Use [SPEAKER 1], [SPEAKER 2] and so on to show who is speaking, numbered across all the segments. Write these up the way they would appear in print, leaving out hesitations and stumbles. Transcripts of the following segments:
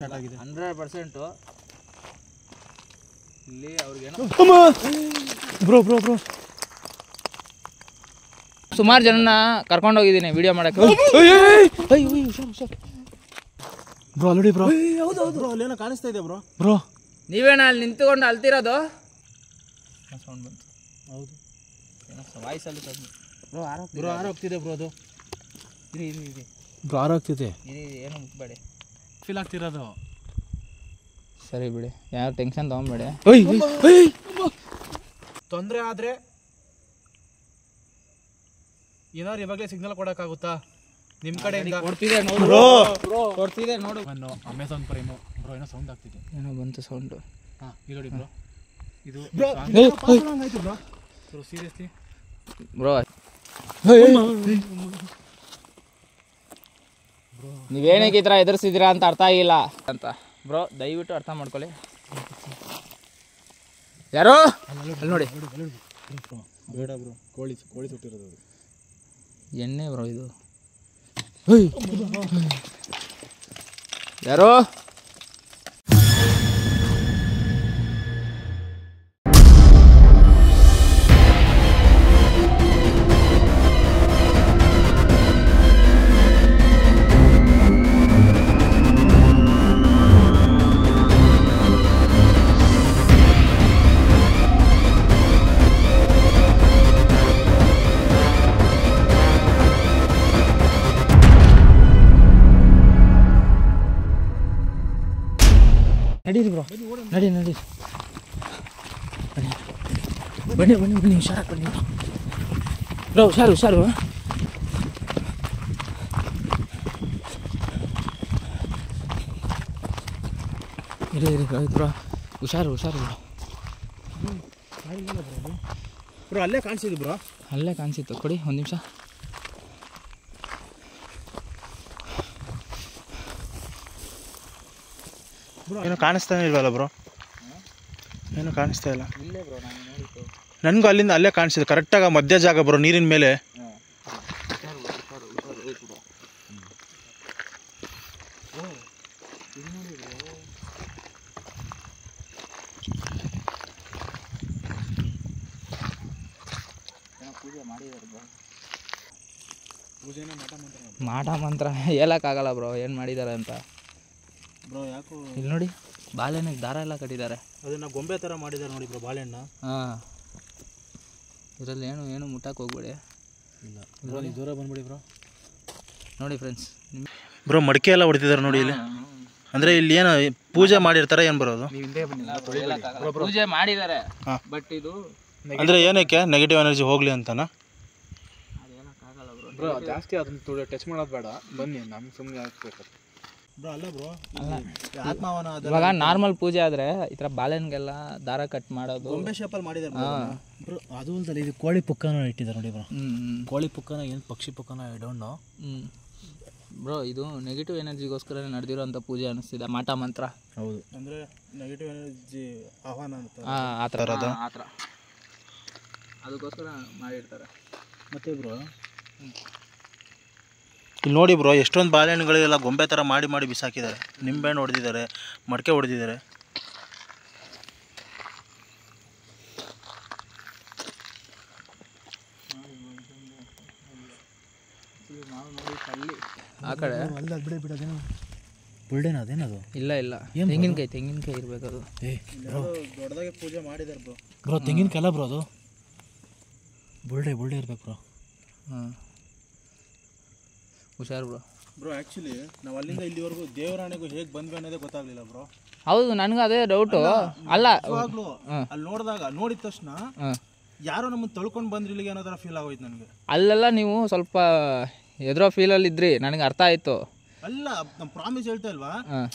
[SPEAKER 1] 100% ಇಲ್ಲಿ ಅವ್ರಿಗೇನೋ
[SPEAKER 2] bro bro bro
[SPEAKER 1] ಸುಮಾರು ಜನನ ಕರ್ಕೊಂಡು ಹೋಗಿದ್ದೀನಿ ವಿಡಿಯೋ ಮಾಡಕ್ಕೆ.
[SPEAKER 2] ಬ್ರೋ ನೋಡಿ ಬ್ರೋ.
[SPEAKER 3] ಹೌದು ಹೌದು ಬ್ರೋ, ಅಲ್ಲೇನೋ ಕಾಣಿಸ್ತಾ ಇದೆ ಬ್ರೋ.
[SPEAKER 2] ಬ್ರೋ
[SPEAKER 1] ನೀವೇನ ಅಲ್ಲಿ ನಿಂತ್ಕೊಂಡು ಅಲ್ತಿರೋದು? ಸೌಂಡ್ ಬಂತು.
[SPEAKER 3] ಹೌದು
[SPEAKER 1] ಏನೋ ವಾಯ್ಸಲ್ಲಿ ಸೌಂಡ್.
[SPEAKER 3] ಬ್ರೋ ಆರ ಹೋಗ್ತಿದೆ ಬ್ರೋ. ಅದು
[SPEAKER 1] ಇರಿ
[SPEAKER 2] ಬ್ರೋ ಆರಾಗ್ತಿದೆ.
[SPEAKER 1] ಏನೋ ಮುಟ್ಬೇಡಿ,
[SPEAKER 3] ಫೀಲ್ ಆಗ್ತಿರೋದು.
[SPEAKER 1] ಸರಿ ಬಿಡಿ, ಯಾರು ಟೆನ್ಷನ್ ತೊಗೊಂಬೇಡಿ.
[SPEAKER 3] ತೊಂದರೆ ಆದರೆ ಏನಾದ್ರು ಇವಾಗಲೇ ಸಿಗ್ನಲ್ ಕೊಡೋಕ್ಕಾಗುತ್ತಾ ನಿಮ್ಮ ಕಡೆಯಿಂದ?
[SPEAKER 1] ಕೊಡ್ತಿದೆ ನೋಡು ಬ್ರೋ, ಕೊಡ್ತಿದೆ ನೋಡು.
[SPEAKER 3] ನಾನು ಅಮೆಝಾನ್ ಪ್ರೈಮು ಬ್ರೋ. ಏನೋ ಸೌಂಡ್ ಆಗ್ತಿದೆ.
[SPEAKER 1] ಏನೋ ಬಂತು ಸೌಂಡು.
[SPEAKER 3] ಹಾಂ ಇಲ್ಲಿ ನೋಡಿ ಬ್ರೋ. ಇದು ಆಯ್ತು ಬ್ರೋ. ಬ್ರೋ ಸೀರಿಯಸ್ಲಿ
[SPEAKER 1] ಬ್ರೋ ನೀವೇನಕ್ಕೆ ಈ ಥರ ಎದುರಿಸಿದ್ದೀರಾ ಅಂತ ಅರ್ಥ ಆಗಿಲ್ಲ ಅಂತ ಬ್ರೋ, ದಯವಿಟ್ಟು ಅರ್ಥ ಮಾಡ್ಕೊಳ್ಳಿ. ಯಾರು ಅಲ್ಲಿ ನೋಡಿ.
[SPEAKER 3] ಬೇಡ ಬ್ರೋ, ಕೋಳಿ ಸುಟ್ಟಿರೋದು ಅದು.
[SPEAKER 1] ಎಣ್ಣೆ ಬ್ರೋ ಇದು. ಯಾರು ನಡೀರಿ ಬ್ರೋ, ನಡಿ ಬನ್ನಿ ಹುಷಾರಾಗಿ ಬನ್ನಿ ಬ್ರೋ. ಹುಷಾರು ಇರಿ ಬ್ರೋ, ಹುಷಾರು
[SPEAKER 3] ಬ್ರೋ ಅಲ್ಲೇ ಕಾಣಿಸಿದ್ದು ಬ್ರೋ.
[SPEAKER 1] ಅಲ್ಲೇ ಕಾಣಿಸಿತ್ತು. ಕೊಡಿ ಒಂದು ನಿಮಿಷ.
[SPEAKER 3] ಬ್ರೋ ಏನೋ ಕಾಣಿಸ್ತಾನೆ ಇಲ್ವಲ್ಲ ಬ್ರೋ? ಏನೋ ಕಾಣಿಸ್ತಾ ಇಲ್ಲ.
[SPEAKER 1] ಇಲ್ಲೇ ಬ್ರೋ, ನಾನು ನೋಡಿದ್ದು.
[SPEAKER 3] ನನಗೂ ಅಲ್ಲಿಂದ ಅಲ್ಲೇ ಕಾಣಿಸಿದೆ ಕರೆಕ್ಟಾಗಿ ಮಧ್ಯ ಜಾಗ ಬ್ರೋ, ನೀರಿನ ಮೇಲೆ.
[SPEAKER 1] ಮಾಟ ಮಂತ್ರ ಹೇಳಕ್ಕಾಗಲ್ಲ ಬ್ರೋ ಏನು ಮಾಡಿದ್ದಾರೆ ಅಂತ.
[SPEAKER 3] ಬ್ರೋ ಯಾಕೋ
[SPEAKER 1] ಇಲ್ಲಿ ನೋಡಿ, ಬಾಳೆಹಣ್ಣಿಗೆ ದಾರ ಎಲ್ಲ ಕಟ್ಟಿದ್ದಾರೆ.
[SPEAKER 3] ಅದನ್ನ ಗೊಂಬೆ ಥರ ಮಾಡಿದ್ದಾರೆ ನೋಡಿ ಬ್ರೋ ಬಾಳೆಹಣ್ಣ.
[SPEAKER 1] ಹಾಂ, ಇದರಲ್ಲಿ ಏನು ಮುಟ್ಟಕ್ಕೆ ಹೋಗ್ಬೇಡಿ.
[SPEAKER 3] ಇಲ್ಲ ಬ್ರೋ, ನೀವು ದೂರ ಬಂದ್ಬಿಡಿ ಬ್ರೋ.
[SPEAKER 1] ನೋಡಿ ಫ್ರೆಂಡ್ಸ್,
[SPEAKER 3] ಬ್ರೋ ಮಡಿಕೆ ಎಲ್ಲ ಹೊಡಿತಿದ್ದಾರೆ ನೋಡಿ ಇಲ್ಲಿ. ಅಂದರೆ ಇಲ್ಲಿ ಏನು ಪೂಜೆ ಮಾಡಿರ್ತಾರೆ ಏನು ಬರೋದು?
[SPEAKER 1] ಪೂಜೆ ಮಾಡಿದ್ದಾರೆ, ಬಟ್ ಇದು
[SPEAKER 3] ಅಂದರೆ ಏನಕ್ಕೆ ನೆಗೆಟಿವ್ ಎನರ್ಜಿ ಹೋಗಲಿ ಅಂತನಾ?
[SPEAKER 1] ಅದೇನಕ್ಕಾಗಲ್ಲ ಬ್ರೋ.
[SPEAKER 2] ಬ್ರೋ ಜಾಸ್ತಿ ಅದನ್ನ ಟಚ್ ಮಾಡೋದು ಬೇಡ, ಬನ್ನಿ ನಮ್ಗೆ ಸುಮ್ಮನೆ ಆಗ್ಬೇಕು
[SPEAKER 3] ಬ್ರೋ. ಅಲ್ಲ ಬ್ರೋ, ಆತ್ಮಾವನ
[SPEAKER 1] ಇವಾಗ ನಾರ್ಮಲ್ ಪೂಜೆ ಆದರೆ ಈ ಥರ ಬಾಳೆಹಣ್ಣಿಗೆಲ್ಲ ದಾರ ಕಟ್ ಮಾಡೋದು
[SPEAKER 3] ಗೊಂಬೆ ಶೇಪಲ್ಲಿ ಮಾಡಿದ್ದಾರೆ ಬ್ರೋ. ಅದು ಅಲ್ದಲ್ಲ, ಇದು ಕೋಳಿ ಪುಕ್ಕನ ಇಟ್ಟಿದ್ದಾರೆ ನೋಡಿ ಬ್ರೋ. ಕೋಳಿ ಪುಕ್ಕನ ಏನು ಪಕ್ಷಿ ಪುಕ್ಕನ ಐ ಡೋಂಟ್ ನೋ.
[SPEAKER 1] ಬ್ರೋ ಇದು ನೆಗೆಟಿವ್ ಎನರ್ಜಿಗೋಸ್ಕರ ನಡೆದಿರೋಂಥ ಪೂಜೆ ಅನ್ನಿಸ್ತಿದೆ, ಮಾಟ ಮಂತ್ರ.
[SPEAKER 3] ಹೌದು, ಅಂದರೆ ನೆಗೆಟಿವ್ ಎನರ್ಜಿ ಆಹ್ವಾನ ಅಂತ
[SPEAKER 1] ಆ ಥರ ಅದಕ್ಕೋಸ್ಕರ ಮಾಡಿರ್ತಾರೆ.
[SPEAKER 3] ಮತ್ತೆ ಬ್ರೋ ಇಲ್ಲಿ ನೋಡಿ ಬ್ರೋ, ಎಷ್ಟೊಂದು ಬಾಳೆಹಣ್ಣುಗಳೆಲ್ಲ ಗೊಂಬೆ ಥರ ಮಾಡಿ ಬಿಸಾಕಿದ್ದಾರೆ. ನಿಂಬೆಹಣ್ಣು ಹೊಡೆದಿದ್ದಾರೆ, ಮಡಕೆ ಹೊಡೆದಿದ್ದಾರೆ.
[SPEAKER 1] ಆ ಕಡೆ
[SPEAKER 3] ಅಲ್ಲ ಬಿಡೋದೇನು ಬುಲ್ಡೇನ ಅದೇನದು?
[SPEAKER 1] ಇಲ್ಲ ತೆಂಗಿನಕಾಯಿ ಇರಬೇಕದು.
[SPEAKER 3] ದೊಡ್ಡದಾಗಿ ಪೂಜೆ ಮಾಡಿದ್ದಾರೆ ಬ್ರೋ.
[SPEAKER 2] ಬ್ರೋ ತೆಂಗಿನಕಾಯಿ ಅಲ್ಲ ಬ್ರೋ, ಅದು
[SPEAKER 3] ಬುಲ್ಡೆ ಇರ್ಬೇಕು ಬ್ರೋ.
[SPEAKER 1] ಹಾಂ, ಹುಷಾರು ಬ್ರೋ.
[SPEAKER 3] ಬ್ರೋ ಆ್ಯಕ್ಚುಲಿ ನಾವು ಅಲ್ಲಿಂದ ಇಲ್ಲಿವರೆಗೂ ದೇವರಾಣೆಗೂ ಹೇಗೆ ಬಂದ್ವಿ ಅನ್ನೋದೇ ಗೊತ್ತಾಗಲಿಲ್ಲ ಬ್ರೋ.
[SPEAKER 1] ಹೌದು, ನನಗೂ ಅದೇ ಡೌಟು. ಅಲ್ಲ
[SPEAKER 3] ಅಲ್ಲಿ ನೋಡಿದ ತಕ್ಷಣ ಯಾರೋ ನಮ್ಮನ್ನು ತಳ್ಕೊಂಡು ಬಂದ್ರಿ ಇಲ್ಲಿಗೆ ಅನ್ನೋ ಥರ ಫೀಲ್ ಆಗೋಯ್ತು ನನಗೆ.
[SPEAKER 1] ಅಲ್ಲೆಲ್ಲ ನೀವು ಸ್ವಲ್ಪ ಎದುರೋ ಫೀಲಲ್ಲಿ ಇದ್ರಿ, ನನಗೆ ಅರ್ಥ ಆಯಿತು.
[SPEAKER 3] ಅಲ್ಲ, ನಮ್ಮ ಪ್ರಾಮಿಸ್ ಹೇಳ್ತಾ ಇಲ್ವಾ,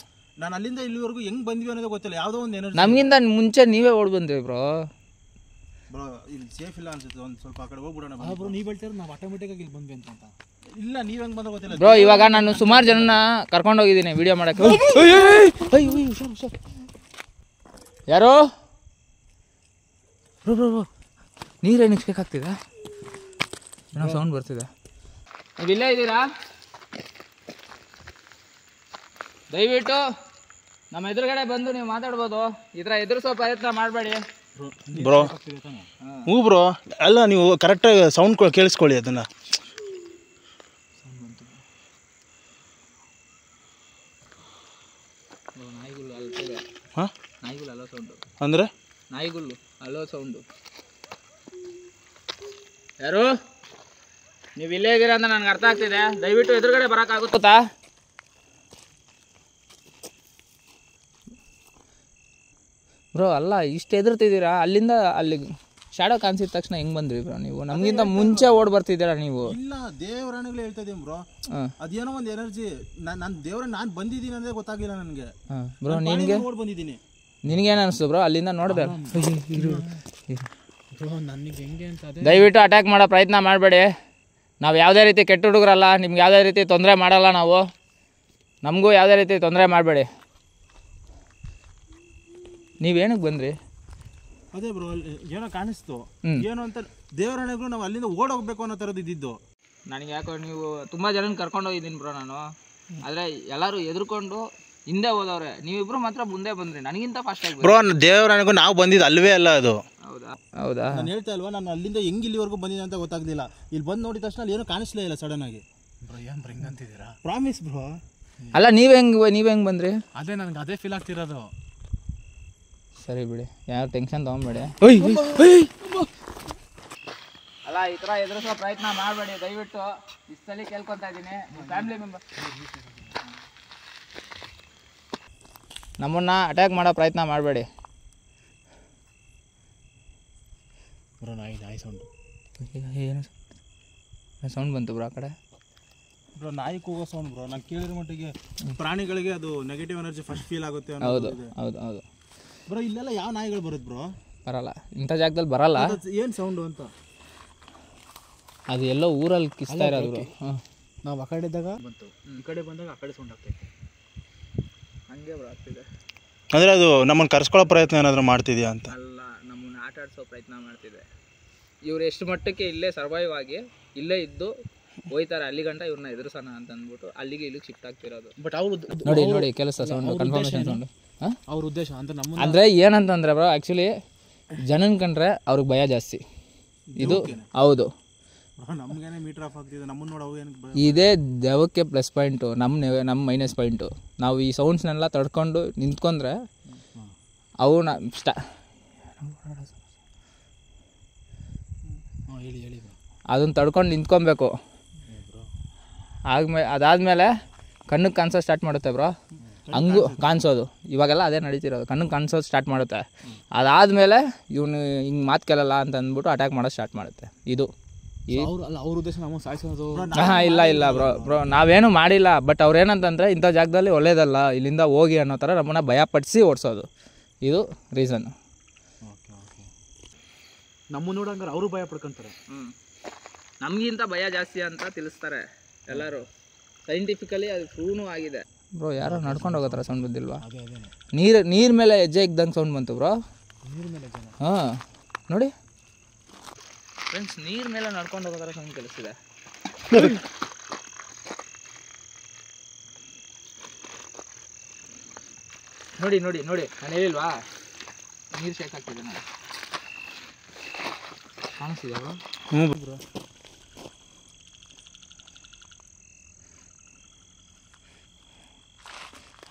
[SPEAKER 3] ನಾನು ಅಲ್ಲಿಂದ ಇಲ್ಲಿವರೆಗೂ ಹೆಂಗೆ ಬಂದ್ವಿ ಅನ್ನೋದೇ ಗೊತ್ತಿಲ್ಲ. ಯಾವುದೋ ಒಂದು ಎನರ್ಜಿ.
[SPEAKER 1] ನಮಗಿಂತ ಮುಂಚೆ ನೀವೇ ಓಡ್ ಬಂದ್ರಿ ಬ್ರೋ.
[SPEAKER 3] ಬ್ರೋ ಇಲ್ಲಿ ಸೇಫ್ ಇಲ್ಲ ಅನ್ಸುತ್ತೆ, ಒಂದು ಸ್ವಲ್ಪ ಆ ಕಡೆ ಹೋಗ್ಬಿಡೋಣ
[SPEAKER 2] ಬ್ರೋ. ನೀವು ಹೇಳ್ತಾರೆ ನಾವು ಆಟೋಮೆಟಿಕ್ಕಾಗಿ ಇಲ್ಲಿ ಬಂದ್ವಿ ಅಂತ.
[SPEAKER 3] ಇಲ್ಲ, ನೀವು ಹೆಂಗೆ ಬಂದ್ರೆ ಗೊತ್ತಿಲ್ಲ
[SPEAKER 1] ಬ್ರೋ. ಇವಾಗ ನಾನು ಸುಮಾರು ಜನನ ಕರ್ಕೊಂಡು ಹೋಗಿದ್ದೀನಿ ವಿಡಿಯೋ ಮಾಡಕ್ಕೆ. ಯಾರು ಬ್ರೋ ನೀರೇನು ಇಕ್ಸ್ಬೇಕಾಗ್ತಿದೆ? ಏನೋ ಸೌಂಡ್ ಬರ್ತಿದೆ. ನೀವು ಇಲ್ಲೇ ಇದ್ದೀರಾ? ದಯವಿಟ್ಟು ನಮ್ಮ ಎದುರುಗಡೆ ಬಂದು ನೀವು ಮಾತಾಡ್ಬೋದು, ಈ ಥರ ಎದುರಿಸೋ ಪ್ರಯತ್ನ ಮಾಡಬೇಡಿ
[SPEAKER 3] ಬ್ರೋ. ಹ್ಞೂ ಬ್ರೋ, ಅಲ್ಲ ನೀವು ಕರೆಕ್ಟಾಗಿ ಸೌಂಡ್ ಕೇಳಿಸ್ಕೊಳ್ಳಿ ಅದನ್ನು.
[SPEAKER 1] ನಾಯಿಗಳು ಅಲ್ತಿದೆ.
[SPEAKER 3] ಹಾಂ,
[SPEAKER 1] ನಾಯಿಗಳು ಅಲ್ಲೋ ಸೌಂಡು
[SPEAKER 3] ಅಂದರೆ
[SPEAKER 1] ನಾಯಿಗಳು ಅಲ್ಲೋ ಸೌಂಡು. ಯಾರು ನೀವು ಇಲ್ಲೇ ಇದ್ದೀರಾ ಅಂತ ನನಗೆ ಅರ್ಥ ಆಗ್ತಿದೆ. ದಯವಿಟ್ಟು ಎದುರುಗಡೆ ಬರೋಕ್ಕಾಗುತ್ತಾ? ಬ್ರೋ ಅಲ್ಲ, ಇಷ್ಟು ಎದುರ್ತಿದ್ದೀರಾ, ಅಲ್ಲಿಂದ ಅಲ್ಲಿ ಶಾಡೋ ಕಾಣಿಸಿದ ತಕ್ಷಣ ಹೆಂಗೆ ಬಂದ್ರಿ ಬ್ರೋ ನೀವು? ನಮಗಿಂತ ಮುಂಚೆ ಓಡ್ ಬರ್ತಿದ್ದೀರಾ ನೀವು.
[SPEAKER 3] ಇಲ್ಲ, ದೇವರಾಣಿಗಳು ಹೇಳ್ತಾ ಇದ್ದೀನಿ ಬ್ರೋ. ಅದೇನೋ ಒಂದು ಎನರ್ಜಿ. ನಾನು ದೇವ್ರ ನಾನು ಬಂದಿದ್ದೀನಿ ಅಂದರೆ ಗೊತ್ತಾಗಿಲ್ಲ ನನಗೆ.
[SPEAKER 1] ಬ್ರೋ ನಿನಗೆ
[SPEAKER 3] ಓಡ್ ಬಂದಿದ್ದೀನಿ.
[SPEAKER 1] ನಿನಗೇನು ಅನಿಸ್ತು ಬ್ರೋ ಅಲ್ಲಿಂದ ನೋಡಿದೆ?
[SPEAKER 3] ಬ್ರೋ ನನಗೆ ಹೆಂಗೆ ಅಂತ ಅದೇ.
[SPEAKER 1] ದಯವಿಟ್ಟು ಅಟ್ಯಾಕ್ ಮಾಡೋ ಪ್ರಯತ್ನ ಮಾಡಬೇಡಿ. ನಾವು ಯಾವುದೇ ರೀತಿ ಕೆಟ್ಟ ಹುಡುಗರಲ್ಲ, ನಿಮ್ಗೆ ಯಾವುದೇ ರೀತಿ ತೊಂದರೆ ಮಾಡಲ್ಲ ನಾವು. ನಮಗೂ ಯಾವುದೇ ರೀತಿ ತೊಂದರೆ ಮಾಡಬೇಡಿ. ನೀವೇನಕ್ಕೆ ಬಂದ್ರಿ?
[SPEAKER 3] ಅದೇ ಬ್ರೋ, ಏನೋ ಕಾಣಿಸ್ತು. ಏನು ಅಂತ ದೇವರಾಣಿಗಳು ನಾವು ಅಲ್ಲಿಂದ ಓಡೋಗ್ಬೇಕು ಅನ್ನೋ ಥರದ್ದು ಇದ್ದಿದ್ದು.
[SPEAKER 1] ನನಗೆ ಯಾಕೋ ನೀವು ತುಂಬ ಜನನ ಕರ್ಕೊಂಡು ಹೋಗಿದ್ದೀನಿ ಬ್ರೋ ನಾನು. ಆದರೆ ಎಲ್ಲರೂ ಎದುರ್ಕೊಂಡು ಹಿಂದೆ ಹೋದವ್ರೆ, ನೀವಿಬ್ರು ಮಾತ್ರ ಮುಂದೆ ಬಂದ್ರಿ, ನನಗಿಂತ ಫಾಸ್ಟಾಗಿ
[SPEAKER 3] ಬ್ರೋ. ದೇವರಾಣಿಗೂ ನಾವು ಬಂದಿದ್ದು ಅಲ್ವೇ ಅಲ್ಲ ಅದು.
[SPEAKER 1] ಹೌದಾ? ಹೌದಾ?
[SPEAKER 3] ನಾನು ಹೇಳ್ತಾ ಇಲ್ವಾ, ನಾನು ಅಲ್ಲಿಂದ ಹೆಂಗೆ ಇಲ್ಲಿವರೆಗೂ ಬಂದಿದ್ದೆ ಅಂತ ಗೊತ್ತಾಗ್ಲಿಲ್ಲ. ಇಲ್ಲಿ ಬಂದು ನೋಡಿದ ತಕ್ಷಣ ಅಲ್ಲಿ ಏನೂ ಕಾಣಿಸ್ಲೇ ಇಲ್ಲ ಸಡನ್ ಆಗಿ. ಬ್ರೋ ಏನು ಬ್ರಿಂಗ್ ಅಂತಿದ್ದೀರಾ? Promise bro.
[SPEAKER 1] ಅಲ್ಲ ನೀವೇ ಹೆಂಗೆ ಬಂದ್ರಿ?
[SPEAKER 3] ಅದೇ ನನಗೆ ಅದೇ ಫೀಲ್ ಆಗ್ತಿರೋದು.
[SPEAKER 1] ಸರಿ ಬಿಡಿ, ಯಾರು ಟೆನ್ಷನ್ ತೊಗೊಂಬೇಡಿ. ಅಲ್ಲ ಈ ಥರ ಎದುರಿಸೋ ಪ್ರಯತ್ನ ಮಾಡಬೇಡಿ ದಯವಿಟ್ಟು. ಇಷ್ಟಲ್ಲಿ ಕೇಳ್ಕೊತಾ ಇದ್ದೀನಿ. ಫ್ಯಾಮಿಲಿ ಮೆಂಬರ್ ನಮ್ಮನ್ನು ಅಟ್ಯಾಕ್ ಮಾಡೋ ಪ್ರಯತ್ನ ಮಾಡಬೇಡಿ.
[SPEAKER 3] ಬ್ರೋ ನಾಯಿ ಸೌಂಡು.
[SPEAKER 1] ಏನು ಸೌಂಡ್ ಬಂತು ಬ್ರೋ ಆ ಕಡೆ?
[SPEAKER 3] ಬ್ರೋ ನಾಯಿ ಕೂಗೋ ಸೌಂಡ್ ಬ್ರೋ. ನಾನು ಕೇಳಿರೋ ಮಟ್ಟಿಗೆ ಪ್ರಾಣಿಗಳಿಗೆ ಅದು ನೆಗೆಟಿವ್ ಎನರ್ಜಿ ಫಸ್ಟ್ ಫೀಲ್ ಆಗುತ್ತೆ.
[SPEAKER 1] ಹೌದು ಹೌದು ಹೌದು
[SPEAKER 3] ಬ್ರೋ. ಇಲ್ಲೆಲ್ಲ ಯಾವ ನಾಯಿಗಳು ಬರುತ್ತೆ ಬ್ರೋ?
[SPEAKER 1] ಬರಲ್ಲ, ಇಂಥ ಜಾಗದಲ್ಲಿ ಬರಲ್ಲ.
[SPEAKER 3] ಏನು ಸೌಂಡು ಅಂತ
[SPEAKER 1] ಅದು ಎಲ್ಲೋ ಊರಲ್ಲಿ ಕಿಸ್ತಾ ಇರೋದು ಬ್ರೋ. ಹಾಂ,
[SPEAKER 3] ನಾವು ಆ ಕಡೆ ಇದ್ದಾಗ ಬಂತು, ಈ ಕಡೆ ಬಂದಾಗ ಆ ಕಡೆ ಸೌಂಡ್ ಆಗ್ತೈತೆ.
[SPEAKER 1] ಹಂಗೆ ಬ್ರೋ ಆಗ್ತಿದೆ.
[SPEAKER 3] ಅಂದರೆ ಅದು ನಮ್ಮನ್ನು ಕರ್ಸ್ಕೊಳ್ಳೋ ಪ್ರಯತ್ನ ಏನಾದರೂ ಮಾಡ್ತಿದ್ಯಾ ಅಂತ?
[SPEAKER 1] ಅಲ್ಲ, ನಮ್ಮನ್ನು ಆಟ ಆಡಿಸೋ ಪ್ರಯತ್ನ ಮಾಡ್ತಿದೆ. ಇವ್ರು ಎಷ್ಟು ಮಟ್ಟಕ್ಕೆ ಇಲ್ಲೇ ಸರ್ವೈವ್ ಆಗಿ ಇಲ್ಲೇ ಇದ್ದು ಹೋಯ್ತಾರೆ ಅಲ್ಲಿ ಗಂಟ ಇವ್ರನ್ನ ಎದುರಿಸೋಣ ಅಂತ ಅಂದ್ಬಿಟ್ಟು ಅಲ್ಲಿಗೆ ಇಲ್ಲಿಗೆ ಶಿಫ್ಟ್ ಆಗ್ತಿರೋದು.
[SPEAKER 3] ಬಟ್ ಅವ್ರು
[SPEAKER 1] ನೋಡಿ ಕೆಲಸ ಸೌಂಡ್, ಕನ್ಫರ್ಮೇಷನ್ ಸೌಂಡ್.
[SPEAKER 3] ಅವ್ರ ಉದ್ದೇಶ ಅಂತ ನಮ್ಮ
[SPEAKER 1] ಅಂದರೆ ಏನಂತಂದ್ರೆ ಬ್ರೋ, ಆ್ಯಕ್ಚುಲಿ ಜನನ ಕಂಡ್ರೆ ಅವ್ರಿಗೆ ಭಯ ಜಾಸ್ತಿ. ಇದು ಹೌದು,
[SPEAKER 3] ನಮಗೇನೆ ಮೀಟರ್ ಆಫ್ ಆಗ್ತಿದೆ. ನಮ್ಮನ್ನು ನೋಡಿ ಅವು ಏನಕ್ಕೆ
[SPEAKER 1] ಇದೇ ದೆವಕ್ಕೆ ಪ್ಲಸ್ ಪಾಯಿಂಟು, ನಮ್ಮ ಮೈನಸ್ ಪಾಯಿಂಟು. ನಾವು ಈ ಸೌಂಡ್ಸ್ನೆಲ್ಲ ತಡ್ಕೊಂಡು ನಿಂತ್ಕೊಂಡ್ರೆ ಅವು
[SPEAKER 3] ಹೇಳಿ
[SPEAKER 1] ಅದನ್ನು ತಡ್ಕೊಂಡು ನಿಂತ್ಕೊಬೇಕು. ಅದಾದಮೇಲೆ ಕಣ್ಣಿಗೆ ಕಾಣಿಸೋದು ಸ್ಟಾರ್ಟ್ ಮಾಡುತ್ತೆ ಬ್ರೋ. ಹಂಗೂ ಕಾಣಿಸೋದು ಇವಾಗೆಲ್ಲ ಅದೇ ನಡೀತಿರೋದು. ಕಣ್ಣಿಗೆ ಕಾಣಿಸೋದು ಸ್ಟಾರ್ಟ್ ಮಾಡುತ್ತೆ. ಅದಾದಮೇಲೆ ಇವನು ಹಿಂಗೆ ಮಾತು ಕೇಳಲ್ಲ ಅಂತ ಅಂದ್ಬಿಟ್ಟು ಅಟ್ಯಾಕ್ ಮಾಡೋದು ಸ್ಟಾರ್ಟ್ ಮಾಡುತ್ತೆ. ಇದು
[SPEAKER 3] ಅವ್ರ ಉದ್ದೇಶ ನಮಗೆ ಸಾಯಿಸೋದು.
[SPEAKER 1] ಹಾಂ, ಇಲ್ಲ ಬ್ರೋ ನಾವೇನು ಮಾಡಿಲ್ಲ. ಬಟ್ ಅವ್ರು ಏನಂತಂದರೆ ಇಂಥ ಜಾಗದಲ್ಲಿ ಒಳ್ಳೇದಲ್ಲ, ಇಲ್ಲಿಂದ ಹೋಗಿ ಅನ್ನೋ ಥರ ನಮ್ಮನ್ನು ಭಯಪಡಿಸಿ ಓಡಿಸೋದು. ಇದು ರೀಸನ್.
[SPEAKER 3] ನಮ್ಮ ನೋಡಂಗಾರೆ ಅವರು ಭಯ ಪಡ್ಕೊಂತಾರೆ.
[SPEAKER 1] ನಮಗಿಂತ ಭಯ ಜಾಸ್ತಿ ಅಂತ ತಿಳಿಸ್ತಾರೆ ಎಲ್ಲರೂ. ಸೈಂಟಿಫಿಕಲಿ ಅದು ಪ್ರೂವ್ನೂ ಆಗಿದೆ ಬ್ರೋ. ಯಾರೋ ನಡ್ಕೊಂಡು ಹೋಗೋ ಥರ ಸೌಂಡ್ ಬಂದಿಲ್ವಾ? ನೀರು ಮೇಲೆ ಹೆಜ್ಜೆ ಇದ್ದಂಗೆ ಸೌಂಡ್ ಬಂತು ಬ್ರೋ. ಹಾಂ ನೋಡಿ ಫ್ರೆಂಡ್ಸ್, ನೀರು ಮೇಲೆ ನಡ್ಕೊಂಡು ಹೋಗೋ ಥರ ಸೌಂಡ್ ಕೇಳಿಸ್ತಿದೆ. ನೋಡಿ ನೋಡಿ ನೋಡಿ, ನಾನು ಹೇಳಿಲ್ವಾ ನೀರು ಶೇಕ್ ಆಗ್ತಿದೆ ನೋಡಿ. ಕಾಣಿಸ್ತಿದೆ ಬ್ರೋ?
[SPEAKER 3] ಹ್ಞೂ ಬ್ರೋ.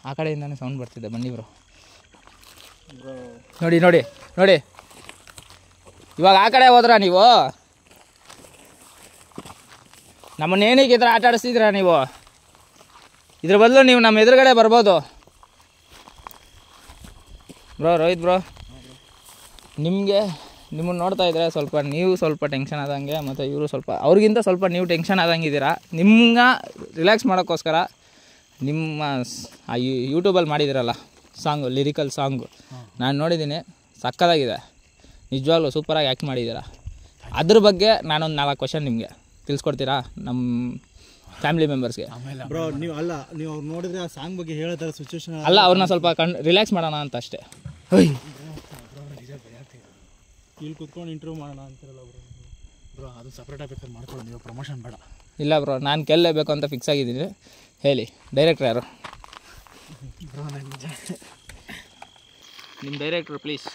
[SPEAKER 1] ಆ ಕಡೆಯಿಂದಾನೆ ಸೌಂಡ್ ಬರ್ತಿದೆ. ಬನ್ನಿ ಬ್ರೋ. ನೋಡಿ ನೋಡಿ ನೋಡಿ, ಇವಾಗ ಆ ಕಡೆ ಹೋದ್ರಾ ನೀವು? ನಮ್ಮನ್ನೇನಕ್ಕೆ ಈ ಥರ ಆಟ ಆಡಿಸ್ತಿದ್ದೀರಾ ನೀವು? ಇದ್ರ ಬದಲು ನೀವು ನಮ್ಮ ಎದುರುಗಡೆ ಬರ್ಬೋದು ಬ್ರೋ. ರೋಹಿತ್ ಬ್ರೋ, ನಿಮ್ಮನ್ನು ನೋಡ್ತಾ ಇದ್ರೆ ನೀವು ಸ್ವಲ್ಪ ಟೆನ್ಷನ್ ಆದಂಗೆ, ಮತ್ತು ಇವರು ಅವ್ರಿಗಿಂತ ಸ್ವಲ್ಪ ನೀವು ಟೆನ್ಷನ್ ಆದಂಗಿದ್ದೀರಾ. ನಿಮ್ಮನ್ನ ರಿಲ್ಯಾಕ್ಸ್ ಮಾಡೋಕ್ಕೋಸ್ಕರ ನಿಮ್ಮ ಯೂಟ್ಯೂಬಲ್ಲಿ ಮಾಡಿದ್ದೀರಲ್ಲ ಸಾಂಗು, ಲಿರಿಕಲ್ ಸಾಂಗು, ನಾನು ನೋಡಿದ್ದೀನಿ. ಸಕ್ಕತ್ತಾಗಿದೆ ನಿಜವಾಗ್ಲೂ, ಸೂಪರಾಗಿ ಆ್ಯಕ್ಟ್ ಮಾಡಿದ್ದೀರಾ. ಅದ್ರ ಬಗ್ಗೆ ನಾನೊಂದು 4 ಕ್ವಶನ್ ನಿಮಗೆ ತಿಳಿಸ್ಕೊಡ್ತೀರಾ ನಮ್ಮ ಫ್ಯಾಮಿಲಿ ಮೆಂಬರ್ಸ್ಗೆ?
[SPEAKER 3] ಬ್ರೋ ನೀವು ಅವ್ರು ನೋಡಿದ್ರೆ ಆ ಸಾಂಗ್ ಬಗ್ಗೆ ಹೇಳೋ ಥರ ಸಿಚುವೇಶನ್
[SPEAKER 1] ಅಲ್ಲ, ಅವ್ರನ್ನ ಸ್ವಲ್ಪ ರಿಲ್ಯಾಕ್ಸ್ ಮಾಡೋಣ ಅಂತ ಅಷ್ಟೇ.
[SPEAKER 3] ಇಲ್ಲಿ ಕೂತ್ಕೊಂಡು ಇಂಟರ್ವ್ಯೂ ಮಾಡೋಣ ಅಂತಿರಲ್ಲ ಬ್ರೋ. ಅದು ಸಪ್ರೇಟಾಗಿ ಬೇಕಾದ್ರೆ ಮಾಡ್ಕೊಳ್ಳಿ, ನೀವು ಪ್ರಮೋಷನ್ ಬೇಡ.
[SPEAKER 1] ಇಲ್ಲ ಬ್ರೋ, ನಾನು ಕೇಳಲೇಬೇಕು ಅಂತ ಫಿಕ್ಸ್ ಆಗಿದ್ದೀನಿ. ಹೇಳಿ, ಡೈರೆಕ್ಟ್ರ್ ಯಾರು?
[SPEAKER 3] ಬ್ರೋ ನನಗೆ
[SPEAKER 1] ನಿಮ್ಮ ಡೈರೆಕ್ಟ್ರು ಪ್ಲೀಸ್.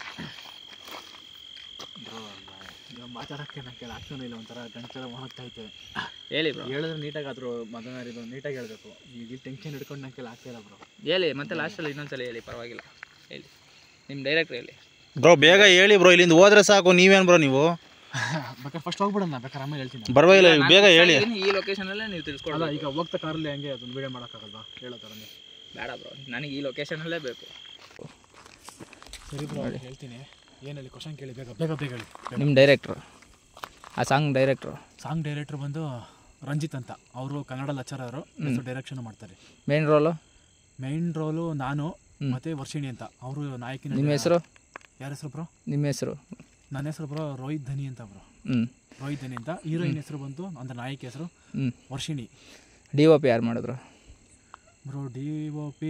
[SPEAKER 2] ಮಾತಾಡೋಕ್ಕೆ ನನಗೆ ಆಗ್ತಾನೆ ಇಲ್ಲ, ಒಂಥರ ಗಂಟೆಲ್ಲ ಒಣಗ್ತೈತೆ.
[SPEAKER 1] ಹೇಳಿ ಬ್ರೋ.
[SPEAKER 2] ಹೇಳಿದ್ರೆ ನೀಟಾಗಿ ಆದರೂ ಮದನಾರಿದು ನೀಟಾಗಿ ಹೇಳಬೇಕು. ಈಗ ಟೆನ್ಷನ್ ಹಿಡ್ಕೊಂಡು ನನಗೆ ಆಗ್ತಾ ಇಲ್ಲ ಬ್ರೋ.
[SPEAKER 1] ಹೇಳಿ ಮತ್ತೆ ಲಾಸ್ಟಲ್ಲಿ ಇನ್ನೊಂದ್ಸಲ ಹೇಳಿ, ಪರವಾಗಿಲ್ಲ ಹೇಳಿ. ನಿಮ್ಮ ಡೈರೆಕ್ಟ್ರು ಹೇಳಿ
[SPEAKER 3] ಬ್ರೋ. ಬೇಗ ಹೇಳಿ ಬ್ರೋ, ಇಲ್ಲಿಂದ ಹೋದ್ರೆ ಸಾಕು. ನೀವೇನು ಬ್ರೋ ನೀವು?
[SPEAKER 2] ಬೇಕಾದ್ರೆ ಫಸ್ಟ್ ಹೋಗ್ಬಿಡೋಣ, ಬೇಕಾದ್ರೆ ಆಮೇಲೆ ಹೇಳ್ತೀನಿ.
[SPEAKER 3] ಬರವಾಗಿಲ್ಲ, ಬೇಗ ಹೇಳಿ.
[SPEAKER 1] ಈ ಲೊಕೇಶನಲ್ಲೇ ನೀವು ತಿಳಿಸ್ಕೊಡಲ್ಲ.
[SPEAKER 2] ಈಗ ಹೋಗ್ತಾ ಕಾರಲ್ಲಿ ಹಂಗೆ ಅದೊಂದು ವೀಡಿಯೋ ಮಾಡೋಕ್ಕಾಗಲ್ವಾ? ಹೇಳೋ ಥರನೇ.
[SPEAKER 1] ಬೇಡ ಬ್ರೋ, ನನಗೆ ಈ ಲೊಕೇಶನಲ್ಲೇ ಬೇಕು.
[SPEAKER 2] ಸರಿ ಬ್ರೋ, ಹೇಳ್ತೀನಿ. ಏನಲ್ಲಿ ಕ್ವಶನ್ ಕೇಳಿ, ಬೇಗ ಬೇಗ ಬೇಗ ಹೇಳಿ.
[SPEAKER 1] ನಿಮ್ಮ ಡೈರೆಕ್ಟ್ರು, ಆ ಸಾಂಗ್
[SPEAKER 2] ಡೈರೆಕ್ಟ್ರು ಬಂದು ರಂಜಿತ್ ಅಂತ. ಅವರು ಕನ್ನಡ ಲೆಕ್ಚರರು, ಡೈರೆಕ್ಷನ್ ಮಾಡ್ತಾರೆ.
[SPEAKER 1] ಮೇನ್ ರೋಲು
[SPEAKER 2] ನಾನು ಮತ್ತು ವರ್ಷಿಣಿ ಅಂತ, ಅವರು ನಾಯಕಿನ.
[SPEAKER 1] ನಿಮ್ಮ ಹೆಸರು?
[SPEAKER 2] ಯಾರ ಹೆಸರು ಬ್ರೋ?
[SPEAKER 1] ನಿಮ್ಮ ಹೆಸರು?
[SPEAKER 2] ನನ್ನ ಹೆಸರು ಬ್ರೋ ರೋಹಿತ್ ಧನಿ ಅಂತ ಬ್ರೋ. ರೋಹಿತ್ ಧನಿ ಅಂತ. ಹೀರೋಯಿನ್ ಹೆಸರು ಬಂತು, ಅಂದರೆ ನಾಯಕಿ ಹೆಸರು ವರ್ಷಿಣಿ.
[SPEAKER 1] DOP ಯಾರು ಮಾಡಿದ್ರು
[SPEAKER 2] ಬ್ರೋ? DOP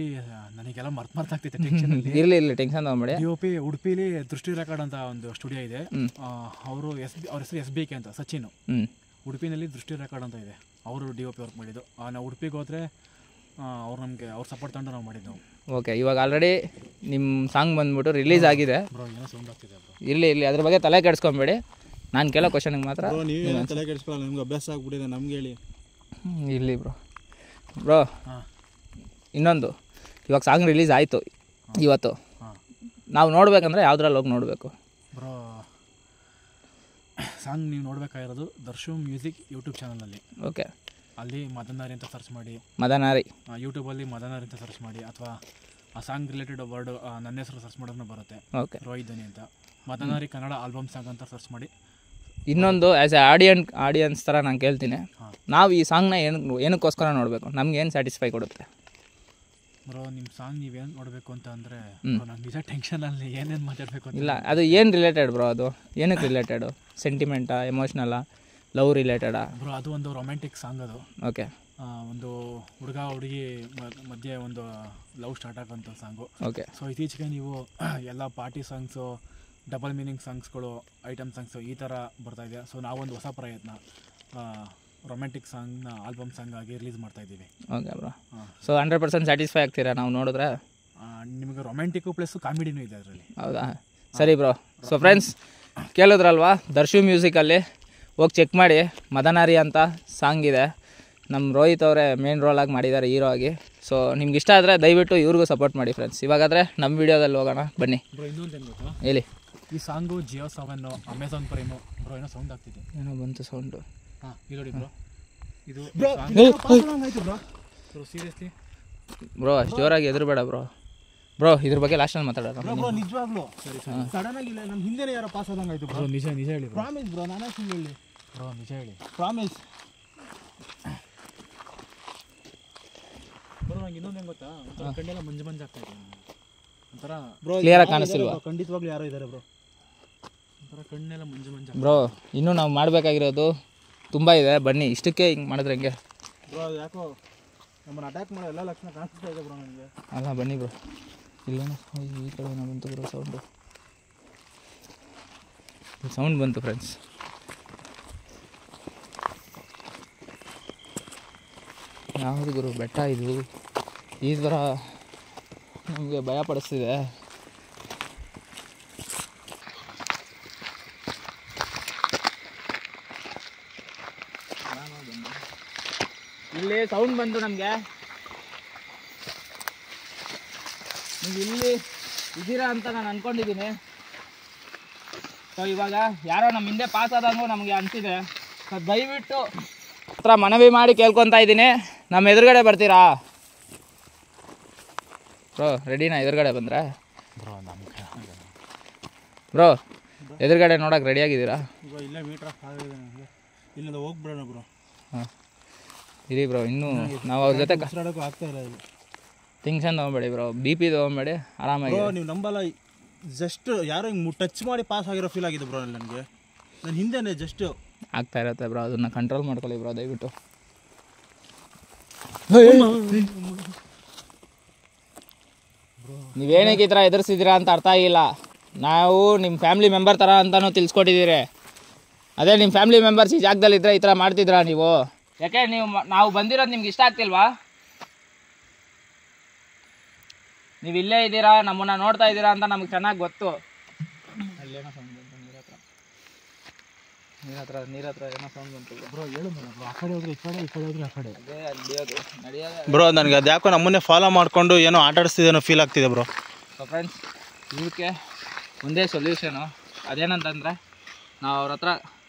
[SPEAKER 2] ನನಗೆಲ್ಲ ಮರ್ತಾಗ್ತೈತೆ ಟೆನ್ಷನ್.
[SPEAKER 1] ಇರಲಿ ಟೆನ್ಷನ್ ತಗೊಂಬೇಡಿ.
[SPEAKER 2] DOP ಉಡುಪಿಲಿ ದೃಷ್ಟಿ ರೆಕಾರ್ಡ್ ಅಂತ ಒಂದು ಸ್ಟುಡಿಯೋ ಇದೆ. ಅವರು ಅವ್ರ ಹೆಸರು SBK ಅಂತ, ಸಚಿನ್. ಉಡುಪಿನಲ್ಲಿ ದೃಷ್ಟಿ ರೆಕಾರ್ಡ್ ಅಂತ ಇದೆ, ಅವರು DOP ವರ್ಕ್ ಮಾಡಿದ್ದು. ನಾವು ಉಡುಪಿಗೆ ಹೋದರೆ ಅವ್ರು ನಮಗೆ ಅವ್ರ ಸಪೋರ್ಟ್ ತಗೊಂಡು ನಾವು ಮಾಡಿದ್ದು.
[SPEAKER 1] ಓಕೆ, ಇವಾಗ ಆಲ್ರೆಡಿ ನಿಮ್ಮ ಸಾಂಗ್ ಬಂದ್ಬಿಟ್ಟು ರಿಲೀಸ್ ಆಗಿದೆ.
[SPEAKER 2] ಬ್ರೋ ಏನೋ ಸೌಂಡ್ ಆಗ್ತಿದೆ ಬ್ರೋ.
[SPEAKER 1] ಇರಲಿ ಅದ್ರ ಬಗ್ಗೆ ತಲೆ ಕೆಡಿಸ್ಕೊಂಬೇಡಿ. ನಾನು ಕೇಳೋ ಕ್ವಶನ್ಗೆ ಮಾತ್ರ
[SPEAKER 3] ನೀವು ತಲೆ ಕೆಡಿಸ್ಕೊಳ್ಳಲ್ಲ, ನಿಮ್ಗೆ ಅಭ್ಯಾಸ ಆಗ್ಬಿಟ್ಟಿದೆ. ನಮ್ಗೆ ಹೇಳಿ.
[SPEAKER 1] ಇರಲಿ ಬ್ರೋ. ಇನ್ನೊಂದು, ಇವಾಗ ಸಾಂಗ್ ರಿಲೀಸ್ ಆಯಿತು ಇವತ್ತು. ನಾವು ನೋಡ್ಬೇಕಂದ್ರೆ ಯಾವ್ದ್ರಲ್ಲಿ ಹೋಗಿ ನೋಡಬೇಕು
[SPEAKER 2] ಬ್ರೋ? ಸಾಂಗ್ ನೀವು ನೋಡಬೇಕಾಗಿರೋದು ದರ್ಶು ಮ್ಯೂಸಿಕ್ ಯೂಟ್ಯೂಬ್ ಚಾನಲಲ್ಲಿ.
[SPEAKER 1] ಓಕೆ,
[SPEAKER 2] ಅಲ್ಲಿ ಮದನಾರಿ ಅಂತ ಸರ್ಚ್ ಮಾಡಿ.
[SPEAKER 1] ಮದನಾರಿ
[SPEAKER 2] ಯೂಟ್ಯೂಬಲ್ಲಿ ಮದನಾರಿ ಅಂತ ಸರ್ಚ್ ಮಾಡಿ, ಅಥವಾ ಆ ಸಾಂಗ್ ರಿಲೇಟೆಡ್ ವರ್ಡ್ ನನ್ನ ಹೆಸರು ಸರ್ಚ್ ಮಾಡೋದನ್ನ ಬರುತ್ತೆ.
[SPEAKER 1] ಓಕೆ,
[SPEAKER 2] ರೋಹಿತ್ ಧನಿ ಅಂತ. ಮದನಾರಿ ಕನ್ನಡ ಆಲ್ಬಮ್ ಸಾಂಗ್ ಅಂತ ಸರ್ಚ್ ಮಾಡಿ.
[SPEAKER 1] ಇನ್ನೊಂದು ಆ್ಯಸ್ ಎ ಆಡಿಯನ್ಸ್ ಥರ ನಾನು ಕೇಳ್ತೀನಿ, ನಾವು ಈ ಸಾಂಗ್ನ ಏನಕ್ಕೋಸ್ಕರ ನೋಡಬೇಕು? ನಮ್ಗೆ ಏನು ಸ್ಯಾಟಿಸ್ಫೈ ಕೊಡುತ್ತೆ
[SPEAKER 2] ಬ್ರೋ? ನಿಮ್ಮ ಸಾಂಗ್ ನೀವೇನು ನೋಡಬೇಕು ಅಂತ ಅಂದರೆ ನಾನು ನಿಜ ಟೆನ್ಷನಲ್ಲಿ ಏನೇನು ಮಾತಾಡಬೇಕು ಅಂತ
[SPEAKER 1] ಇಲ್ಲ. ಅದು ಏನು ರಿಲೇಟೆಡ್ ಬ್ರೋ? ಅದು ಏನಕ್ಕೆ ರಿಲೇಟೆಡು? ಸೆಂಟಿಮೆಂಟಾ, ಎಮೋಷ್ನಲ್ಲಾ, ಲವ್ ರಿಲೇಟೆಡಾ
[SPEAKER 2] ಬ್ರೋ? ಅದು ಒಂದು ರೊಮ್ಯಾಂಟಿಕ್ ಸಾಂಗ್ ಅದು.
[SPEAKER 1] ಓಕೆ,
[SPEAKER 2] ಒಂದು ಹುಡುಗ ಹುಡುಗಿ ಮಧ್ಯೆ ಒಂದು ಲವ್ ಸ್ಟಾರ್ಟ್ ಆಗೋಂಥ ಸಾಂಗು.
[SPEAKER 1] ಓಕೆ.
[SPEAKER 2] ಸೊ ಇತ್ತೀಚೆಗೆ ನೀವು ಎಲ್ಲ ಪಾರ್ಟಿ ಸಾಂಗ್ಸು, ಡಬಲ್ ಮೀನಿಂಗ್ ಸಾಂಗ್ಸ್ಗಳು, ಐಟಮ್ ಸಾಂಗ್ಸು ಈ ಥರ ಬರ್ತಾಯಿದೆ. ಸೊ ನಾವೊಂದು ಹೊಸ ಪ್ರಯತ್ನ ರೊಮ್ಯಾಂಟಿಕ್ ಸಾಂಗ್ನ ಆಲ್ಬಮ್ ಸಾಂಗ್ ಆಗಿ ರಿಲೀಸ್ ಮಾಡ್ತಾಯಿದ್ದೀವಿ.
[SPEAKER 1] Okay bro. ಸೊ 100% ಸ್ಯಾಟಿಸ್ಫೈ ಆಗ್ತೀರಾ ನಾವು ನೋಡಿದ್ರೆ?
[SPEAKER 2] ನಿಮಗೆ ರೊಮ್ಯಾಂಟಿಕ್ಕು ಪ್ಲಸ್ ಕಾಮಿಡಿನೂ ಇದೆ ಅದರಲ್ಲಿ.
[SPEAKER 1] ಹೌದಾ? ಸರಿ bro. So friends, ಕೇಳಿದ್ರಲ್ವಾ, Darshu musically ಹೋಗಿ ಚೆಕ್ ಮಾಡಿ. ಮದನಾರಿ ಅಂತ ಸಾಂಗ್ ಇದೆ, ನಮ್ಮ ರೋಹಿತ್ ಅವರೇ ಮೇನ್ ರೋಲಾಗಿ ಮಾಡಿದ್ದಾರೆ, ಹೀರೋ ಆಗಿ. ಸೊ ನಿಮ್ಗೆ ಇಷ್ಟ ಆದರೆ ದಯವಿಟ್ಟು ಇವ್ರಿಗೂ ಸಪೋರ್ಟ್ ಮಾಡಿ ಫ್ರೆಂಡ್ಸ್. ಇವಾಗಾದರೆ ನಮ್ಮ ವೀಡಿಯೋದಲ್ಲಿ ಹೋಗೋಣ ಬನ್ನಿ.
[SPEAKER 2] ಬ್ರೋ ಇನ್ನೊಂದು ಏನು ಗೊತ್ತಾ?
[SPEAKER 1] ಹೇಳಿ.
[SPEAKER 2] ಈ song Jio 7, Amazon Prime. Bro ಏನೋ ಸೌಂಡ್ ಆಗ್ತಿದೆ.
[SPEAKER 1] ಏನೋ ಬಂತು ಸೌಂಡು.
[SPEAKER 2] ನೋಡಿ ಬ್ರೋ, ಇದು ಬ್ರೋ ಸೀರಿಯಸ್ಲಿ
[SPEAKER 1] ಬ್ರೋ ಅಷ್ಟು ಜೋರಾಗಿ ಎದುರುಬೇಡ ಬ್ರೋ. ಇದ್ರ ಬಗ್ಗೆ ಲಾಸ್ಟಲ್ಲಿ ಮಾತಾಡೋಣ.
[SPEAKER 3] ಬ್ರೋ ನಿಜವಾಗ್ಲೂ ಸಡನ್ ಆಗಿ ಇಲ್ಲ, ನಮ್ಮ ಹಿಂದೆನೇ ಯಾರೋ ಪಾಸ್ ಆದಂಗೆ ಆಯಿತು ಬ್ರೋ.
[SPEAKER 2] ನಿಜ ಹೇಳಿ ಬ್ರೋ.
[SPEAKER 3] ಪ್ರಾಮಿಸ್ ಬ್ರೋ, ನಾನೇ ಸುಳ್ಳು ಹೇಳಿ
[SPEAKER 2] ಬ್ರೋ, ನಿಜ ಹೇಳಿ.
[SPEAKER 3] Promise
[SPEAKER 2] bro. ನಂಗೆ ಇನ್ನೊಂದು ಏನು ಗೊತ್ತಾ, ಒಂಥರ ಕಣ್ಣೆಲ್ಲ ಮಂಜು ಆಗ್ತಾ ಇದೆ. ಒಂಥರ
[SPEAKER 3] ಬ್ರೋ
[SPEAKER 1] ಕ್ಲಿಯರಾಗಿ ಕಾಣಿಸ್ತಿಲ್ವಾ?
[SPEAKER 3] ಖಂಡಿತವಾಗ್ಲೂ ಯಾರೋ ಇದ್ದಾರೆ ಬ್ರೋ.
[SPEAKER 2] ಒಂಥರ ಕಣ್ಣೆಲ್ಲ ಮಂಜು
[SPEAKER 1] ಬ್ರೋ. ಇನ್ನೂ ನಾವು ಮಾಡಬೇಕಾಗಿರೋದು ತುಂಬ ಇದೆ, ಬನ್ನಿ. ಇಷ್ಟಕ್ಕೆ ಹಿಂಗೆ ಮಾಡಿದ್ರೆ ಹೆಂಗೆ
[SPEAKER 3] ಬ್ರೋ? ಅದು ಯಾಕೋ ನಮ್ಮನ್ನು ಅಟ್ಯಾಕ್ ಮಾಡೋ ಎಲ್ಲ ಲಕ್ಷಣ ಕಾಣಿಸ್ತಾ ಇದೆ ಬ್ರೋ ನನಗೆ.
[SPEAKER 1] ಅಲ್ಲ ಬನ್ನಿ ಬ್ರೋ. ಇಲ್ಲೇನೋ ಈ ಕಡೆ ಏನೋ ಬಂತು ಬ್ರೋ ಸೌಂಡ್ ಬಂತು ಫ್ರೆಂಡ್ಸ್. ಯಾವುದು ಗುರು ಬೆಟ್ಟ ಇದು? ಈ ಥರ ನಮಗೆ ಭಯ ಪಡಿಸ್ತಿದೆ. ಇಲ್ಲಿ ಸೌಂಡ್ ಬಂತು ನಮಗೆ. ನೀವು ಇಲ್ಲಿ ಇದ್ದೀರಾ ಅಂತ ನಾನು ಅಂದ್ಕೊಂಡಿದ್ದೀನಿ. ಸೊ ಇವಾಗ ಯಾರೋ ನಮ್ಮ ಹಿಂದೆ ಪಾಸ್ ಆದಂಗೂ ನಮಗೆ ಅನಿಸಿದೆ. ಸೊ ದಯವಿಟ್ಟು ಹತ್ರ ಮನವಿ ಮಾಡಿ ಕೇಳ್ಕೊತಾ ಇದ್ದೀನಿ, ನಮ್ಮ ಎದುರುಗಡೆ ಬರ್ತೀರಾ ಬ್ರೋ? ರೆಡಿನಾ? ಎದುರುಗಡೆ ಬಂದರೆ ಬ್ರೋ ಎದುರುಗಡೆ ನೋಡೋಕೆ ರೆಡಿಯಾಗಿದ್ದೀರಾ?
[SPEAKER 3] ಇಲ್ಲೇ ಮೀಟ್ರ್ ಆಗಿದೆ ನನಗೆ, ಇಲ್ಲಿಂದ ಹೋಗ್ಬಿಡೋಣ ಬ್ರೋ.
[SPEAKER 1] ಹಾಂ ಇರಿ ಬ್ರೋ, ಇನ್ನೂ ನಾವು ಅವ್ರ ಜೊತೆ
[SPEAKER 3] ಮಾತಾಡೋಕ್ಕೂ ಆಗ್ತಾ ಇಲ್ಲ. ಇಲ್ಲಿ
[SPEAKER 1] ಟೆನ್ಷನ್ ತೊಗೊಬೇಡಿ ಬ್ರೋ, BP ತೊಗೊಬೇಡಿ, ಆರಾಮಾಗಿ.
[SPEAKER 3] ನೀವು ನಂಬಲ್ಲ, ಜಸ್ಟ್ ಯಾರೋ ಹಿಂಗೆ ಟಚ್ ಮಾಡಿ ಪಾಸ್ ಆಗಿರೋ ಫೀಲ್ ಆಗಿದೆ ಬ್ರೋ ನನಗೆ. ನನ್ನ ಹಿಂದೆನೇ ಜಸ್ಟ್
[SPEAKER 1] ಆಗ್ತಾ ಇರುತ್ತೆ ಬ್ರೋ, ಅದನ್ನು ಕಂಟ್ರೋಲ್ ಮಾಡ್ಕೊಳ್ಳಿ ಬ್ರೋ ದಯವಿಟ್ಟು. ನೀವೇನಕ್ಕೆ ಈ ಥರ ಎದುರಿಸಿದ್ದೀರಾ ಅಂತ ಅರ್ಥ ಆಗಿಲ್ಲ. ನಾವು ನಿಮ್ಮ ಫ್ಯಾಮಿಲಿ ಮೆಂಬರ್ ಥರ ಅಂತಲೂ ತಿಳಿಸ್ಕೊಟ್ಟಿದ್ದೀರಿ. ಅದೇ ನಿಮ್ಮ ಫ್ಯಾಮಿಲಿ ಮೆಂಬರ್ಸ್ ಈ ಜಾಗದಲ್ಲಿದ್ದರೆ ಈ ಥರ ಮಾಡ್ತಿದ್ರಾ ನೀವು? ಯಾಕೆ ನಾವು ಬಂದಿರೋದು ನಿಮ್ಗೆ ಇಷ್ಟ ಆಗ್ತಿಲ್ವಾ? ನೀವು ಇಲ್ಲೇ ಇದ್ದೀರಾ, ನಮ್ಮನ್ನ ನೋಡ್ತಾ ಇದ್ದೀರಾ ಅಂತ ನಮ್ಗೆ ಚೆನ್ನಾಗಿ ಗೊತ್ತು. ಅಲ್ಲೇನೋ ಸೌಂಡ್ ಬಂತು ನೀರ ಹತ್ರ ಏನೋ ಸೌಂಡ್ ಬಂತು
[SPEAKER 2] ಬ್ರೋ. ಹೇಳು ಬ್ರೋ, ಆ ಕಡೆ ಹೋದ್ರೆ ಈ ಕಡೆ, ಈ ಕಡೆ ಹೋದ್ರೆ ಆ ಕಡೆ.
[SPEAKER 1] ಅದೇ ನಡೆಯೋದು
[SPEAKER 3] ಬ್ರೋ. ನನಗೆ ಅದು ಯಾಕೋ ನಮ್ಮನ್ನೇ ಫಾಲೋ ಮಾಡಿಕೊಂಡು ಏನೋ ಆಟ ಆಡಿಸ್ತಿದ್ದೇನೋ ಫೀಲ್ ಆಗ್ತಿದೆ ಬ್ರೋ.
[SPEAKER 1] ಸೊ ಫ್ರೆಂಡ್ಸ್, ಇದಕ್ಕೆ ಒಂದೇ ಸೊಲ್ಯೂಷನು, ಅದೇನಂತಂದರೆ ನಾವು ಅವ್ರ ಹತ್ರ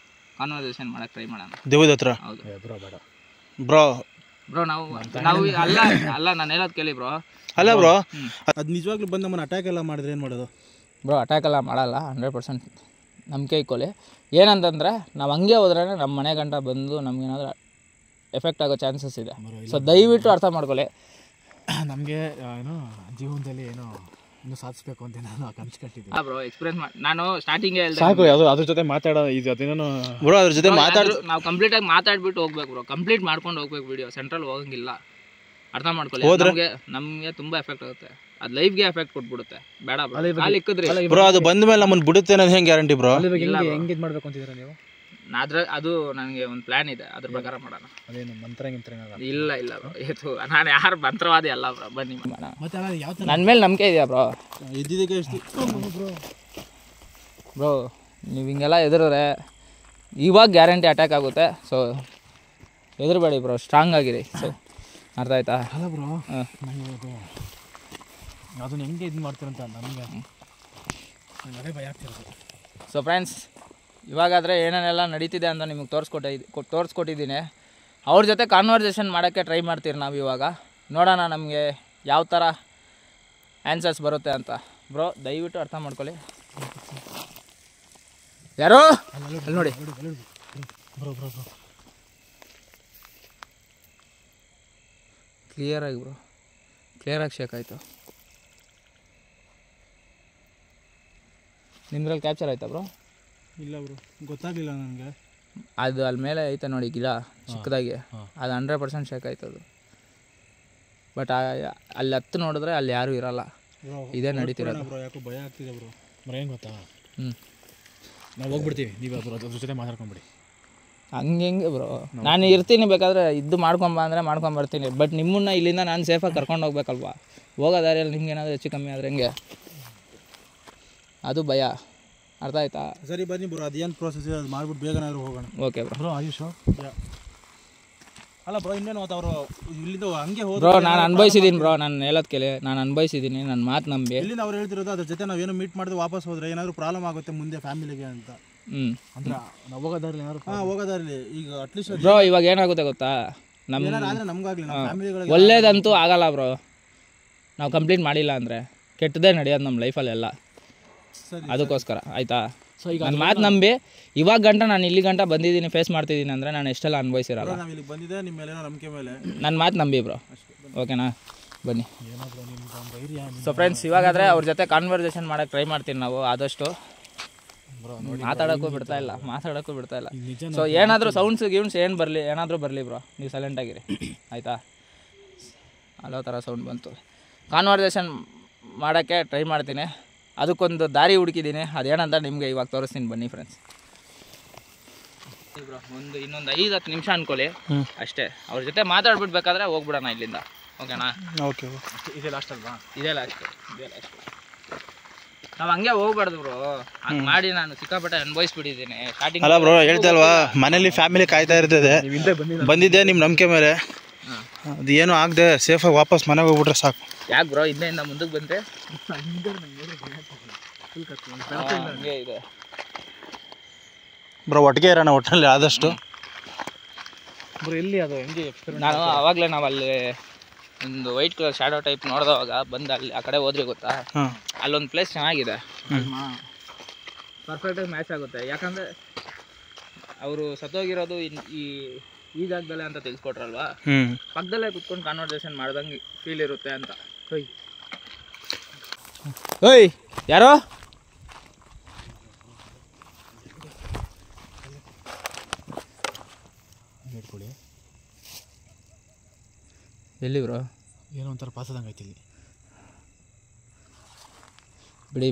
[SPEAKER 1] ಕಾನ್ವರ್ಸೇಷನ್ ಮಾಡೋಕ್ಕೆ ಟ್ರೈ ಮಾಡೋಣ.
[SPEAKER 3] ದೇವದ ಹತ್ರ?
[SPEAKER 1] ಹೌದು
[SPEAKER 2] ಬ್ರೋ ಬೇಡ
[SPEAKER 1] ಬ್ರೋ. ನಾವು ಅಲ್ಲ ನಾನು ಹೇಳೋದು ಕೇಳಿ ಬ್ರೋ.
[SPEAKER 3] ಅಲ್ಲ ಬ್ರೋ, ಅದು ನಿಜವಾಗ್ಲೂ ಬಂದು ನಮ್ಮನ್ನು ಅಟ್ಯಾಕ್ ಎಲ್ಲ ಮಾಡಿದ್ರೆ ಏನು ಮಾಡೋದು
[SPEAKER 1] ಬ್ರೋ? ಅಟ್ಯಾಕ್ ಎಲ್ಲ ಮಾಡಲ್ಲ, 100% ನಂಬಿಕೆ ಇಕ್ಕೊಳ್ಳಿ. ಏನಂತಂದರೆ ನಾವು ಹಂಗೆ ಹೋದ್ರೇ ನಮ್ಮ ಮನೆ ಗಂಟ ಬಂದು ನಮಗೇನಾದ್ರೂ ಎಫೆಕ್ಟ್ ಆಗೋ ಚಾನ್ಸಸ್ ಇದೆ. ಸೊ ದಯವಿಟ್ಟು ಅರ್ಥ ಮಾಡ್ಕೊಳ್ಳಿ.
[SPEAKER 2] ನಮಗೆ ಏನೋ ಜೀವನದಲ್ಲಿ ಏನೋ ಇನ್ನೂ ಸಾಧಿಸ್ಬೇಕು ಅಂತ ನಾನು ಕನಸು ಕಟ್ಟಿದ್ದೆ.
[SPEAKER 1] ಬ್ರೋ ಎಕ್ಸ್ಪೀರಿಯನ್ಸ್ ನಾನು ಸ್ಟಾರ್ಟಿಂಗೇ ಹೇಳಿದೆ
[SPEAKER 2] ಸಾಕು. ಅದ್ರ ಜೊತೆ ಮಾತಾಡೋ ಇದು ಅದೇನೋ
[SPEAKER 3] ಬ್ರೋ. ಅದ್ರ ಜೊತೆ
[SPEAKER 1] ನಾವು ಕಂಪ್ಲೀಟಾಗಿ ಮಾತಾಡ್ಬಿಟ್ಟು ಹೋಗ್ಬೇಕು ಬ್ರೋ. ಕಂಪ್ಲೀಟ್ ಮಾಡ್ಕೊಂಡು ಹೋಗ್ಬೇಕು. ವಿಡಿಯೋ ಸೆಂಟ್ರಲ್ ಹೋಗಂಗಿಲ್ಲ. ಅರ್ಥ ಮಾಡ್ಕೊಳ್ಳಿ. ನಮಗೆ ತುಂಬ ಎಫೆಕ್ಟ್ ಆಗುತ್ತೆ. ಅದು ಲೈಫ್ಗೆ ಎಫೆಕ್ಟ್ ಕೊಟ್ಬಿಡುತ್ತೆ. ಬೇಡ ಕಾಲು ಇಕ್ಕಿದ್ರಿ
[SPEAKER 3] ಬ್ರೋ, ಅದು ಬಂದ ಮೇಲೆ ನಮ್ಮನ್ನು ಬಿಡುತ್ತೆ ಅನ್ನೋದು ಹೆಂಗೆ ಗ್ಯಾರಂಟಿ ಬ್ರೋ?
[SPEAKER 2] ಹೆಂಗೆ ಇದು ಮಾಡ್ಬೇಕು ಅಂತಿದ್ದೀರಾ ನೀವು?
[SPEAKER 1] ಅದು ನನಗೆ ಒಂದು ಪ್ಲಾನ್ ಇದೆ, ಅದ್ರ ಪ್ರಕಾರ ಮಾಡೋಣ.
[SPEAKER 2] ಅದೇನು ಮಂತ್ರ
[SPEAKER 1] ಇಲ್ಲ ಬ್ರೋ. ಇದು ನಾನು ಯಾರು ಮಂತ್ರವಾದಿ ಅಲ್ಲ ಬ್ರೋ. ಬನ್ನಿ ಮಾಡೋಣ.
[SPEAKER 2] ಮತ್ತೆ ಯಾವ ಥರ
[SPEAKER 1] ನನ್ನ ಮೇಲೆ ನಂಬಿಕೆ ಇದೆಯಾ ಬ್ರೋ?
[SPEAKER 3] ಇದ್ದಿದ್ದಕ್ಕೆ ಎಷ್ಟು
[SPEAKER 1] ಬ್ರೋ, ನೀವು ಹಿಂಗೆಲ್ಲ ಎದುರಿದ್ರೆ ಇವಾಗ ಗ್ಯಾರಂಟಿ ಅಟ್ಯಾಕ್ ಆಗುತ್ತೆ. ಸೊ ಎದುರುಬೇಡಿ ಬ್ರೋ, ಸ್ಟ್ರಾಂಗ್ ಆಗಿರಿ. ಸೊ ಅರ್ಥ ಆಯ್ತಾ?
[SPEAKER 2] ಅಲ್ಲ ಬ್ರೋ, ನನಗೆ ಅದನ್ನ ಹೆಂಗೆ ಇದು ಮಾಡ್ತೀರಂತ ನನಗೆ ಅದೇ ಭಯ ಆಗ್ತಿರೋದು.
[SPEAKER 1] ಸೊ ಫ್ರೆಂಡ್ಸ್, ಇವಾಗಾದರೆ ಏನೇನೆಲ್ಲ ನಡೀತಿದೆ ಅಂತ ನಿಮಗೆ ತೋರಿಸ್ಕೊಟ್ಟಿದ್ದೀನಿ. ಅವ್ರ ಜೊತೆ ಕಾನ್ವರ್ಸೇಷನ್ ಮಾಡೋಕ್ಕೆ ಟ್ರೈ ಮಾಡ್ತೀರಿ ನಾವು. ಇವಾಗ ನೋಡೋಣ ನಮಗೆ ಯಾವ ಥರ ಆನ್ಸರ್ಸ್ ಬರುತ್ತೆ ಅಂತ. ಬ್ರೋ ದಯವಿಟ್ಟು ಅರ್ಥ ಮಾಡ್ಕೊಳ್ಳಿ. ಯಾರೋ ಅಲ್ಲಿ ನೋಡಿ.
[SPEAKER 2] ಬ್ರೋ ಬ್ರೋ ಬ್ರೋ
[SPEAKER 1] ಕ್ಲಿಯರಾಗಿ ಬ್ರೋ, ಕ್ಲಿಯರಾಗಿ ಶೇಕ್ ಆಯಿತು. ನಿಮ್ದ್ರಲ್ಲಿ ಕ್ಯಾಪ್ಚರ್ ಆಯ್ತಾ ಬ್ರೋ?
[SPEAKER 3] ಇಲ್ಲ ಬ್ರೋ, ಗೊತ್ತಾಗಲಿಲ್ಲ ನನಗೆ.
[SPEAKER 1] ಅದು ಅಲ್ಲಿ ಮೇಲೆ ಐತೆ ನೋಡಿ ಗಿಡ ಚಿಕ್ಕದಾಗಿ, ಅದು 100% ಶೇಕ್ ಆಯ್ತದು. ಬಟ್ ಅಲ್ಲಿ ಹತ್ತು ನೋಡಿದ್ರೆ ಅಲ್ಲಿ ಯಾರೂ ಇರಲ್ಲ. ಇದೇ ನಡೀತಿರೋದು
[SPEAKER 3] ಬ್ರೋ. ಯಾಕೋ ಭಯ ಆಗ್ತಿದೆ ಬ್ರೋ.
[SPEAKER 2] ಬ್ರೋ ಏನು ಗೊತ್ತಾ, ನಾವು ಹೋಗ್ಬಿಡ್ತೀವಿ, ನೀವು ಅದ್ರ ಜೊತೆ ಮಾತಾಡ್ಕೊಂಬಿಡಿ.
[SPEAKER 1] ಹಂಗೆ ಬ್ರೋ, ನಾನು ಇರ್ತೀನಿ. ಬೇಕಾದರೆ ಇದ್ದು ಮಾಡ್ಕೊಂಬ ಅಂದರೆ ಮಾಡ್ಕೊಂಬರ್ತೀನಿ. ಬಟ್ ನಿಮ್ಮನ್ನ ಇಲ್ಲಿಂದ ನಾನು ಸೇಫಾಗಿ ಕರ್ಕೊಂಡು ಹೋಗ್ಬೇಕಲ್ವಾ? ಹೋಗೋ ದಾರಿಯಲ್ಲಿ ನಿಮ್ಗೆ ಏನಾದರೂ ಹೆಚ್ಚು ಕಮ್ಮಿ ಆದರೆ ಹೆಂಗೆ? ಅದು ಭಯ. ಅರ್ಥ ಆಯ್ತಾ?
[SPEAKER 3] ಸರಿ ಬನ್ನಿ ಬ್ರೋ, ಅದೇನು ಪ್ರೋಸೆಸ್ ಇದೆ ಅದು ಮಾಡ್ಬಿಟ್ಟು ಬೇಗನಾದರೂ ಹೋಗೋಣ.
[SPEAKER 1] Okay bro.
[SPEAKER 2] ಆಯುಷು
[SPEAKER 3] ಅಲ್ಲ ಬ್ರೋ, ಇನ್ನೇನು ಮತ್ತು ಅವರು ಇಲ್ಲಿಂದ ಹಂಗೆ ಹೋದ್ರು
[SPEAKER 1] ಬ್ರೋ. ನಾನು ಅನುಭವಿಸಿದ್ದೀನಿ ಬ್ರೋ, ನಾನು ಹೇಳೋದು ಕೇಳಿ. ನಾನು ಅನುಭವಿಸಿದ್ದೀನಿ, ನನ್ನ ಮಾತು ನಂಬಿ.
[SPEAKER 3] ಇಲ್ಲಿಂದ ಅವ್ರು ಹೇಳ್ತಿರೋದು ಅದ್ರ ಜೊತೆ ನಾವೇನು ಮೀಟ್ ಮಾಡಿದ್ರೆ ವಾಪಸ್ ಹೋದ್ರೆ ಏನಾದರೂ ಪ್ರಾಬ್ಲಮ್ ಆಗುತ್ತೆ ಮುಂದೆ ಫ್ಯಾಮಿಲಿಗೆ ಅಂತ.
[SPEAKER 2] ಅಂದ್ರೆ ನಾವು ಹೋಗೋದಾರಲ್ಲಿ ಏನಾದ್ರು
[SPEAKER 3] ಹೋಗೋದಾರಲ್ಲಿ ಈಗ ಅಟ್ಲೀಸ್ಟ್
[SPEAKER 1] ಬ್ರೋ ಇವಾಗ ಏನಾಗುತ್ತೆ ಗೊತ್ತಾ, ನಮ್ಮ
[SPEAKER 3] ಏನಾದ್ರೆ ನಮಗಾಗಲಿ ನಮ್ಮ ಫ್ಯಾಮಿಲಿಗಳಿಗೆ
[SPEAKER 1] ಒಳ್ಳೇದಂತೂ ಆಗಲ್ಲ ಬ್ರೋ. ನಾವು ಕಂಪ್ಲೀಟ್ ಮಾಡಿಲ್ಲ ಅಂದರೆ ಕೆಟ್ಟದೇ ನಡೆಯೋದು ನಮ್ಮ ಲೈಫಲ್ಲೆಲ್ಲ. ಅದಕ್ಕೋಸ್ಕರ ಆಯಿತಾ?
[SPEAKER 2] ಸೊ ಈಗ
[SPEAKER 1] ನನ್ನ ಮಾತು ನಂಬಿ ಇವಾಗ ಗಂಟ ನಾನು ಇಲ್ಲಿ ಗಂಟ ಬಂದಿದ್ದೀನಿ, ಫೇಸ್ ಮಾಡ್ತಿದ್ದೀನಿ ಅಂದರೆ ನಾನು ಎಷ್ಟೆಲ್ಲ ಅನುಭವಿಸಿರಲ್ಲ.
[SPEAKER 3] ನಾವು ಇಲ್ಲಿಗೆ ಬಂದಿದ್ದೆ ನಿಮ್ಮ ಮೇಲೆ ನಂಬಿಕೆ ಮೇಲೆ.
[SPEAKER 1] ನನ್ನ ಮಾತು ನಂಬಿ ಬ್ರೋ. ಓಕೆನಾ? ಬನ್ನಿ.
[SPEAKER 2] ಏನಾದರೂ ನಿಮ್ಮ ಧೈರ್ಯ.
[SPEAKER 1] ಸೊ ಫ್ರೆಂಡ್ಸ್, ಇವಾಗಾದರೆ ಅವ್ರ ಜೊತೆ ಕಾನ್ವರ್ಸೇಷನ್ ಮಾಡೋಕ್ಕೆ ಟ್ರೈ ಮಾಡ್ತೀನಿ ನಾವು ಆದಷ್ಟು. ಮಾತಾಡೋಕ್ಕೂ ಬಿಡ್ತಾ ಇಲ್ಲ. ಸೊ ಏನಾದರೂ ಸೌಂಡ್ಸ್ ಗಿೌಂಡ್ಸ್ ಏನಾದರೂ ಬರಲಿ ಬ್ರೋ, ನೀವು ಸೈಲೆಂಟಾಗಿರಿ ಆಯಿತಾ? ಅಲ್ಲೋ ಥರ ಸೌಂಡ್ ಬಂತು. ಕಾನ್ವರ್ಸೇಷನ್ ಮಾಡೋಕ್ಕೆ ಟ್ರೈ ಮಾಡ್ತೀನಿ. ಅದಕ್ಕೊಂದು ದಾರಿ ಹುಡುಕಿದ್ದೀನಿ. ಅದೇನಂತ ನಿಮಗೆ ಇವಾಗ ತೋರಿಸ್ತೀನಿ ಬನ್ನಿ ಫ್ರೆಂಡ್ಸ್. ಬ್ರೋ ಇನ್ನೊಂದು 5-10 ನಿಮಿಷ ಅನ್ಕೊಳ್ಳಿ ಅಷ್ಟೇ. ಅವ್ರ ಜೊತೆ ಮಾತಾಡ್ಬಿಡ್ಬೇಕಾದ್ರೆ ಹೋಗ್ಬಿಡೋಣ ಇಲ್ಲಿಂದ. ಓಕೆನಾ?
[SPEAKER 3] ಓಕೆ.
[SPEAKER 2] ಇದೇ ಲಾಸ್ಟ್ ಅಲ್ವಾ?
[SPEAKER 1] ಇದೇ ಲಾಸ್ಟ್. ನಾವು ಹಂಗೆ ಹೋಗ್ಬಾರ್ದು ಬ್ರೋ. ಹಂಗೆ ಮಾಡಿ ನಾನು ಸಿಕ್ಕಾಪಟ್ಟೆ ಅನುಭವಿಸ್ಬಿಟ್ಟಿದ್ದೀನಿ ಸ್ಟಾರ್ಟಿಂಗ್.
[SPEAKER 3] ಅಲ್ಲ ಬ್ರೋ, ಹೇಳ್ತಲ್ವಾ ಮನೇಲಿ ಫ್ಯಾಮಿಲಿ ಕಾಯ್ತಾ ಇರ್ತದೆ. ಬಂದಿದ್ದೆ ನಿಮ್ಮ ನಂಬಿಕೆ ಮೇಲೆ. ಅದು ಏನೂ ಆಗದೆ ಸೇಫಾಗಿ ವಾಪಸ್ ಮನೆಗೆ ಹೋಗ್ಬಿಟ್ರೆ ಸಾಕು.
[SPEAKER 1] ಯಾಕೆ ಬ್ರೋ ಹಿಂದೆಯಿಂದ ಮುಂದಕ್ಕೆ ಬಂದರೆ ಹಂಗೆ ಇದೆ
[SPEAKER 3] ಬ್ರೋ. ಒಟ್ಟಿಗೆ ಇರೋಣ ಒಟ್ಟಿನಲ್ಲಿ ಆದಷ್ಟು.
[SPEAKER 2] ಬ್ರೋ ಎಲ್ಲಿ ಅದು ಹೆಂಗೆ ಎಕ್ಸ್ಪೆರಿಮೆಂಟ್?
[SPEAKER 1] ನಾನು ಆವಾಗಲೇ ನಾವು ಅಲ್ಲಿ ಒಂದು ವೈಟ್ ಕಲರ್ ಶ್ಯಾಡೋ ಟೈಪ್ ನೋಡಿದವಾಗ ಬಂದು ಅಲ್ಲಿ ಆ ಕಡೆ ಹೋದ್ರಿ ಗೊತ್ತಾ, ಅಲ್ಲೊಂದು ಪ್ಲೇಸ್ ಚೆನ್ನಾಗಿದೆ, ಪರ್ಫೆಕ್ಟಾಗಿ ಮ್ಯಾಚ್ ಆಗುತ್ತೆ. ಯಾಕಂದರೆ ಅವರು ಸತ್ತೋಗಿರೋದು ಈ ಜಾಗದಲ್ಲೇ ಅಂತ ತಿಳಿಸ್ಕೊಟ್ರಲ್ವಾ, ಪಕ್ಕದಲ್ಲೇ ಕುತ್ಕೊಂಡು ಕಾನ್ವರ್ಸೇಷನ್ ಮಾಡ್ದಂಗೆ ಫೀಲ್ ಇರುತ್ತೆ ಅಂತ. ಓಯ್ ಯಾರೋ
[SPEAKER 2] ಇಟ್ಕೊಳ್ಳಿ.
[SPEAKER 1] ಎಲ್ಲಿ ಬ್ರೋ?
[SPEAKER 2] ಏನೋ ಒಂಥರ ಪಾಸದಂಗೆ ಐತಿ ಇಲ್ಲಿ.
[SPEAKER 1] ಬಿಡಿ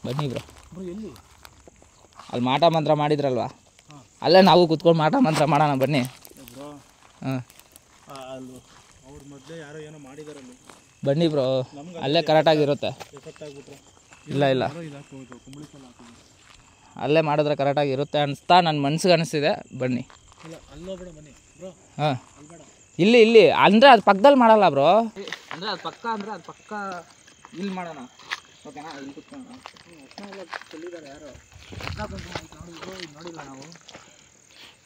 [SPEAKER 1] ಬನ್ನಿ ಬ್ರೋ.
[SPEAKER 2] ಎಲ್ಲಿ
[SPEAKER 1] ಅಲ್ಲಿ ಮಾಟ ಮಂತ್ರ ಮಾಡಿದ್ರಲ್ವಾ, ಅಲ್ಲೇ ನಾವು ಕುತ್ಕೊಂಡು ಮಾಟ ಮಂತ್ರ ಮಾಡೋಣ ಬನ್ನಿ. ಹಾಂ
[SPEAKER 3] ಅವ್ರು ಮೊದಲೇ ಯಾರೋ ಏನೋ ಮಾಡಿದಾರಲ್ಲಿ
[SPEAKER 1] ಬನ್ನಿ ಬ್ರೋ, ಅಲ್ಲೇ ಕರೆಕ್ಟಾಗಿರುತ್ತೆ.
[SPEAKER 3] ಎಫೆಕ್ಟ್ ಆಗಿಬಿಟ್ರೆ
[SPEAKER 1] ಇಲ್ಲ ಇಲ್ಲ,
[SPEAKER 2] ಇದಾಗ್ಬೋದು, ಕುಂಬಳಿಕಲ್ಲ ಹಾಕೋದು.
[SPEAKER 1] ಅಲ್ಲೇ ಮಾಡಿದ್ರೆ ಕರೆಕ್ಟಾಗಿ ಇರುತ್ತೆ ಅನಿಸ್ತಾ ನನ್ನ ಮನ್ಸಿಗೆ ಅನಿಸ್ತಿದೆ. ಬನ್ನಿ.
[SPEAKER 2] ಇಲ್ಲ ಅಲ್ಲೋಗ್ಬೇಡ ಬನ್ನಿ ಬ್ರೋ,
[SPEAKER 1] ಹಾಂ ಇಲ್ಲಿ ಇಲ್ಲಿ ಅಂದರೆ ಅದು ಪಕ್ಕದಲ್ಲಿ ಮಾಡಲ್ಲ ಬ್ರೋ. ಅಂದರೆ ಅದು ಪಕ್ಕ ಅಂದರೆ ಅದು ಪಕ್ಕ ಇಲ್ಲಿ ಮಾಡೋಣ, ಓಕೆನಾ? ಇಲ್ಲಿ ಕುತ್ಕೊಳ್ಳೋಣ. ಚೆಲ್ಲಿದ್ದಾರೆ ಯಾರು ನೋಡಿಲ್ಲ ನಾವು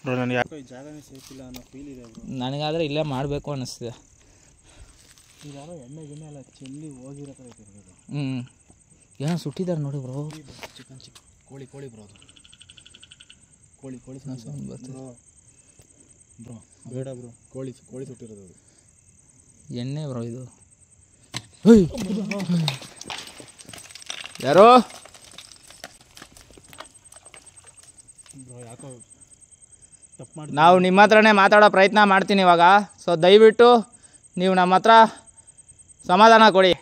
[SPEAKER 3] ಬ್ರೋ. ನನಗೆ ಯಾಕೋ ಈ ಜಾಗನೇ ಸೇಫ್ ಇಲ್ಲ ಅನ್ನೋ ಫೀಲ್ ಇದೆ ಬ್ರೋ.
[SPEAKER 1] ನನಗಾದರೆ ಇಲ್ಲೇ ಮಾಡಬೇಕು ಅನ್ನಿಸ್ತಿದೆ.
[SPEAKER 3] ಇದಾರೋ ಎಣ್ಣೆ ಗಿಣ್ಣೆ ಎಲ್ಲ ಚೆಲ್ಲಿ ಹೋಗಿರೋ ಥರ ಇರ್ಬೋದು.
[SPEAKER 1] ಏನೋ ಸುಟ್ಟಿದ್ದಾರೆ ನೋಡಿ ಬ್ರೋ.
[SPEAKER 3] ಚಿಕನ್ ಕೋಳಿ ಬ್ರೋ, ಅದು ಕೋಳಿ
[SPEAKER 1] ಸೌಂಡ್ ಬರ್ತದೆ
[SPEAKER 3] ಬ್ರೋ. ಬೇಡ ಬ್ರೋ, ಕೋಳಿ ಸುಟ್ಟಿರೋದು ಅದು.
[SPEAKER 1] ಎಣ್ಣೆ ಬ್ರೋ ಇದು. ಯಾರೋ
[SPEAKER 3] ಬ್ರೋ ಯಾಕೋ ತಪ್ಪು ಮಾಡಿ
[SPEAKER 1] ನಾವು ನಿಮ್ಮ ಹತ್ರನೇ ಮಾತಾಡೋ ಪ್ರಯತ್ನ ಮಾಡ್ತೀನಿ ಇವಾಗ. ಸೊ ದಯವಿಟ್ಟು ನೀವು ನಮ್ಮ ಹತ್ರ ಸಮಾಧಾನ ಕೊಡಿ.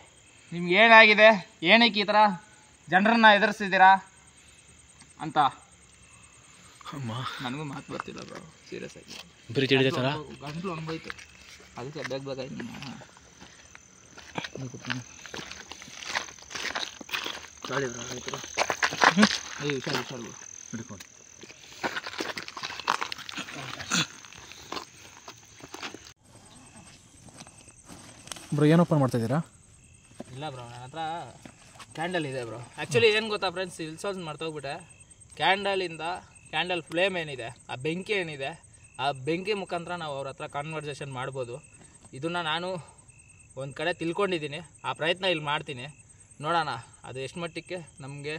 [SPEAKER 1] ನಿಮ್ಗೆ ಏನಾಗಿದೆ, ಏನಕ್ಕೆ ಈ ಥರ ಜನರನ್ನ ಎದುರಿಸಿದ್ದೀರಾ ಅಂತ ನನಗೂ ಮಾತು ಬರ್ತಿಲ್ಲ ಬ್ರೋ. ಸೀರಿಯಸ್ ಆಗಿ ಗಂಟ್ಲು ಅನ್ಬೋಯ್ತು, ಅದಕ್ಕೆ ಬೇಕಾಗಿ ಗಾಳಿ ಬ್ರೋ ಆಯ್ತು. ಹುಷಾರು ಹಿಡ್ಕೊಂಡು.
[SPEAKER 2] ಬ್ರೋ ಏನು ಓಪನ್ ಮಾಡ್ತಾಯಿದ್ದೀರಾ?
[SPEAKER 1] ಇಲ್ಲ ಬ್ರೋ, ನನ್ನ ಹತ್ರ ಕ್ಯಾಂಡಲ್ ಇದೆ ಬ್ರೋ. ಆ್ಯಕ್ಚುಲಿ ಏನು ಗೊತ್ತಾ ಫ್ರೆಂಡ್ಸ್, ಇಲ್ಸೋದು ಮರ್ತೋಗ್ಬಿಟ್ಟೆ. ಕ್ಯಾಂಡಲ್ ಫ್ಲೇಮ್ ಏನಿದೆ, ಆ ಬೆಂಕಿ ಏನಿದೆ, ಆ ಬೆಂಕಿ ಮುಖಾಂತರ ನಾವು ಅವ್ರ ಹತ್ರ ಕಾನ್ವರ್ಸೇಷನ್ ಮಾಡ್ಬೋದು. ಇದನ್ನು ನಾನು ಒಂದು ಕಡೆ ತಿಳ್ಕೊಂಡಿದ್ದೀನಿ, ಆ ಪ್ರಯತ್ನ ಇಲ್ಲಿ ಮಾಡ್ತೀನಿ. ನೋಡೋಣ ಅದು ಎಷ್ಟು ಮಟ್ಟಕ್ಕೆ ನಮಗೆ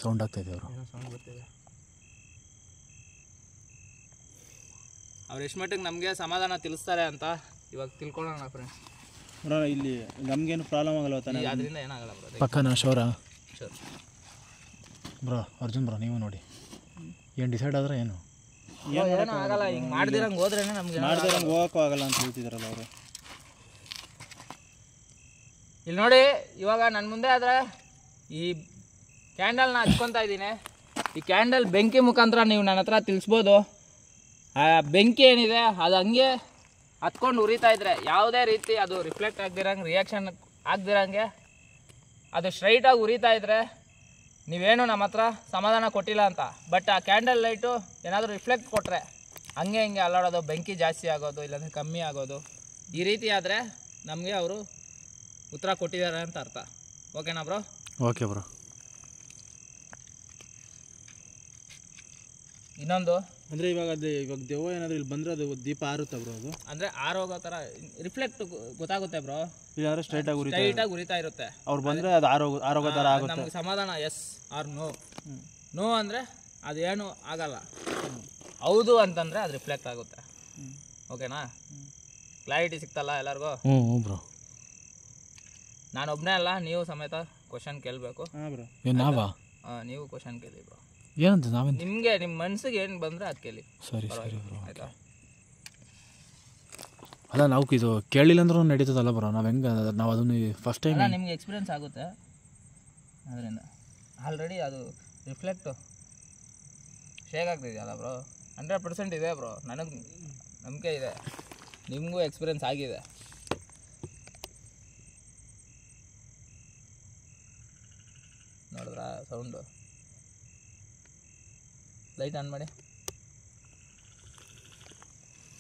[SPEAKER 2] ಸೌಂಡ್ ಆಗ್ತಾಯಿದೆ ಅವರು.
[SPEAKER 1] ಏನೋ ಸೌಂಡ್ ಬರ್ತಿದೆ. ಅವ್ರು ಎಷ್ಟು ಮಟ್ಟಿಗೆ ನಮಗೆ ಸಮಾಧಾನ ತಿಳಿಸ್ತಾರೆ ಅಂತ ಇವಾಗ ತಿಳ್ಕೊಳ್ಳೋಣ ಫ್ರೆಂಡ್ಸ್.
[SPEAKER 3] ಬ್ರೋ ಇಲ್ಲಿ ನಮಗೇನು ಪ್ರಾಬ್ಲಮ್ ಆಗಲ್ಲ ತಾನೆ?
[SPEAKER 1] ಅದರಿಂದ ಏನಾಗಲ್ಲ ಬ್ರೋ.
[SPEAKER 2] ಪಕ್ಕನಾ ಶೋರ
[SPEAKER 1] ಶೋರ್
[SPEAKER 2] ಬ್ರೋ. ಅರ್ಜುನ್ ಬ್ರೋ ನೀವು ನೋಡಿ, ಏನು ಡಿಸೈಡ್ ಆದರೆ ಏನು
[SPEAKER 1] ಏನೂ ಆಗಲ್ಲ. ಹಿಂಗೆ ಮಾಡ್ದಿರಂಗೆ ಹೋದ್ರೇ ನಮ್ಗೆ
[SPEAKER 3] ಮಾಡ್ದಿರಂಗೆ ಹೋಗೋಕ್ಕೂ ಆಗಲ್ಲ ಅಂತ ಹೇಳ್ತಿದಾರಲ್ಲ ಅವರು.
[SPEAKER 1] ಇಲ್ಲಿ ನೋಡಿ, ಇವಾಗ ನನ್ನ ಮುಂದೆ ಆದರೆ ಈ ಕ್ಯಾಂಡಲ್ನ ಹಚ್ಕೊತಾ ಇದ್ದೀನಿ. ಈ ಕ್ಯಾಂಡಲ್ ಬೆಂಕಿ ಮುಖಾಂತರ ನೀವು ನನ್ನ ಹತ್ರ ತಿಳಿಸ್ಬೋದು. ಆ ಬೆಂಕಿ ಏನಿದೆ ಅದು ಹಂಗೆ ಹತ್ಕೊಂಡು ಉರಿತಾ ಇದ್ರೆ ಯಾವುದೇ ರೀತಿ ಅದು ರಿಫ್ಲೆಕ್ಟ್ ಆಗದಿರಂಗೆ, ರಿಯಾಕ್ಷನ್ ಆಗದಿರಂಗೆ ಅದು ಸ್ಟ್ರೈಟಾಗಿ ಉರಿತಾ ಇದ್ದರೆ ನೀವೇನು ನಮ್ಮ ಹತ್ರ ಸಮಾಧಾನ ಕೊಟ್ಟಿಲ್ಲ ಅಂತ. ಬಟ್ ಆ ಕ್ಯಾಂಡಲ್ ಲೈಟು ಏನಾದರೂ ರಿಫ್ಲೆಕ್ಟ್ ಕೊಟ್ಟರೆ ಹಂಗೆ ಹಿಂಗೆ ಅಲ್ಲಾಡೋದು, ಬೆಂಕಿ ಜಾಸ್ತಿ ಆಗೋದು, ಇಲ್ಲಾಂದರೆ ಕಮ್ಮಿ ಆಗೋದು, ಈ ರೀತಿ ಆದರೆ ನಮಗೆ ಅವರು ಉತ್ತರ ಕೊಟ್ಟಿದ್ದಾರೆ ಅಂತ ಅರ್ಥ. ಓಕೆನಾ ಬ್ರೋ?
[SPEAKER 2] Okay bro.
[SPEAKER 1] ಇನ್ನೊಂದು
[SPEAKER 3] ಅಂದರೆ ಇವಾಗ ದೆವ್ವ ಏನಾದರೂ ಇಲ್ಲಿ ಬಂದರೆ ಅದು ದೀಪ ಆರುತ್ತಾ ಬ್ರೋ? ಅದು
[SPEAKER 1] ಅಂದರೆ ಆರೋಗೋ ಥರ ರಿಫ್ಲೆಕ್ಟ್ ಗೊತ್ತಾಗುತ್ತೆ ಬ್ರೋ.
[SPEAKER 3] ಇಲ್ಲಾಂದ್ರೆ ಸ್ಟ್ರೈಟಾಗಿ
[SPEAKER 1] ಉರಿತಾ ಇರುತ್ತೆ.
[SPEAKER 3] ಅವ್ರು ಬಂದರೆ ಅದು ಆರೋಗೋ ಥರ ಆಗುತ್ತೆ.
[SPEAKER 1] ನಮ್ಗೆ ಸಮಾಧಾನ ಎಸ್ ಆರ್ ನೋ. ನೋ ಅಂದರೆ ಅದೇನು ಆಗಲ್ಲ, ಹೌದು ಅಂತಂದರೆ ಅದು ರಿಫ್ಲೆಕ್ಟ್ ಆಗುತ್ತೆ. ಓಕೆನಾ? ಕ್ಲಾರಿಟಿ ಸಿಗ್ತಲ್ಲ ಎಲ್ಲರಿಗೂ?
[SPEAKER 2] ಹ್ಞೂ ಬ್ರೋ.
[SPEAKER 1] ನಾನೊಬ್ಬನೇ ಅಲ್ಲ, ನೀವು ಸಮೇತ ಕ್ವಶನ್ ಕೇಳಬೇಕು.
[SPEAKER 3] ಹಾಂ ಬ್ರೋ.
[SPEAKER 2] ನಾವಾ?
[SPEAKER 1] ನೀವು ಕ್ವಶನ್ ಕೇಳಿ ಬ್ರೋ.
[SPEAKER 2] ಏನಂತ ನಾವೇನು
[SPEAKER 1] ನಿಮಗೆ ನಿಮ್ಮ ಮನಸ್ಸಿಗೆ ಏನು ಬಂದರೆ ಅದು ಕೇಳಿ.
[SPEAKER 2] ಸರಿ ಸರಿ ಬ್ರೋ.
[SPEAKER 1] ಆಯಿತಾ?
[SPEAKER 2] ಅಲ್ಲ ನಾವು ಇದು ಕೇಳಿಲ್ಲ ಅಂದ್ರೂ ನಡೀತದಲ್ಲ ಬ್ರೋ. ನಾವು ಹೆಂಗೆ ನಾವು ಅದನ್ನು ಫಸ್ಟ್ ಟೈಮ್
[SPEAKER 1] ಅಲ್ಲ, ನಿಮ್ಗೆ ಎಕ್ಸ್ಪೀರಿಯನ್ಸ್ ಆಗುತ್ತೆ ಅದರಿಂದ. ಆಲ್ರೆಡಿ ಅದು ರಿಫ್ಲೆಕ್ಟು ಶೇಕ್ ಆಗ್ತಿದೆಯಲ್ಲ ಬ್ರೋ. 100% ಇದೆ ಬ್ರೋ, ನನಗೆ ನಂಬಿಕೆ ಇದೆ, ನಿಮಗೂ ಎಕ್ಸ್ಪೀರಿಯನ್ಸ್ ಆಗಿದೆ. ನೋಡಿದ್ರಾ ಸೌಂಡು? ಲೈಟ್ ಆನ್ ಮಾಡಿ.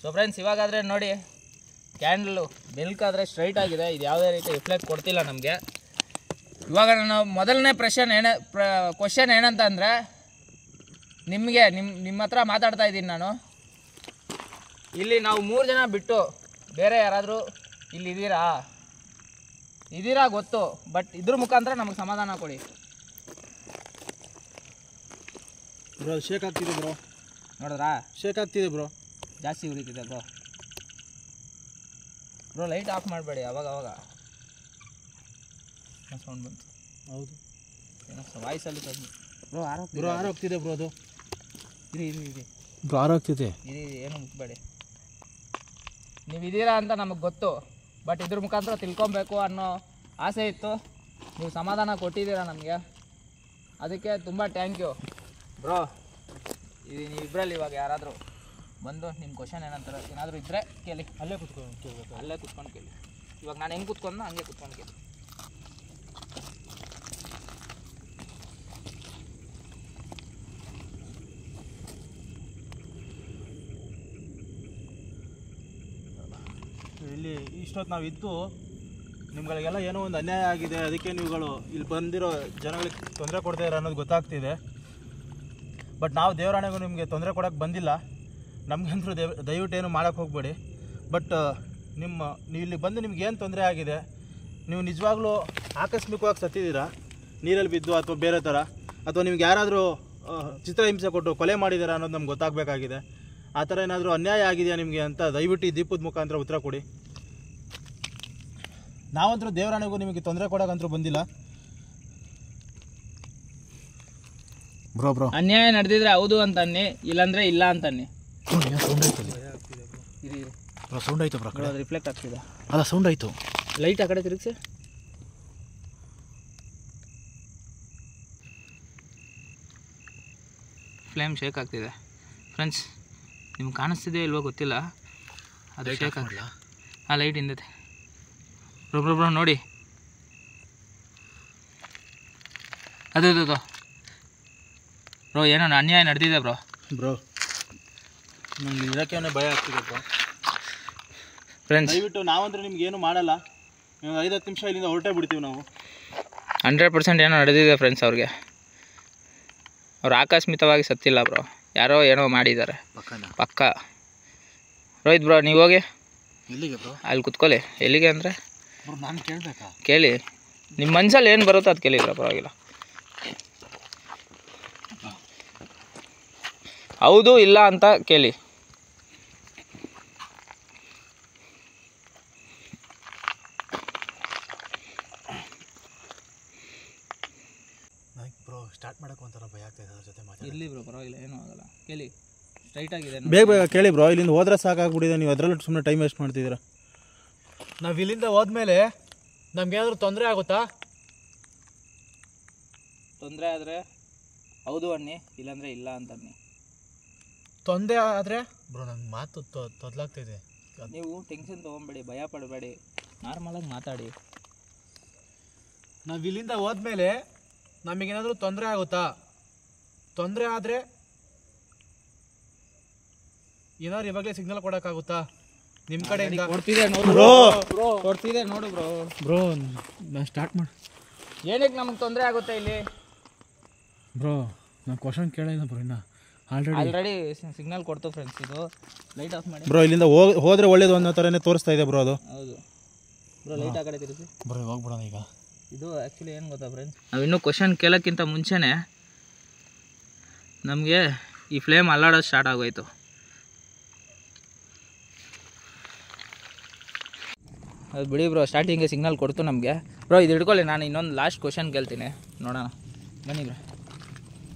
[SPEAKER 1] ಸೊ ಫ್ರೆಂಡ್ಸ್, ಇವಾಗಾದರೆ ನೋಡಿ, ಕ್ಯಾಂಡಲು ಬೆಲ್ಕಾದರೆ ಸ್ಟ್ರೈಟ್ ಆಗಿದೆ. ಇದು ಯಾವುದೇ ರೀತಿ ರಿಫ್ಲೆಕ್ಟ್ ಕೊಡ್ತಿಲ್ಲ ನಮಗೆ. ಇವಾಗ ನಾನು ಮೊದಲನೇ ಕ್ವಶನ್ ಏನಂತ ಅಂದರೆ, ನಿಮಗೆ ನಿಮ್ಮ ಹತ್ರ ಮಾತಾಡ್ತಾ ಇದ್ದೀನಿ ನಾನು. ಇಲ್ಲಿ ನಾವು 3 ಜನ ಬಿಟ್ಟು ಬೇರೆ ಯಾರಾದರೂ ಇಲ್ಲಿ ಇದ್ದೀರಾ ಗೊತ್ತು, ಬಟ್ ಇದ್ರ ಮುಖಾಂತರ ನಮಗೆ ಸಮಾಧಾನ ಕೊಡಿ
[SPEAKER 3] ಬ್ರೋ. ಶೇಕ್ ಆಗ್ತಿದೆ ಬ್ರೋ.
[SPEAKER 1] ನೋಡಿದ್ರಾ?
[SPEAKER 3] ಶೇಕ್ ಆಗ್ತಿದೆ ಬ್ರೋ,
[SPEAKER 1] ಜಾಸ್ತಿ ಉರಿತಿದೆ ಬ್ರೋ. ಲೈಟ್ ಆಫ್ ಮಾಡಬೇಡಿ ಅವಾಗ ಸೌಂಡ್ ಬಂತು.
[SPEAKER 3] ಹೌದು
[SPEAKER 1] ಏನೋ ವಾಯ್ಸಲ್ಲಿ ಸೌಂಡ್
[SPEAKER 3] ಬ್ರೋ. ಆರೋಗ್ತಿದೆ ಬ್ರೋ. ಅದು
[SPEAKER 1] ಇರಿ
[SPEAKER 2] ಬ್ರೋ ಆರೋಗ್ತಿದೆ.
[SPEAKER 1] ಏನು ಮುಟ್ಬೇಡಿ. ನೀವು ಇದ್ದೀರಾ ಅಂತ ನಮಗೆ ಗೊತ್ತು, ಬಟ್ ಇದ್ರ ಮುಖಾಂತರ ತಿಳ್ಕೊಬೇಕು ಅನ್ನೋ ಆಸೆ ಇತ್ತು. ನೀವು ಸಮಾಧಾನ ಕೊಟ್ಟಿದ್ದೀರಾ ನಮಗೆ, ಅದಕ್ಕೆ ತುಂಬ ಥ್ಯಾಂಕ್ ಯು ಬ್ರೋ. ಇದು ನೀವಿಬ್ಬರಲ್ಲಿ ಇವಾಗ ಯಾರಾದರೂ ಬಂದು ನಿಮ್ಮ ಕ್ವಶನ್ ಏನಂತಾರೆ ಏನಾದರೂ ಇದ್ದರೆ ಕೇಳಿ.
[SPEAKER 3] ಅಲ್ಲೇ ಕೂತ್ಕೊಂಡು
[SPEAKER 1] ಅಲ್ಲೇ ಕುತ್ಕೊಂಡು ಕೇಳಿ. ಇವಾಗ ನಾನು ಹೆಂಗೆ ಕೂತ್ಕೊಂಡು ಹಂಗೆ ಕುತ್ಕೊಂಡು ಕೇಳಿ.
[SPEAKER 3] ಇಲ್ಲಿ ಇಷ್ಟೊತ್ತು ನಾವು ಇದ್ದು ನಿಮ್ಗಳಿಗೆಲ್ಲ ಏನೋ ಒಂದು ಅನ್ಯಾಯ ಆಗಿದೆ, ಅದಕ್ಕೆ ನೀವುಗಳು ಇಲ್ಲಿ ಬಂದಿರೋ ಜನಗಳಿಗೆ ತೊಂದರೆ ಕೊಡ್ತಾ ಇರೋ ಅನ್ನೋದು ಗೊತ್ತಾಗ್ತಿದೆ. ಬಟ್ ನಾವು ದೇವರಾಣೆಗೂ ನಿಮಗೆ ತೊಂದರೆ ಕೊಡೋಕ್ಕೆ ಬಂದಿಲ್ಲ. ನಮಗಂತೂ ದಯವಿಟ್ಟು ಏನು ಮಾಡೋಕ್ಕೆ ಹೋಗಬೇಡಿ. ಬಟ್ ನೀವು ಇಲ್ಲಿ ಬಂದು ನಿಮ್ಗೆ ಏನು ತೊಂದರೆ ಆಗಿದೆ, ನೀವು ನಿಜವಾಗ್ಲೂ ಆಕಸ್ಮಿಕವಾಗಿ ಸತ್ತಿದ್ದೀರಾ ನೀರಲ್ಲಿ ಬಿದ್ದು ಅಥವಾ ಬೇರೆ ಥರ, ಅಥವಾ ನಿಮ್ಗೆ ಯಾರಾದರೂ ಚಿತ್ರಹಿಂಸೆ ಕೊಟ್ಟು ಕೊಲೆ ಮಾಡಿದ್ದೀರಾ ಅನ್ನೋದು ನಮ್ಗೆ ಗೊತ್ತಾಗಬೇಕಾಗಿದೆ. ಆ ಥರ ಏನಾದರೂ ಅನ್ಯಾಯ ಆಗಿದೆಯಾ ನಿಮಗೆ ಅಂತ ದಯವಿಟ್ಟು ಈ ದೀಪದ ಮುಖಾಂತರ ಉತ್ತರ ಕೊಡಿ. ನಾವಂತರೂ ದೇವರಾಣೆಗೂ ನಿಮಗೆ ತೊಂದರೆ ಕೊಡೋಕ್ಕಂತೂ ಬಂದಿಲ್ಲ. ಬ್ರೋ
[SPEAKER 1] ಅನ್ಯಾಯ ನಡೆದಿದ್ರೆ ಹೌದು ಅಂತ ಅನ್ನಿ, ಇಲ್ಲಾಂದರೆ ಇಲ್ಲ ಅಂತ ಅನ್ನಿ.
[SPEAKER 3] ಸೌಂಡ್ ಆಯಿತು ಬ್ರೋ,
[SPEAKER 1] ರಿಫ್ಲೆಕ್ಟ್ ಆಗ್ತಿದೆ.
[SPEAKER 3] ಅಲ್ಲ ಸೌಂಡ್ ಆಯಿತು.
[SPEAKER 1] ಲೈಟ್ ಆ ಕಡೆ ತಿರುಗಿಸಿ. ಫ್ಲೇಮ್ ಶೇಕ್ ಆಗ್ತಿದೆ ಫ್ರೆಂಡ್ಸ್. ನಿಮ್ಗೆ ಕಾಣಿಸ್ತಿದೆ ಇಲ್ವೋ ಗೊತ್ತಿಲ್ಲ, ಅದು ಶೇಕ್ ಆಗಿಲ್ಲ. ಆ ಲೈಟ್ ಹಿಂದೆ ಬ್ರೋ ನೋಡಿ, ಅದು ಬ್ರೋ ಏನೋ ಅನ್ಯಾಯ ನಡೆದಿದೆ ಬ್ರೋ.
[SPEAKER 3] ನಮ್ಗೆ ಇರೋಕ್ಕೆ ಭಯ ಆಗ್ತಿದೆ ಬ್ರೋ.
[SPEAKER 1] ಫ್ರೆಂಡ್ಸ್
[SPEAKER 3] ದಯವಿಟ್ಟು ನಾವಂದ್ರೆ ನಿಮ್ಗೆ ಏನು ಮಾಡಲ್ಲ, 5-10 ನಿಮಿಷ ಇಲ್ಲಿಂದ ಹೊರಟೇ ಬಿಡ್ತೀವಿ ನಾವು.
[SPEAKER 1] 100% ಏನೋ ನಡೆದಿದೆ ಫ್ರೆಂಡ್ಸ್. ಅವ್ರಿಗೆ ಅವ್ರು ಆಕಸ್ಮಿಕವಾಗಿ ಸತ್ತಿಲ್ಲ ಬ್ರೋ, ಯಾರೋ ಏನೋ ಮಾಡಿದ್ದಾರೆ ಪಕ್ಕ. ರೋಹಿತ್ ಬ್ರೋ ನೀವು ಹೋಗಿ
[SPEAKER 3] ಎಲ್ಲಿಗೆ ಬ್ರೋ?
[SPEAKER 1] ಅಲ್ಲಿ ಕುತ್ಕೊಳ್ಳಿ. ಎಲ್ಲಿಗೆ ಅಂದರೆ
[SPEAKER 3] ಬ್ರೋ ನಾನು ಕೇಳಬೇಕಾ?
[SPEAKER 1] ಕೇಳಿ, ನಿಮ್ಮ ಮನ್ಸಲ್ಲಿ ಏನು ಬರುತ್ತೋ ಅದು ಕೇಳಿ ಬ್ರೋ, ಪರವಾಗಿಲ್ಲ. ಹೌದು ಇಲ್ಲ ಅಂತ ಕೇಳಿ.
[SPEAKER 3] ಬ್ರೋ ಸ್ಟಾರ್ಟ್ ಮಾಡೋಕೆ ಒಂಥರ ಭಯ ಆಗ್ತಾಯಿದೆ ಅದ್ರ ಜೊತೆ ಮಾತಾಡಿ.
[SPEAKER 1] ಇಲ್ಲಿ ಬ್ರೋ ಪರವಾಗಿಲ್ಲ, ಏನೂ ಆಗಲ್ಲ, ಕೇಳಿ. ಸ್ಟ್ರೈಟ್ ಆಗಿದೆ,
[SPEAKER 3] ಬೇಗ ಕೇಳಿ ಬ್ರೋ. ಇಲ್ಲಿಂದ ಹೋದ್ರೆ ಸಾಕಾಗ್ಬಿಟ್ಟಿದೆ, ನೀವು ಅದರಲ್ಲೂ ಸುಮ್ಮನೆ ಟೈಮ್ ವೇಸ್ಟ್ ಮಾಡ್ತಿದ್ದೀರಾ. ನಾವು ಇಲ್ಲಿಂದ ಹೋದ್ಮೇಲೆ ನಮ್ಗೇನಾದರೂ ತೊಂದರೆ ಆಗುತ್ತಾ?
[SPEAKER 1] ತೊಂದರೆ ಆದರೆ ಹೌದು ಅನ್ನಿ, ಇಲ್ಲಾಂದರೆ ಇಲ್ಲ ಅಂತ ಅನ್ನಿ.
[SPEAKER 3] ತೊಂದರೆ ಆದರೆ ಬ್ರೋ ನಂಗೆ ಮಾತು ತೊದಲಾಗ್ತಿದೆ.
[SPEAKER 1] ನೀವು ಟೆನ್ಷನ್ ತೊಗೊಬೇಡಿ, ಭಯ ಪಡಬೇಡಿ, ನಾರ್ಮಲಾಗಿ ಮಾತಾಡಿ.
[SPEAKER 3] ನಾವು ಇಲ್ಲಿಂದ ಹೋದ್ಮೇಲೆ ನಮಗೇನಾದರೂ ತೊಂದರೆ ಆಗುತ್ತಾ? ತೊಂದರೆ ಆದರೆ ಏನಾದ್ರು ಇವಾಗಲೇ ಸಿಗ್ನಲ್ ಕೊಡೋಕ್ಕಾಗುತ್ತಾ ನಿಮ್ಮ ಕಡೆಯಿಂದ?
[SPEAKER 1] ಕೊಡ್ತಿದೆ ನೋಡು ಬ್ರೋ, ಕೊಡ್ತಿದೆ ನೋಡು ಬ್ರೋ.
[SPEAKER 3] ಬ್ರೋ ನಾನು ಸ್ಟಾರ್ಟ್ ಮಾಡಿ.
[SPEAKER 1] ಏನಕ್ಕೆ ನಮಗೆ ತೊಂದರೆ ಆಗುತ್ತೆ ಇಲ್ಲಿ
[SPEAKER 3] ಬ್ರೋ? ನಾನು ಕ್ವಶನ್ ಕೇಳಿಲ್ಲ ಬ್ರೋ, ಇನ್ನು
[SPEAKER 1] ಆಲ್ರೆಡಿ ಸಿಗ್ನಲ್ ಕೊಡ್ತು ಫ್ರೆಂಡ್ಸ್. ಇದು ಲೈಟ್ ಆಫ್ ಮಾಡಿ
[SPEAKER 3] ಬ್ರೋ. ಇಲ್ಲಿಂದ ಹೋದ್ರೆ ಒಳ್ಳೇದು ಅನ್ನೋ ಥರನೇ ತೋರಿಸ್ತಾ ಇದೆ ಬ್ರೋ ಅದು.
[SPEAKER 1] ಹೌದು ಬ್ರೋ, ಲೈಟ್ ಆ ಕಡೆ ತಿರುಗಿಸಿ
[SPEAKER 3] ಬ್ರೋ. ಹೋಗ್ಬಿಡೋಣ ಈಗ.
[SPEAKER 1] ಇದು ಆ್ಯಕ್ಚುಲಿ ಏನು ಗೊತ್ತಾ ಫ್ರೆಂಡ್ಸ್, ನಾವು ಇನ್ನೂ ಕ್ವಶನ್ ಕೇಳೋಕ್ಕಿಂತ ಮುಂಚೆನೇ ನಮಗೆ ಈ ಫ್ಲೇಮ್ ಅಲ್ಲಾಡೋದು ಸ್ಟಾರ್ಟ್ ಆಗೋಯ್ತು. ಅದು ಬಿಡಿ ಬ್ರೋ, ಸ್ಟಾರ್ಟಿಂಗ್ಗೆ ಸಿಗ್ನಲ್ ಕೊಡ್ತು ನಮಗೆ. ಬ್ರೋ ಇದು ಹಿಡ್ಕೊಳ್ಳಿ, ನಾನು ಇನ್ನೊಂದು ಲಾಸ್ಟ್ ಕ್ವಶನ್ ಕೇಳ್ತೀನಿ, ನೋಡೋಣ ಬನ್ನಿ ಬ್ರೋ.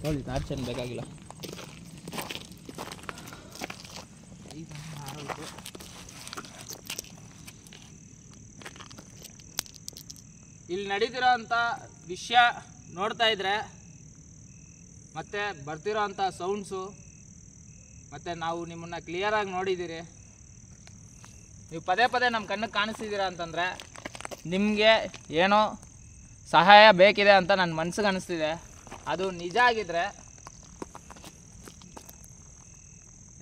[SPEAKER 1] ನೋಡಿ ಟಾರ್ಚ್ ಏನು ಬೇಕಾಗಿಲ್ಲ. ಇಲ್ಲಿ ನಡೀತಿರೋ ಅಂಥ ವಿಷಯ ನೋಡ್ತಾ ಇದ್ರೆ, ಮತ್ತು ಬರ್ತಿರೋ ಅಂಥ ಸೌಂಡ್ಸು, ಮತ್ತು ನಾವು ನಿಮ್ಮನ್ನು ಕ್ಲಿಯರಾಗಿ ನೋಡಿದ್ದೀರಿ, ನೀವು ಪದೇ ಪದೇ ನಮ್ಮ ಕಣ್ಣಿಗೆ ಕಾಣಿಸ್ತಿದ್ದೀರಾ ಅಂತಂದರೆ ನಿಮಗೆ ಏನೋ ಸಹಾಯ ಬೇಕಿದೆ ಅಂತ ನನ್ನ ಮನ್ಸಿಗೆ ಅನ್ನಿಸ್ತಿದೆ. ಅದು ನಿಜ ಆಗಿದ್ರೆ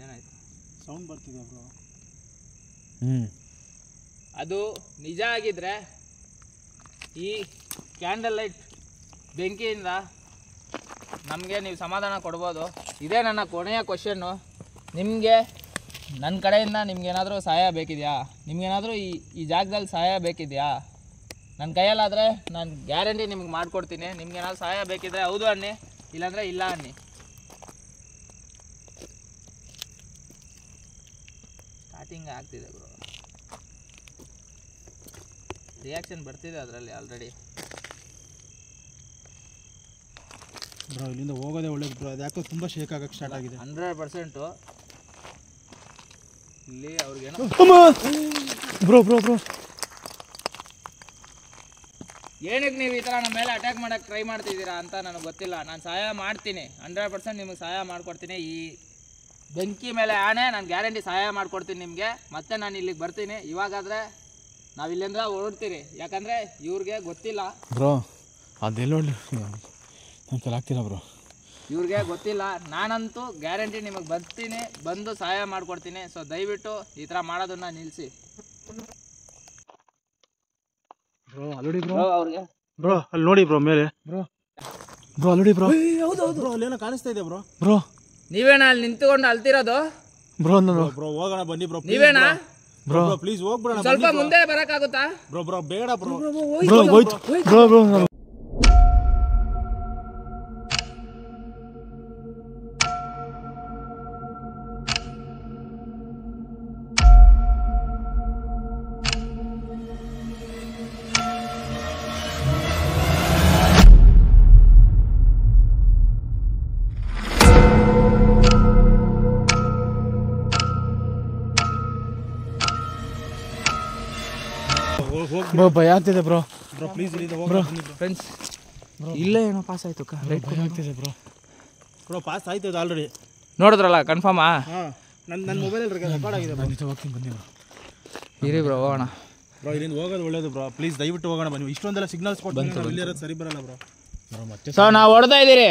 [SPEAKER 1] ಏನಾಯ್ತು?
[SPEAKER 3] ಸೌಂಡ್ ಬರ್ತಿದೆ ಬ್ರೋ.
[SPEAKER 1] ಅದು ನಿಜ ಆಗಿದ್ರೆ ಈ ಕ್ಯಾಂಡಲ್ ಲೈಟ್ ಬೆಂಕಿಯಿಂದ ನಮಗೆ ನೀವು ಸಮಾಧಾನ ಕೊಡ್ಬೋದು. ಇದೇ ನನ್ನ ಕೊನೆಯ ಕ್ವಶನ್ನು. ನಿಮಗೆ ನನ್ನ ಕಡೆಯಿಂದ ನಿಮ್ಗೇನಾದರೂ ಸಹಾಯ ಬೇಕಿದೆಯಾ? ನಿಮ್ಗೇನಾದರೂ ಈ ಜಾಗದಲ್ಲಿ ಸಹಾಯ ಬೇಕಿದೆಯಾ? ನನ್ನ ಕೈಯಲ್ಲಾದರೆ ನಾನು ಗ್ಯಾರಂಟಿ ನಿಮ್ಗೆ ಮಾಡಿಕೊಡ್ತೀನಿ. ನಿಮ್ಗೇನಾದ್ರು ಸಹಾಯ ಬೇಕಿದ್ರೆ ಹೌದು ಅನ್ನಿ, ಇಲ್ಲಾಂದರೆ ಇಲ್ಲ ಅನ್ನಿ. ಸ್ಟಾರ್ಟಿಂಗ್ ಆಗ್ತಿದೆ ಬ್ರೋ, ರಿಯಾಕ್ಷನ್ ಬರ್ತಿದೆ ಅದರಲ್ಲಿ ಆಲ್ರೆಡಿ.
[SPEAKER 3] ಬ್ರೋ ಇಲ್ಲಿಂದ ಹೋಗೋದೇ ಒಳ್ಳೇದು ಬ್ರೋ. ಅದು ಯಾಕೋ ತುಂಬ ಶೇಕ್ ಆಗಕ್ಕೆ ಸ್ಟಾರ್ಟ್ ಆಗಿದೆ.
[SPEAKER 1] 100% ಇಲ್ಲಿ ಅವ್ರಿಗೇನೋ
[SPEAKER 3] ಬ್ರೋ ಬ್ರೋ ಬ್ರೋ
[SPEAKER 1] ಏನಕ್ಕೆ ನೀವು ಈ ಥರ ನಮ್ಮ ಮೇಲೆ ಅಟ್ಯಾಕ್ ಮಾಡೋಕ್ಕೆ ಟ್ರೈ ಮಾಡ್ತಿದ್ದೀರಾ ಅಂತ ನನಗೆ ಗೊತ್ತಿಲ್ಲ. ನಾನು ಸಹಾಯ ಮಾಡ್ತೀನಿ, 100% ನಿಮಗೆ ಸಹಾಯ ಮಾಡಿಕೊಡ್ತೀನಿ. ಬೆಂಕಿ ಮೇಲೆ ಆಣೆ, ನಾನು ಗ್ಯಾರಂಟಿ ಸಹಾಯ ಮಾಡಿಕೊಡ್ತೀನಿ ನಿಮಗೆ. ಮತ್ತೆ ನಾನು ಇಲ್ಲಿಗೆ ಬರ್ತೀನಿ. ಇವಾಗಾದರೆ ನಾವು ಇಲ್ಲಿಂದ ಹೊರಡ್ತೀರಿ, ಯಾಕಂದರೆ ಇವ್ರಿಗೆ ಗೊತ್ತಿಲ್ಲ
[SPEAKER 2] ಬ್ರೋ. ಅದೆಲ್ಲ ನನ್ನ ಕೈಲಿ ಆಗ್ತಿಲ್ಲ ಬ್ರೋ,
[SPEAKER 1] ಇವ್ರಿಗೆ ಗೊತ್ತಿಲ್ಲ. ನಾನಂತೂ ಗ್ಯಾರಂಟಿ ನಿಮಗೆ ಬರ್ತೀನಿ, ಬಂದು ಸಹಾಯ ಮಾಡಿಕೊಡ್ತೀನಿ. ಸೊ ದಯವಿಟ್ಟು ಈ ಥರ ಮಾಡೋದನ್ನ ನಿಲ್ಲಿಸಿ
[SPEAKER 2] ಬ್ರೋ. ಅಲ್ಲೋಡಿ ಬ್ರೋ,
[SPEAKER 1] ಅವ್ರಿಗೆ
[SPEAKER 3] ಬ್ರೋ ಅಲ್ಲಿ ನೋಡಿ ಬ್ರೋ ಮೇಲೆ
[SPEAKER 2] ಬ್ರೋ. ಬ್ರೋ ಅಲ್ಲೋಡಿ ಬ್ರೋ.
[SPEAKER 3] ಬ್ರೋ ಅಲ್ಲೇನೋ ಕಾಣಿಸ್ತಾ ಇದೆ ಬ್ರೋ.
[SPEAKER 2] ಬ್ರೋ
[SPEAKER 1] ನೀವೇನಾ ಅಲ್ಲಿ ನಿಂತ್ಕೊಂಡು ಅಲ್ತಿರೋದು?
[SPEAKER 2] ಬ್ರೋ ನಾನು
[SPEAKER 3] ಬ್ರೋ ಹೋಗೋಣ ಬನ್ನಿ ಬ್ರೋ.
[SPEAKER 1] ನೀವೇನಾ?
[SPEAKER 3] ಬ್ರೋ ಪ್ಲೀಸ್ ಹೋಗ್ಬಿಡೋಣ.
[SPEAKER 1] ಸ್ವಲ್ಪ ಮುಂದೆ ಬರೋಕ್ಕಾಗುತ್ತಾ?
[SPEAKER 3] ಬ್ರೋ ಬ್ರೋ ಬೇಡ ಬ್ರೋ.
[SPEAKER 2] ಬ್ರೋ ಹೋಯ್ತು ಬ್ರೋ. ಬ್ರೋ ಬ್ರೋ ಭಯ ಆಗ್ತಿದೆ ಬ್ರೋ.
[SPEAKER 3] ಬ್ರೋ ಪ್ಲೀಸ್ ಇಲ್ಲಿಂದ ಹೋಗ್ಬಿಡೋಣ ಬ್ರೋ.
[SPEAKER 1] ಫ್ರೆಂಡ್ಸ್ ಇಲ್ಲೇ ಏನೋ ಪಾಸ್ ಆಯ್ತು.
[SPEAKER 2] ಭಯ ಆಗ್ತಿದೆ ಬ್ರೋ.
[SPEAKER 3] ಬ್ರೋ ಪಾಸ್ ಆಯ್ತು ಅದು ಆಲ್ರೆಡಿ.
[SPEAKER 1] ನೋಡಿದ್ರಲ್ಲ ಕನ್ಫರ್ಮಾ?
[SPEAKER 3] ಹಾಂ ನನ್ನ ಮೊಬೈಲಲ್ಲಿ ರೆಕಾರ್ಡ್ ಆಗಿದೆ ಬ್ರೋ.
[SPEAKER 2] ಹೋಗ್ತೀನಿ ಬನ್ನಿ ಬ್ರೋ.
[SPEAKER 1] ಇರಿ ಬ್ರೋ ಹೋಗೋಣ.
[SPEAKER 3] ಬ್ರೋ ಇಲ್ಲಿಂದ ಹೋಗೋದು ಒಳ್ಳೇದು ಬ್ರೋ. ಪ್ಲೀಸ್ ದಯವಿಟ್ಟು ಹೋಗೋಣ ಬನ್ನಿ. ಇಷ್ಟೊಂದೆಲ್ಲ ಸಿಗ್ನಲ್ಸ್ ಕೊಟ್ಟು ಇಲ್ಲಿ ಇರೋದು ಸರಿ ಬರಲ್ಲ ಬ್ರೋ.
[SPEAKER 2] ಬ್ರೋ ಮತ್ತೆ
[SPEAKER 1] ಸೊ ನಾವು ಹೊಡ್ತಾ ಇದ್ದೀರಿ,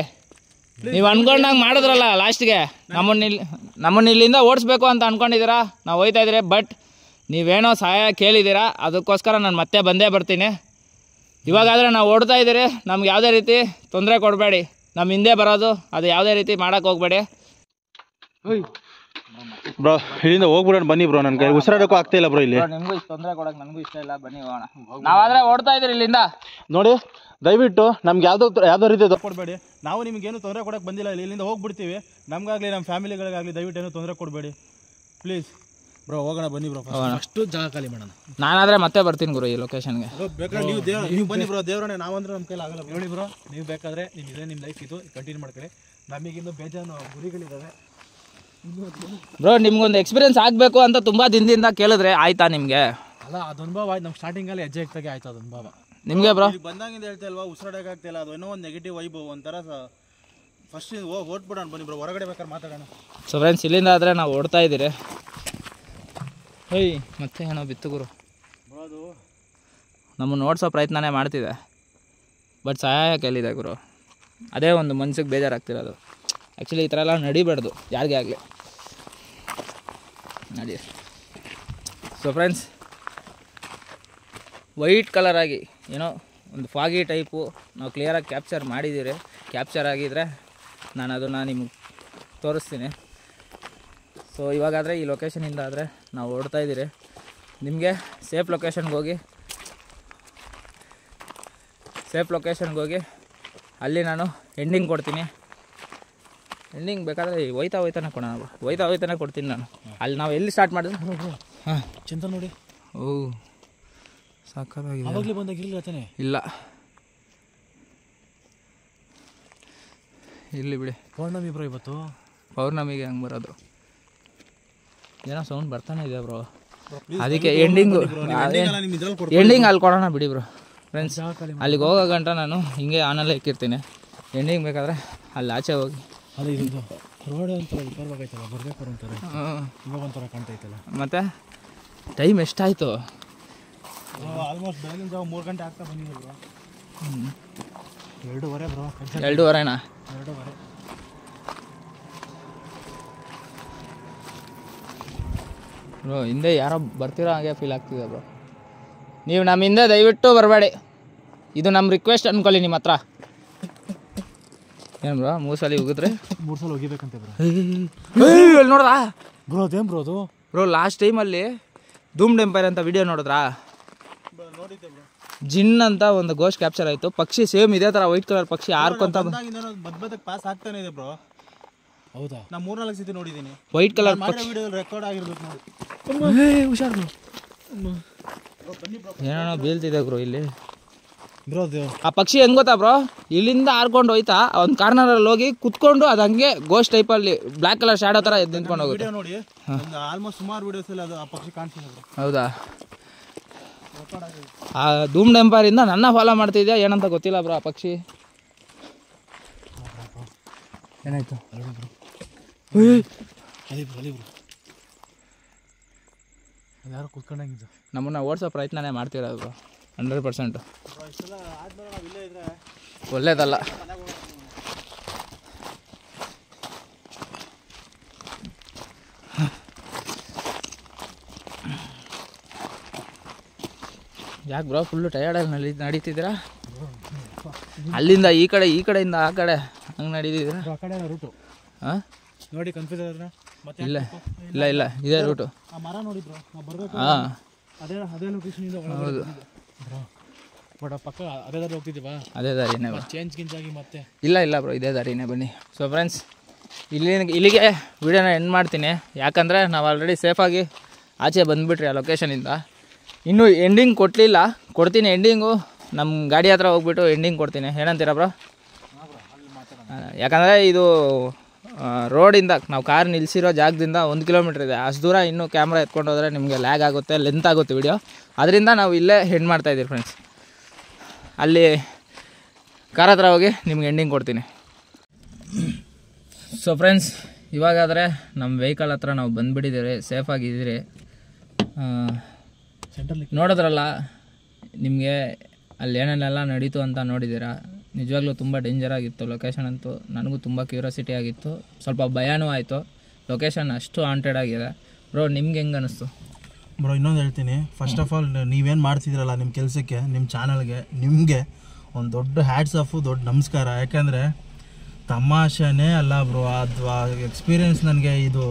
[SPEAKER 1] ನೀವು ಅನ್ಕೊಂಡಂಗೆ ಮಾಡಿದ್ರಲ್ಲ ಲಾಸ್ಟ್ಗೆ ನಮ್ಮನ್ನ ಇಲ್ಲಿಂದ ಓಡಿಸ್ಬೇಕು ಅಂತ ಅನ್ಕೊಂಡಿದ್ದೀರಾ. ನಾವು ಹೋಯ್ತಾ ಇದ್ದೀರಿ, ಬಟ್ ನೀವೇನೋ ಸಹಾಯ ಕೇಳಿದ್ದೀರಾ, ಅದಕ್ಕೋಸ್ಕರ ನಾನು ಮತ್ತೆ ಬಂದೇ ಬರ್ತೀನಿ. ಇವಾಗಾದರೆ ನಾವು ಓಡ್ತಾ ಇದ್ದೀರಿ, ನಮ್ಗೆ ಯಾವುದೇ ರೀತಿ ತೊಂದರೆ ಕೊಡಬೇಡಿ. ನಮ್ಮ ಹಿಂದೆ ಬರೋದು ಅದು ಯಾವುದೇ ರೀತಿ ಮಾಡೋಕ್ಕೆ ಹೋಗಬೇಡಿ.
[SPEAKER 3] ಬ್ರೋ ಇಲ್ಲಿಂದ ಹೋಗ್ಬಿಡೋಣ ಬನ್ನಿ ಬ್ರೋ. ನನ್ನ ಕೈ ಉಸಿರಾಡೋಕ್ಕೂ ಆಗ್ತಾ ಇಲ್ಲ ಬ್ರೋ ಇಲ್ಲಿ.
[SPEAKER 1] ನಿಮಗೂ ಇಷ್ಟು ತೊಂದರೆ ಕೊಡೋಕೆ ನನಗೂ ಇಷ್ಟ ಇಲ್ಲ, ಬನ್ನಿ ಹೋಗೋಣ. ನಾವಾದರೆ ಓಡ್ತಾ ಇದ್ದೀರಿ ಇಲ್ಲಿಂದ.
[SPEAKER 3] ನೋಡಿ ದಯವಿಟ್ಟು ನಮ್ಗೆ ಯಾವುದೋ ರೀತಿ ಕೊಡಬೇಡಿ. ನಾವು ನಿಮಗೇನು ತೊಂದರೆ ಕೊಡೋಕೆ ಬಂದಿಲ್ಲ. ಇಲ್ಲಿಂದ ಹೋಗ್ಬಿಡ್ತೀವಿ. ನಮಗಾಗಲಿ ನಮ್ಮ ಫ್ಯಾಮಿಲಿಗಳಿಗಾಗಲಿ ದಯವಿಟ್ಟು ಏನೂ ತೊಂದರೆ ಕೊಡಬೇಡಿ ಪ್ಲೀಸ್ ಬ್ರೋ. ಹೋಗೋಣ ಬನ್ನಿ ಬ್ರೋ.
[SPEAKER 2] ಅಷ್ಟು ಜಾಗ ಖಾಲಿ ಮಾಡೋಣ.
[SPEAKER 1] ನಾನಾದರೆ ಮತ್ತೆ ಬರ್ತೀನಿ ಗುರು ಈ ಲೊಕೇಶನ್ಗೆ.
[SPEAKER 3] ಬೇಕಾದ್ರೆ ನೀವು ಬನ್ನಿ ಬ್ರೋ. ದೇವರೇ ನಾವಂದ್ರೆ ನಮ್ಮ ಕೈಲಿ ಆಗಲ್ಲ.
[SPEAKER 2] ನೋಡಿ ಬ್ರೋ, ನೀವು ಬೇಕಾದರೆ ನಿಮ್ಮ ಲೈಫ್ ಇದು ಕಂಟಿನ್ಯೂ ಮಾಡ್ಕೊಳ್ಳಿ. ನಮಗಿನ್ನೂ ಬೇಜಾನು ಗುರಿಗಳಿದ್ದಾವೆ
[SPEAKER 1] ಬ್ರೋ. ನಿಮ್ಗೊಂದು ಎಕ್ಸ್ಪೀರಿಯನ್ಸ್ ಆಗಬೇಕು ಅಂತ ತುಂಬ ದಿನದಿಂದ ಕೇಳಿದ್ರೆ ಆಯ್ತಾ ನಿಮಗೆ?
[SPEAKER 2] ಅಲ್ಲ, ಅದು ಅನುಭವ ನಮ್ಮ ಸ್ಟಾರ್ಟಿಂಗಲ್ಲಿ ಹೆಜ್ಜೆ ಇಟ್ಟಾಗೆ ಆಯ್ತು ಅದು ಅನುಭವ.
[SPEAKER 1] ನಿಮಗೆ ಬ್ರೋ
[SPEAKER 3] ಬಂದಾಗಿಂದ ಹೇಳ್ತಾ ಇಲ್ವಾ, ಉಸಿರಾಡೋಕ್ಕಾಗ್ತಿಲ್ಲ. ಅದು ಏನೋ ಒಂದು ನೆಗೆಟಿವ್ ವೈಬ್ ಒಂಥರ. ಫಸ್ಟ್ ಓಡ್ಬಿಡೋಣ ಬನ್ನಿ ಬ್ರೋ. ಹೊರಗಡೆ ಬೇಕಾದ್ರೆ ಮಾತಾಡೋಣ.
[SPEAKER 1] ಸೊ ಫ್ರೆಂಡ್ಸ್ ಇಲ್ಲಿಂದ ಆದರೆ ನಾವು ಓಡ್ತಾ ಇದ್ದೀರಿ. ಮತ್ತೆ ಏನೋ ಬಿತ್ತು ಗುರು.
[SPEAKER 3] ಅದು
[SPEAKER 1] ನಮ್ಮನ್ನು ಓಡಿಸೋ ಪ್ರಯತ್ನನೇ ಮಾಡ್ತಿದೆ, ಬಟ್ ಸಹಾಯ ಕೇಳಿದೆ ಗುರು. ಅದೇ ಒಂದು ಮನ್ಸಿಗೆ ಬೇಜಾರಾಗ್ತಿರೋದು. ಆ್ಯಕ್ಚುಲಿ ಈ ಥರ ಎಲ್ಲ ನಡಿಬಾರ್ದು ಯಾರಿಗೇ ಆಗಲಿ. ನಡಿ. ಸೊ ಫ್ರೆಂಡ್ಸ್ ವೈಟ್ ಕಲರ್ ಆಗಿ ಏನೋ ಒಂದು ಫಾಗಿ ಟೈಪು ನಾವು ಕ್ಲಿಯರಾಗಿ ಕ್ಯಾಪ್ಚರ್ ಮಾಡಿದ್ದೀರಿ. ಕ್ಯಾಪ್ಚರ್ ಆಗಿದ್ದರೆ ನಾನು ಅದನ್ನು ನಿಮಗೆ ತೋರಿಸ್ತೀನಿ. ಸೊ ಇವಾಗಾದರೆ ಈ ಲೊಕೇಶನಿಂದ ಆದರೆ ನಾವು ಓಡ್ತಾ ಇದ್ದೀರಿ. ನಿಮಗೆ ಸೇಫ್ ಲೊಕೇಶನ್ಗೆ ಹೋಗಿ ಅಲ್ಲಿ ನಾನು ಎಂಡಿಂಗ್ ಕೊಡ್ತೀನಿ. ಎಂಡಿಂಗ್ ಬೇಕಾದರೆ ಹೋಯ್ತಾನೆ ಕೊಡೋಣ. ಹೋಯ್ತಾನೆ ಕೊಡ್ತೀನಿ ನಾನು. ಅಲ್ಲಿ ನಾವು ಎಲ್ಲಿ ಸ್ಟಾರ್ಟ್ ಮಾಡಿದ್ರೆ
[SPEAKER 2] ಹಾಂ ಚಂದ ನೋಡಿ.
[SPEAKER 1] ಓ ಸಾಕಾಗಿದೆ.
[SPEAKER 2] ಅವಾಗಲೇ ಬಂದಾಗ ಇರಲಿಲ್ಲ ತಾನೆ?
[SPEAKER 1] ಇಲ್ಲ ಇರಲಿ ಬಿಡಿ.
[SPEAKER 2] ಪೌರ್ಣಮಿ ಬ್ರೋ ಇವತ್ತು.
[SPEAKER 1] ಪೌರ್ಣಮಿಗೆ ಹಂಗೆ ಬರೋದು. ಏನೋ ಸೌಂಡ್ ಬರ್ತಾನೆ ಇದೆ ಬ್ರೋ. ಅದಕ್ಕೆ ಎಂಡಿಂಗ್ ಅಲ್ಲಿ ಕೊಡೋಣ ಬಿಡಿ ಬ್ರೋ. ಫ್ರೆಂಡ್ಸ್ ಅಲ್ಲಿಗೆ ಹೋಗೋ ಗಂಟ ನಾನು ಹಿಂಗೆ ಆನಲ್ಲೇ ಇಕ್ಕಿರ್ತೀನಿ. ಎಂಡಿಂಗ್ ಬೇಕಾದರೆ ಅಲ್ಲಿ ಆಚೆ ಹೋಗಿ.
[SPEAKER 2] ಅದೇ ಇದು ರೋಡ್ ಒಂಥರ ವಿಚಾರವಾಗೈತಲ್ಲ, ಬರಬೇಕು ಅಂತಾರೆ. ಇವಾಗ ಒಂಥರ ಕಾಣ್ತೈತಲ್ಲ.
[SPEAKER 1] ಮತ್ತು ಟೈಮ್ ಎಷ್ಟಾಯಿತು?
[SPEAKER 3] ಆಲ್ಮೋಸ್ಟ್ ಬೆಳಗಿನ ಜಾವ 3 ಗಂಟೆ ಆಗ್ತಾ ಬಂದಿದೆ ಬ್ರೋ.
[SPEAKER 2] 2:30 ಬ್ರೋ.
[SPEAKER 1] 2:30ನಾ?
[SPEAKER 2] 2:30.
[SPEAKER 1] ಬ್ರೋ ಹಿಂದೆ ಯಾರೋ ಬರ್ತಿರೋ ಹಾಗೆ ಫೀಲ್ ಆಗ್ತಿದೆ ಬ್ರೋ. ನೀವು ನಮ್ಮ ಹಿಂದೆ ದಯವಿಟ್ಟು ಬರಬೇಡಿ. ಇದು ನಮ್ಮ ರಿಕ್ವೆಸ್ಟ್ ಅಂದ್ಕೊಳ್ಳಿ ನಿಮ್ಮ ಹತ್ರ. ಏನು ಬ್ರೋ 3 ಸಲ ಹೋಗಿದ್ರೆ
[SPEAKER 2] 3 ಸಲ ಹೋಗಿಬೇಕಂತೆ ಬ್ರೋ.
[SPEAKER 1] ಅಲ್ಲಿ ನೋಡ್ದಾ
[SPEAKER 2] ಬ್ರೋ? ಅದೇನು ಬ್ರೋ ಅದು?
[SPEAKER 1] ಬ್ರೋ ಲಾಸ್ಟ್ ಟೈಮಲ್ಲಿ ಧೂಮ್ ಟೆಂಪೈರ್ ಅಂತ ವಿಡಿಯೋ ನೋಡಿದ್ರಾ?
[SPEAKER 3] ನೋಡಿದ್ದೆ ಬ್ರೋ.
[SPEAKER 1] ಜಿನ್ ಅಂತ ಒಂದು ಗೋಸ್ಟ್ ಕ್ಯಾಪ್ಚರ್ ಆಯಿತು. ಪಕ್ಷಿ ಸೇಮ್ ಇದೇ ಥರ ವೈಟ್ ಕಲರ್ ಪಕ್ಷಿ ಆರ್ಕೊಂತ
[SPEAKER 3] ಮಧ್ಯ ಪಾಸ್ ಆಗ್ತಾನೆ ಇದೆ ಬ್ರೋ.
[SPEAKER 2] ಹೌದಾ?
[SPEAKER 3] ನಾನು 3-4 ಸತಿ ನೋಡಿದ್ದೀನಿ.
[SPEAKER 1] ವೈಟ್ ಕಲರ್ ಪಕ್ಷಿ.
[SPEAKER 3] ವಿಡಿಯೋ ರೆಕಾರ್ಡ್ ಆಗಿರ್ಬೇಕು ನೋಡಿ.
[SPEAKER 1] ಹುಷಾರು ಏನೋ ಬೀಳ್ತಿದೆ ಬ್ರೋ ಇಲ್ಲಿ.
[SPEAKER 2] ಬ್ರೋ ಅದು
[SPEAKER 1] ಆ ಪಕ್ಷಿ ಹೆಂಗ್ ಗೊತ್ತಾ ಬ್ರೋ, ಇಲ್ಲಿಂದ ಹಾರ್ಕೊಂಡು ಹೋಯ್ತಾ ಒಂದು ಕಾರ್ನರಲ್ಲಿ ಹೋಗಿ ಕುತ್ಕೊಂಡು ಅದು ಹಂಗೆ ಗೋಸ್ಟ್ ಟೈಪಲ್ಲಿ ಬ್ಲ್ಯಾಕ್ ಕಲರ್ ಶಾಡೋ ಥರ ನಿಂತ್ಕೊಂಡು ಹೋಗುತ್ತೆ.
[SPEAKER 3] ವಿಡಿಯೋ ನೋಡಿ ಆಲ್ಮೋಸ್ಟ್ ಸುಮಾರು ವಿಡಿಯೋಸ್ ಅಲ್ಲಿ ಅದು ಆ ಪಕ್ಷಿ ಕಾಣಿಸ್ತಿದೆ ಬ್ರೋ.
[SPEAKER 1] ಹೌದಾ? ಆ ಧೂಮ್ ಟೆಂಪರಿಂದ ನನ್ನ ಫಾಲೋ ಮಾಡ್ತಿದ್ಯಾ ಏನಂತ ಗೊತ್ತಿಲ್ಲ ಬ್ರೋ. ಆ ಪಕ್ಷಿ ಏನಾಯ್ತು?
[SPEAKER 2] ಅಲ್ಲಿ ಬ್ರೋ ಯಾರು ಕೂತ್ಕೊಂಡಂಗಿದ್ದು
[SPEAKER 1] ನಮ್ಮನ್ನು ಓಡಿಸೋ ಪ್ರಯತ್ನನೇ ಮಾಡ್ತಿರೋದು 100%. ಒಳ್ಳೇದಲ್ಲ. ಯಾಕೆ ಬ್ರೋ ಫುಲ್ಲು ಟಯರ್ಡಾಗಿ ನಡೀತಿದ್ದೀರಾ? ಅಲ್ಲಿಂದ ಈ ಕಡೆಯಿಂದ ಆ ಕಡೆ ಹಂಗೆ ನಡೀತಿದ್ದೀರಾ?
[SPEAKER 2] ಆ ಕಡೆ ರೂಟು
[SPEAKER 1] ಹಾಂ
[SPEAKER 2] ನೋಡಿ ಕನ್ಫ್ಯೂಸ್ ಆದ್ರೆ ಮತ್ತೆ
[SPEAKER 1] ಇಲ್ಲ ಇದೇ ರೂಟು.
[SPEAKER 2] ಆ ಮರ ನೋಡಿ ಬ್ರೋ ನಾವು ಬರಬೇಕು.
[SPEAKER 1] ಹಾಂ
[SPEAKER 2] ಅದೇ ಲೊಕೇಶನಿಂದ
[SPEAKER 1] ಹೌದು
[SPEAKER 2] ಬ್ರೋ. ಬಟ್ ಪಕ್ಕ ಅದೇ ದಾರಿ ಹೋಗ್ತಿದ್ದೀವಾ?
[SPEAKER 1] ಅದೇ ದಾರಿನೇ
[SPEAKER 2] ಚೇಂಜ್ ಆಗಿ ಮತ್ತೆ
[SPEAKER 1] ಇಲ್ಲ ಬ್ರೋ ಇದೇ ದಾರಿನೇ ಬನ್ನಿ. ಸೊ ಫ್ರೆಂಡ್ಸ್ ಇಲ್ಲಿಗೆ ವಿಡಿಯೋನ ಎಂಡ್ ಮಾಡ್ತೀನಿ. ಯಾಕಂದರೆ ನಾವು ಆಲ್ರೆಡಿ ಸೇಫಾಗಿ ಆಚೆ ಬಂದುಬಿಟ್ರಿ ಆ ಲೊಕೇಶನಿಂದ. ಇನ್ನೂ ಎಂಡಿಂಗ್ ಕೊಡ್ತೀನಿ ಎಂಡಿಂಗು. ನಮ್ಮ ಗಾಡಿ ಹತ್ರ ಹೋಗ್ಬಿಟ್ಟು ಎಂಡಿಂಗ್ ಕೊಡ್ತೀನಿ. ಏನಂತೀರ ಬ್ರೋ? ಯಾಕಂದರೆ ಇದು ರೋಡಿಂದ ನಾವು ಕಾರ್ ನಿಲ್ಲಿಸಿರೋ ಜಾಗದಿಂದ 1 ಕಿಲೋಮೀಟ್ರ್ ಇದೆ. ಅಷ್ಟು ದೂರ ಇನ್ನೂ ಕ್ಯಾಮ್ರಾ ಎತ್ಕೊಂಡು ಹೋದರೆ ನಿಮಗೆ ಲ್ಯಾಗ್ ಆಗುತ್ತೆ, ಲೆಂತ್ ಆಗುತ್ತೆ ವಿಡಿಯೋ. ಅದರಿಂದ ನಾವು ಇಲ್ಲೇ ಎಂಡ್ ಮಾಡ್ತಾಯಿದ್ದೀವಿ ಫ್ರೆಂಡ್ಸ್. ಅಲ್ಲಿ ಕಾರ್ ಹತ್ರ ಹೋಗಿ ನಿಮ್ಗೆ ಎಂಡಿಂಗ್ ಕೊಡ್ತೀನಿ. ಸೊ ಫ್ರೆಂಡ್ಸ್ ಇವಾಗಾದರೆ ನಮ್ಮ ವೆಹಿಕಲ್ ಹತ್ರ ನಾವು ಬಂದುಬಿಟ್ಟಿದ್ದೀರಿ, ಸೇಫಾಗಿದ್ದೀರಿ. ನೋಡಿದ್ರಲ್ಲ ನಿಮಗೆ ಅಲ್ಲಿ ಏನೇನೆಲ್ಲ ನಡೀತು ಅಂತ ನೋಡಿದ್ದೀರಾ. ನಿಜವಾಗ್ಲೂ ತುಂಬ ಡೇಂಜರ್ ಆಗಿತ್ತು ಲೊಕೇಶನ್ ಅಂತೂ. ನನಗೂ ತುಂಬ ಕ್ಯೂರಿಯಾಸಿಟಿ ಆಗಿತ್ತು, ಸ್ವಲ್ಪ ಭಯನೂ ಆಯಿತು. ಲೊಕೇಶನ್ ಅಷ್ಟು ಹಾಂಟೆಡ್ ಆಗಿದೆ. ಬ್ರೋ ನಿಮ್ಗೆ ಹೆಂಗೆ ಅನ್ನಿಸ್ತು?
[SPEAKER 3] ಬ್ರೋ ಇನ್ನೊಂದು ಹೇಳ್ತೀನಿ. ಫಸ್ಟ್ ಆಫ್ ಆಲ್ ನೀವೇನು ಮಾಡ್ತಿದ್ದೀರಲ್ಲ ನಿಮ್ಮ ಕೆಲಸಕ್ಕೆ, ನಿಮ್ಮ ಚಾನಲ್ಗೆ, ನಿಮಗೆ ಒಂದು ದೊಡ್ಡ ಹ್ಯಾಟ್ಸ್ ಆಫು, ದೊಡ್ಡ ನಮಸ್ಕಾರ. ಯಾಕೆಂದರೆ ತಮಾಷೆನೇ ಅಲ್ಲ ಬ್ರೋ. ಅದು ಎಕ್ಸ್ಪೀರಿಯೆನ್ಸ್ ನನಗೆ ಇದು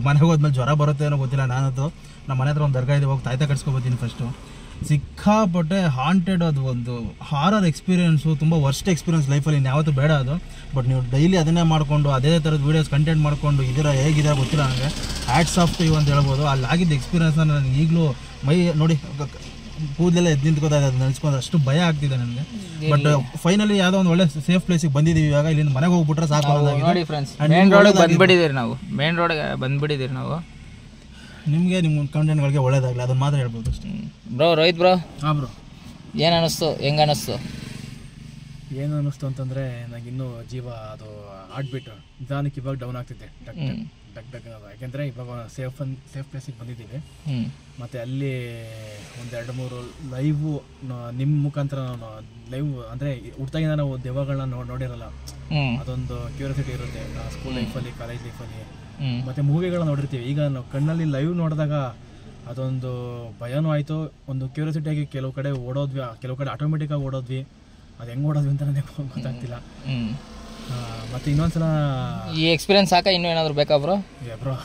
[SPEAKER 3] ಮನೆಗೆ ಹೋದ್ಮೇಲೆ ಜ್ವರ ಬರುತ್ತೆ ಏನೋ ಗೊತ್ತಿಲ್ಲ. ನಾನಂತೂ ನಮ್ಮ ಮನೆ ಹತ್ರ ಒಂದು ದರ್ಗಾ ಇದೆ, ಹೋಗಿ ತಾಯ್ತ ಕಟ್ಸ್ಕೊಬೋತೀನಿ ಫಸ್ಟು. ಸಿಕ್ಕಾಪಟ್ಟೆ ಹಾಂಟೆಡ್, ಅದು ಒಂದು ಹಾರರ್ ಎಕ್ಸ್ಪೀರಿಯೆನ್ಸು, ತುಂಬ ವರ್ಸ್ಟ್ ಎಕ್ಸ್ಪೀರಿಯೆನ್ಸ್ ಲೈಫಲ್ಲಿ ಯಾವತ್ತೂ ಬೇಡ ಅದು. ಬಟ್ ನೀವು ಡೈಲಿ ಅದನ್ನೇ ಮಾಡಿಕೊಂಡು ಅದೇ ಥರದ ವೀಡಿಯೋಸ್ ಕಂಟೆಂಟ್ ಮಾಡಿಕೊಂಡು ಹೇಗಿದೆ ಗೊತ್ತಿಲ್ಲ ನನಗೆ. ಹ್ಯಾಟ್ಸ್ ಆಫ್ ಟು ಯು ಅಂತ ಹೇಳ್ಬೋದು. ಅಲ್ಲಿ ಆಗಿದ್ದ ಎಕ್ಸ್ಪೀರಿಯೆನ್ಸ್ನ ನನಗೆ ಈಗಲೂ ಮೈ ನೋಡಿ ಕೂದಲೆಲ್ಲ ಎದ್ದು ನಿಂತ್ಕೋತಾ ಇದೆ, ಅದು ನೆನೆಸ್ಕೊಂಡು ಅಷ್ಟು ಭಯ ಆಗ್ತಿದೆ ನನಗೆ. ಬಟ್ ಫೈನಲಿ ಯಾವುದೋ ಒಂದು ಒಳ್ಳೆ ಸೇಫ್ ಪ್ಲೇಸಿಗೆ ಬಂದಿದ್ದೀವಿ. ಇವಾಗ ಇಲ್ಲಿಂದ ಮನೆಗೆ ಹೋಗ್ಬಿಟ್ರೆ ಸಾಕು.
[SPEAKER 1] ನೋಡಿ ಫ್ರೆಂಡ್ಸ್ ಮೇನ್ ರೋಡಿಗೆ ಬಂದುಬಿಟ್ಟಿದ್ದೀರಿ ನಾವು.
[SPEAKER 3] ನಿಮಗೆ ನಿಮ್ಮ ಕಂಟೆಂಟ್ಗಳಿಗೆ ಒಳ್ಳೇದಾಗಲಿ, ಅದನ್ನು ಮಾತ್ರ ಹೇಳ್ಬೋದು ಅಷ್ಟೇ.
[SPEAKER 1] Bro Rohit bro.
[SPEAKER 2] ಹಾಂ ಬ್ರೋ
[SPEAKER 1] ಏನು ಅನ್ನಿಸ್ತು, ಹೆಂಗೆ ಅನ್ನಿಸ್ತು?
[SPEAKER 2] ಏನು ಅನ್ನಿಸ್ತು ಅಂತಂದರೆ ನನಗೆ ಇನ್ನೂ ಜೀವ ಅದು ಆಡ್ಬಿಟ್ಟು ನಿಧಾನಕ್ಕೆ ಇವಾಗ ಡೌನ್ ಆಗ್ತಿದೆ, ಡಗ್ ಅನ್ನೋದು. ಯಾಕೆಂದರೆ ಇವಾಗ ಸೇಫ್ ಪ್ಲೇಸಿಗೆ ಬಂದಿದ್ದೀವಿ. ಮತ್ತು ಅಲ್ಲಿ 1-2-3 ಲೈವು ನಿಮ್ಮ ಮುಖಾಂತರ ಲೈವ್ ಅಂದರೆ ಹುಟ್ಟಾಗಿಂದ ನಾವು ದೆವ್ವಗಳನ್ನ ನೋಡಿರಲ್ಲ. ಅದೊಂದು ಕ್ಯೂರಿಯಾಸಿಟಿ ಇರುತ್ತೆ ಸ್ಕೂಲ್ ಲೈಫಲ್ಲಿ, ಕಾಲೇಜ್ ಲೈಫಲ್ಲಿ. ಮತ್ತು ಮೂವಿಗಳನ್ನ ನೋಡಿರ್ತೀವಿ. ಈಗ ನಾವು ಕಣ್ಣಲ್ಲಿ ಲೈವ್ ನೋಡಿದಾಗ ಅದೊಂದು ಭಯನೂ ಆಯಿತು, ಒಂದು ಕ್ಯೂರಿಯಾಸಿಟಿಯಾಗಿ ಕೆಲವು ಕಡೆ ಓಡೋದ್ವಿ, ಕೆಲವು ಕಡೆ ಆಟೋಮೆಟಿಕ್ಕಾಗಿ ಓಡೋದ್ವಿ. ಅದು ಹೆಂಗೆ ಓಡೋದ್ವಿ ಅಂತ ನನಗೆ ಗೊತ್ತಾಗ್ತಿಲ್ಲ. ಮತ್ತು ಇನ್ನೊಂದ್ಸಲ
[SPEAKER 1] ಈ ಎಕ್ಸ್ಪೀರಿಯನ್ಸ್ ಸಾಕ, ಇನ್ನೂ ಏನಾದರೂ ಬೇಕಾ ಬ್ರೋ?
[SPEAKER 2] ಬ್ರೋ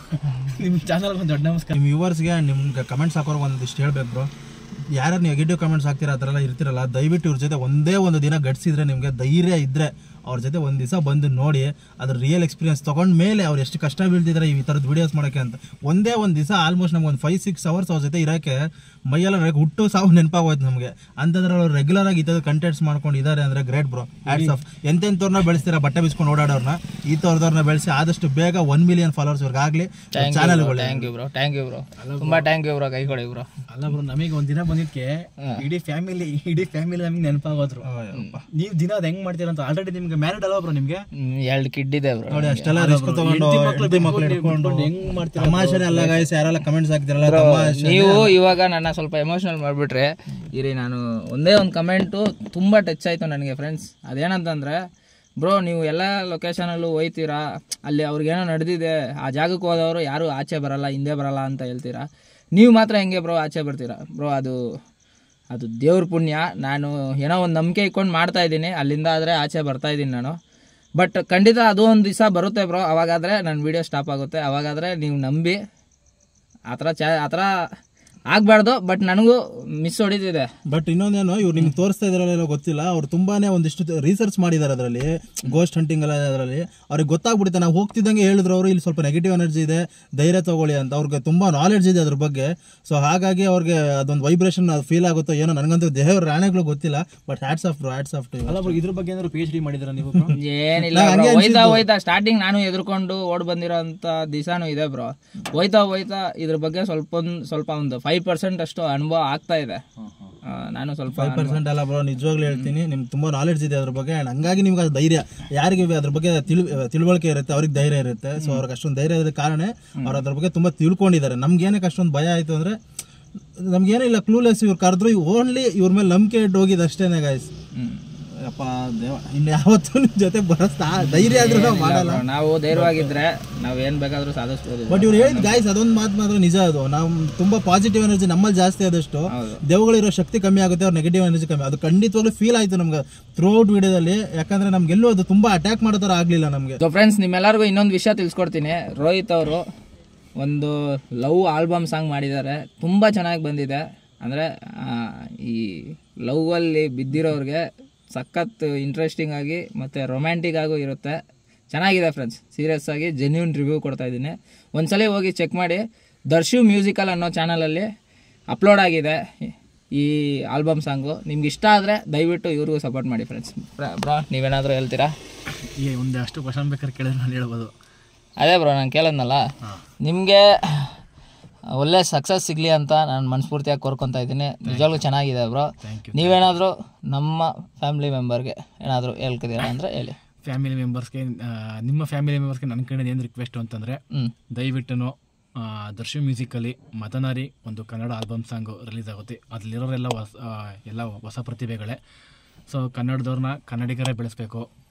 [SPEAKER 2] ನಿಮ್ಮ ಚಾನಲ್ಗೆ ಒಂದು ದೊಡ್ಡ ನಮಸ್ಕಾರ.
[SPEAKER 3] ನಿಮ್ಮ ವ್ಯೂವರ್ಸ್ಗೆ ನಿಮ್ಗೆ ಕಮೆಂಟ್ಸ್ ಹಾಕೋರು ಒಂದಿಷ್ಟು ಹೇಳ್ಬೇಕು ಬ್ರೋ. ಯಾರು ನೆಗೆಟಿವ್ ಕಮೆಂಟ್ಸ್ ಹಾಕ್ತೀರ ಆ ಥರ ಎಲ್ಲ ಇರ್ತಿರಲ್ಲ, ದಯವಿಟ್ಟು ಇವ್ರ ಜೊತೆ ಒಂದೇ ಒಂದು ದಿನ ಗಡ್ಸಿದ್ರೆ, ನಿಮಗೆ ಧೈರ್ಯ ಇದ್ದರೆ ಅವ್ರ ಜೊತೆ ಒಂದು ದಿವಸ ಬಂದು ನೋಡಿ ಅದ್ರ ರಿಯಲ್ ಎಕ್ಸ್ಪೀರಿಯನ್ಸ್ ತೊಗೊಂಡ ಮೇಲೆ ಅವ್ರು ಎಷ್ಟು ಕಷ್ಟ ಬೀಳ್ತಿದ್ದಾರೆ ಈ ಥರದ್ದು ವೀಡಿಯೋಸ್ ಮಾಡೋಕ್ಕೆ ಅಂತ. ಒಂದೇ ಒಂದು ದಿವಸ ಆಲ್ಮೋಸ್ಟ್ ನಮ್ಗೆ ಒಂದು 5-6 hours ಅವ್ರ ಜೊತೆ ಇರೋಕ್ಕೆ ಮೈಯೆಲ್ಲ ಹುಟ್ಟು ಸಾವು ನೆನಪಾಗೋಯ್ತು ನಮಗೆ. ಅಂಥದ್ರಲ್ಲಿ ಅವ್ರು ರೆಗ್ಯುಲರ್ ಆಗಿ ಈ ಥರದ ಕಂಟೆಂಟ್ಸ್ ಮಾಡ್ಕೊಂಡು ಇದ್ದಾರೆ ಅಂದರೆ ಗ್ರೇಟ್ ಬ್ರೋ, ಹ್ಯಾಟ್ಸ್ ಆಫ್. ಎಂತೆಂಥವ್ರನ್ನ ಬೆಳೆಸ್ತೀರಾ, ಬಟ್ಟೆ ಬಿಸ್ಕೊಂಡು ಓಡಾಡೋರ್ನ, ಈ ಥರದವ್ರನ್ನ ಬೆಳೆಸಿ ಆದಷ್ಟು ಬೇಗ 1 million ಫಾಲೋವರ್ಸ್ ಇವ್ರಿಗಾಗಲಿ ಚಾನಲ್ಗಳು.
[SPEAKER 1] ಥ್ಯಾಂಕ್ ಯು ಬ್ರೋ ತುಂಬ ಥ್ಯಾಂಕ್ ಯು ಬ್ರೋ, ಕೈ ಕೊಡಿ ಬ್ರೋ.
[SPEAKER 2] ಅಲ್ಲ ಬ್ರೋ, ನಮಗೆ ಒಂದು ದಿನ ಬಂದಿದ್ದಕ್ಕೆ ಇಡೀ ಫ್ಯಾಮಿಲಿ ನಮಗೆ ನೆನಪಾಗೋದ್ರು. ನೀವು ದಿನ ಅದು ಹೆಂಗೆ ಮಾಡ್ತೀರ ಅಂತ. ಆಲ್ರೆಡಿ ನಿಮ್ಗೆ ಮ್ಯಾರಿಡ್ ಅಲ್ವಾ ಬ್ರೋ? ನಿಮಗೆ
[SPEAKER 1] 2 ಕಿಡ್ ಇದೆ ಬ್ರೋ.
[SPEAKER 3] ನೋಡಿ ಅಷ್ಟೆಲ್ಲ ರಿಸ್ಕ್ ತಗೊಂಡು
[SPEAKER 2] ಹೆಂಗ್ ಮಾಡ್ತೀರಾ?
[SPEAKER 3] ತಮಾಷೆನೇ ಅಲ್ಲ ಗೈಸ್, ಯಾರೆಲ್ಲ ಕಮೆಂಟ್ಸ್ ಹಾಕ್ತಿರಲ್ಲ.
[SPEAKER 1] ನೀವು ಇವಾಗ ನನ್ನ ಸ್ವಲ್ಪ ಎಮೋಷನಲ್ ಮಾಡಿಬಿಟ್ರೆ ಇರಿ. ನಾನು ಒಂದೇ ಒಂದು ಕಮೆಂಟು ತುಂಬ ಟಚ್ ಆಯಿತು ನನಗೆ ಫ್ರೆಂಡ್ಸ್. ಅದೇನಂತಂದರೆ, ಬ್ರೋ ನೀವು ಎಲ್ಲ ಲೊಕೇಶನಲ್ಲೂ ಹೋಯ್ತೀರಾ, ಅಲ್ಲಿ ಅವ್ರಿಗೇನೋ ನಡೆದಿದೆ, ಆ ಜಾಗಕ್ಕೆ ಹೋದವರು ಯಾರೂ ಆಚೆ ಬರಲ್ಲ, ಹಿಂದೆ ಬರಲ್ಲ ಅಂತ ಹೇಳ್ತೀರಾ. ನೀವು ಮಾತ್ರ ಹೆಂಗೆ ಬ್ರೋ ಆಚೆ ಬರ್ತೀರಾ? ಬ್ರೋ ಅದು ದೇವ್ರ ಪುಣ್ಯ. ನಾನು ಏನೋ ಒಂದು ನಂಬಿಕೆ ಇಟ್ಕೊಂಡು ಮಾಡ್ತಾಯಿದ್ದೀನಿ, ಅಲ್ಲಿಂದ ಆದರೆ ಆಚೆ ಬರ್ತಾಯಿದ್ದೀನಿ ನಾನು. ಬಟ್ ಖಂಡಿತ ಅದು ಒಂದು ದಿವಸ ಬರುತ್ತೆ ಬ್ರೋ. ಅವಾಗಾದರೆ ನನ್ನ ವೀಡಿಯೋ ಸ್ಟಾಪ್ ಆಗುತ್ತೆ. ಅವಾಗಾದರೆ ನೀವು ನಂಬಿ ಆ ಥರ ಆಗಬಾರ್ದು. ಬಟ್ ನನಗೂ ಮಿಸ್ ಹೊಡಿತಿದೆ.
[SPEAKER 3] ಬಟ್ ಇನ್ನೊಂದೇನು, ಇವ್ರು ನಿಮ್ಗೆ ತೋರಿಸ್ತಾ ಇದ್ದಾರಲ್ಲ ಗೊತ್ತಿಲ್ಲ, ಅವ್ರು ತುಂಬಾನೇ ಒಂದಿಷ್ಟು ರಿಸರ್ಚ್ ಮಾಡಿದ್ದಾರೆ ಅದರಲ್ಲಿ, ಗೋಸ್ಟ್ ಹಂಟಿಂಗ್ ಎಲ್ಲ ಅದರಲ್ಲಿ. ಅವ್ರಿಗೆ ಗೊತ್ತಾಗ್ಬಿಡುತ್ತೆ. ನಾವು ಹೋಗ್ತಿದ್ದಂಗೆ ಹೇಳಿದ್ರು ಅವರು, ಇಲ್ಲಿ ಸ್ವಲ್ಪ ನೆಗೆಟಿವ್ ಎನರ್ಜಿ ಇದೆ, ಧೈರ್ಯ ತಗೊಳ್ಳಿ ಅಂತ. ಅವ್ರಿಗೆ ತುಂಬ ನಾಲೆಡ್ಜ್ ಇದೆ ಅದ್ರ ಬಗ್ಗೆ. ಸೊ ಹಾಗಾಗಿ ಅವ್ರಿಗೆ ಅದೊಂದು ವೈಬ್ರೇಷನ್ ಫೀಲ್ ಆಗುತ್ತೋ ಏನೋ, ನನಗಂತೂ ದೇವರ ರಾಣೆಗಳು ಗೊತ್ತಿಲ್ಲ. But hats off to.
[SPEAKER 2] ಅಲ್ಲ ಬ್ರೋ, ಇದ್ರ ಬಗ್ಗೆ ಏನಾದ್ರು PhD ಮಾಡಿದ್ರ ನೀವು?
[SPEAKER 1] ಏನಿಲ್ಲ, ಹೋಯ್ತಾ ಸ್ಟಾರ್ಟಿಂಗ್ ನಾನು ಎದುರ್ಕೊಂಡು ಓಡ್ ಬಂದಿರೋ ಅಂತ ದಿವಸನೂ ಇದೆ ಬ್ರೋ. ಹೋಯ್ತಾ ಇದ್ರ ಬಗ್ಗೆ ಸ್ವಲ್ಪ ಒಂದು 5% ಅಷ್ಟು ಅನುಭವ ಆಗ್ತಾ ಇದೆ ನಾನು ಸ್ವಲ್ಪ
[SPEAKER 3] 5% ಅಲ್ಲ ಬ್ರೋ, ನಿಜವಾಗ್ಲೂ ಹೇಳ್ತೀನಿ, ನಿಮ್ಗೆ ತುಂಬ ನಾಲೆಡ್ಜ್ ಇದೆ ಅದ್ರ ಬಗ್ಗೆ. ಆ್ಯಂಡ್ ಹಂಗಾಗಿ ನಿಮ್ಗೆ ಅದು ಧೈರ್ಯ, ಯಾರಿಗೆ ಅದ್ರ ಬಗ್ಗೆ ತಿಳುವಳಿಕೆ ಇರುತ್ತೆ ಅವ್ರಿಗೆ ಧೈರ್ಯ ಇರುತ್ತೆ. ಸೊ ಅವ್ರಿಗೆ ಅಷ್ಟೊಂದು ಧೈರ್ಯ ಇರೋದ ಕಾರಣ ಅವ್ರು ಅದ್ರ ಬಗ್ಗೆ ತುಂಬ ತಿಳ್ಕೊಂಡಿದ್ದಾರೆ. ನಮ್ಗೆ ಏನಕ್ಕೆ ಅಷ್ಟೊಂದು ಭಯ ಆಯಿತು ಅಂದರೆ, ನಮ್ಗೇನೂ ಇಲ್ಲ, ಕ್ಲೂಲೆಸ್. ಇವ್ರು ಕರೆದ್ರು ಓನ್ಲಿ ಇವ್ರ ಮೇಲೆ ನಂಬಿಕೆ ಇಟ್ಟು ಹೋಗಿದ್ದು ಅಷ್ಟೇನೆ ಗಾಯ್ಸ್. ಅಪ್ಪ ದೇವ, ಇನ್ನು ಯಾವತ್ತೂ ನಿಮ್ಮ ಜೊತೆ ಬರಸ್ತಾ ಧೈರ್ಯ ಆದ್ರೂ ನಾವು ಮಾಡಲ್ಲ.
[SPEAKER 1] ನಾವು ಧೈರ್ಯವಾಗಿದ್ರೆ ನಾವು ಏನು ಬೇಕಾದರೂ ಸಾಧಿಸ್ಬೋದು.
[SPEAKER 3] ಬಟ್ ಇವ್ರು ಹೇಳಿದ ಗಾಯ್ಸ್ ಅದೊಂದು ಮಾತು ಮಾತ್ರ ನಿಜ. ಅದು ನಾವು ತುಂಬ ಪಾಸಿಟಿವ್ ಎನರ್ಜಿ ನಮ್ಮಲ್ಲಿ ಜಾಸ್ತಿ ಆದಷ್ಟು ದೇವಗಳಿರೋ ಶಕ್ತಿ ಕಮ್ಮಿ ಆಗುತ್ತೆ, ಅವ್ರ ನೆಗೆಟಿವ್ ಎನರ್ಜಿ ಕಮ್ಮಿ. ಅದು ಖಂಡಿತವಾಗ್ಲೂ ಫೀಲ್ ಆಯಿತು ನಮ್ಗೆ ಥ್ರೂ ಔಟ್ ವಿಡಿಯೋದಲ್ಲಿ. ಯಾಕಂದರೆ ನಮ್ಗೆಲ್ಲೂ ಅದು ತುಂಬ ಅಟ್ಯಾಕ್ ಮಾಡೋ ಥರ ಆಗಲಿಲ್ಲ ನಮಗೆ.
[SPEAKER 1] ಸೊ ಫ್ರೆಂಡ್ಸ್, ನಿಮ್ಮೆಲ್ಲರಿಗೂ ಇನ್ನೊಂದು ವಿಷಯ ತಿಳಿಸ್ಕೊಡ್ತೀನಿ. ರೋಹಿತ್ ಅವರು ಒಂದು ಲವ್ ಆಲ್ಬಮ್ ಸಾಂಗ್ ಮಾಡಿದ್ದಾರೆ, ತುಂಬ ಚೆನ್ನಾಗಿ ಬಂದಿದೆ. ಅಂದರೆ ಈ ಲವ್ವಲ್ಲಿ ಬಿದ್ದಿರೋರಿಗೆ ಸಖತ್ ಇಂಟ್ರೆಸ್ಟಿಂಗ್ ಆಗಿ ಮತ್ತು ರೊಮ್ಯಾಂಟಿಕ್ ಆಗು ಇರುತ್ತೆ. ಚೆನ್ನಾಗಿದೆ ಫ್ರೆಂಡ್ಸ್, ಸೀರಿಯಸ್ ಆಗಿ ಜೆನ್ಯೂನ್ ರಿವ್ಯೂ ಕೊಡ್ತಾ ಇದ್ದೀನಿ. ಒಂದ್ಸಲ ಹೋಗಿ ಚೆಕ್ ಮಾಡಿ. ದರ್ಶು ಮ್ಯೂಸಿಕಲ್ ಅನ್ನೋ ಚಾನಲಲ್ಲಿ ಅಪ್ಲೋಡ್ ಆಗಿದೆ ಈ ಆಲ್ಬಮ್ ಸಾಂಗು. ನಿಮ್ಗೆ ಇಷ್ಟ ಆದರೆ ದಯವಿಟ್ಟು ಇವ್ರಿಗೂ ಸಪೋರ್ಟ್ ಮಾಡಿ ಫ್ರೆಂಡ್ಸ್. ಬ್ರೋ ನೀವೇನಾದರೂ ಹೇಳ್ತೀರಾ?
[SPEAKER 2] ಒಂದಷ್ಟು ಕ್ವಶನ್ ಬೇಕಾದ್ರೆ ಕೇಳಿದ್ರೆ ನಾನು ಹೇಳ್ಬೋದು.
[SPEAKER 1] ಅದೇ ಬ್ರೋ ನಾನು ಕೇಳಿದ್ನಲ್ಲ, ನಿಮಗೆ ಒಳ್ಳೆ ಸಕ್ಸಸ್ ಸಿಗಲಿ ಅಂತ ನಾನು ಮನಸ್ಫೂರ್ತಿಯಾಗಿ ಕೋರ್ಕೊತಾ ಇದ್ದೀನಿ. ನಿಜವಾಗ್ಲೂ ಚೆನ್ನಾಗಿದೆ ಬ್ರೋ. ನೀವೇನಾದರೂ ನಮ್ಮ ಫ್ಯಾಮಿಲಿ ಮೆಂಬರ್ಗೆ ಏನಾದರೂ ಹೇಳ್ತಿದ್ದೀರಾ ಅಂದರೆ ಹೇಳಿ.
[SPEAKER 2] ಫ್ಯಾಮಿಲಿ ಮೆಂಬರ್ಸ್ಗೆ, ನಿಮ್ಮ ಫ್ಯಾಮಿಲಿ ಮೆಂಬರ್ಸ್ಗೆ ನನ್ನ ಕಡೆ ಏನು ರಿಕ್ವೆಸ್ಟ್ ಅಂತಂದರೆ, ದಯವಿಟ್ಟು ದರ್ಶನ್ ಮ್ಯೂಸಿಕಲ್ಲಿ ಮದನಾರಿ ಒಂದು ಕನ್ನಡ ಆಲ್ಬಮ್ ಸಾಂಗು ರಿಲೀಸ್ ಆಗುತ್ತೆ. ಅದರಲ್ಲಿರೋರೆಲ್ಲ ಎಲ್ಲ ಹೊಸ ಪ್ರತಿಭೆಗಳೇ. ಸೊ ಕನ್ನಡದವ್ರನ್ನ ಕನ್ನಡಿಗರೇ ಬೆಳೆಸಬೇಕು.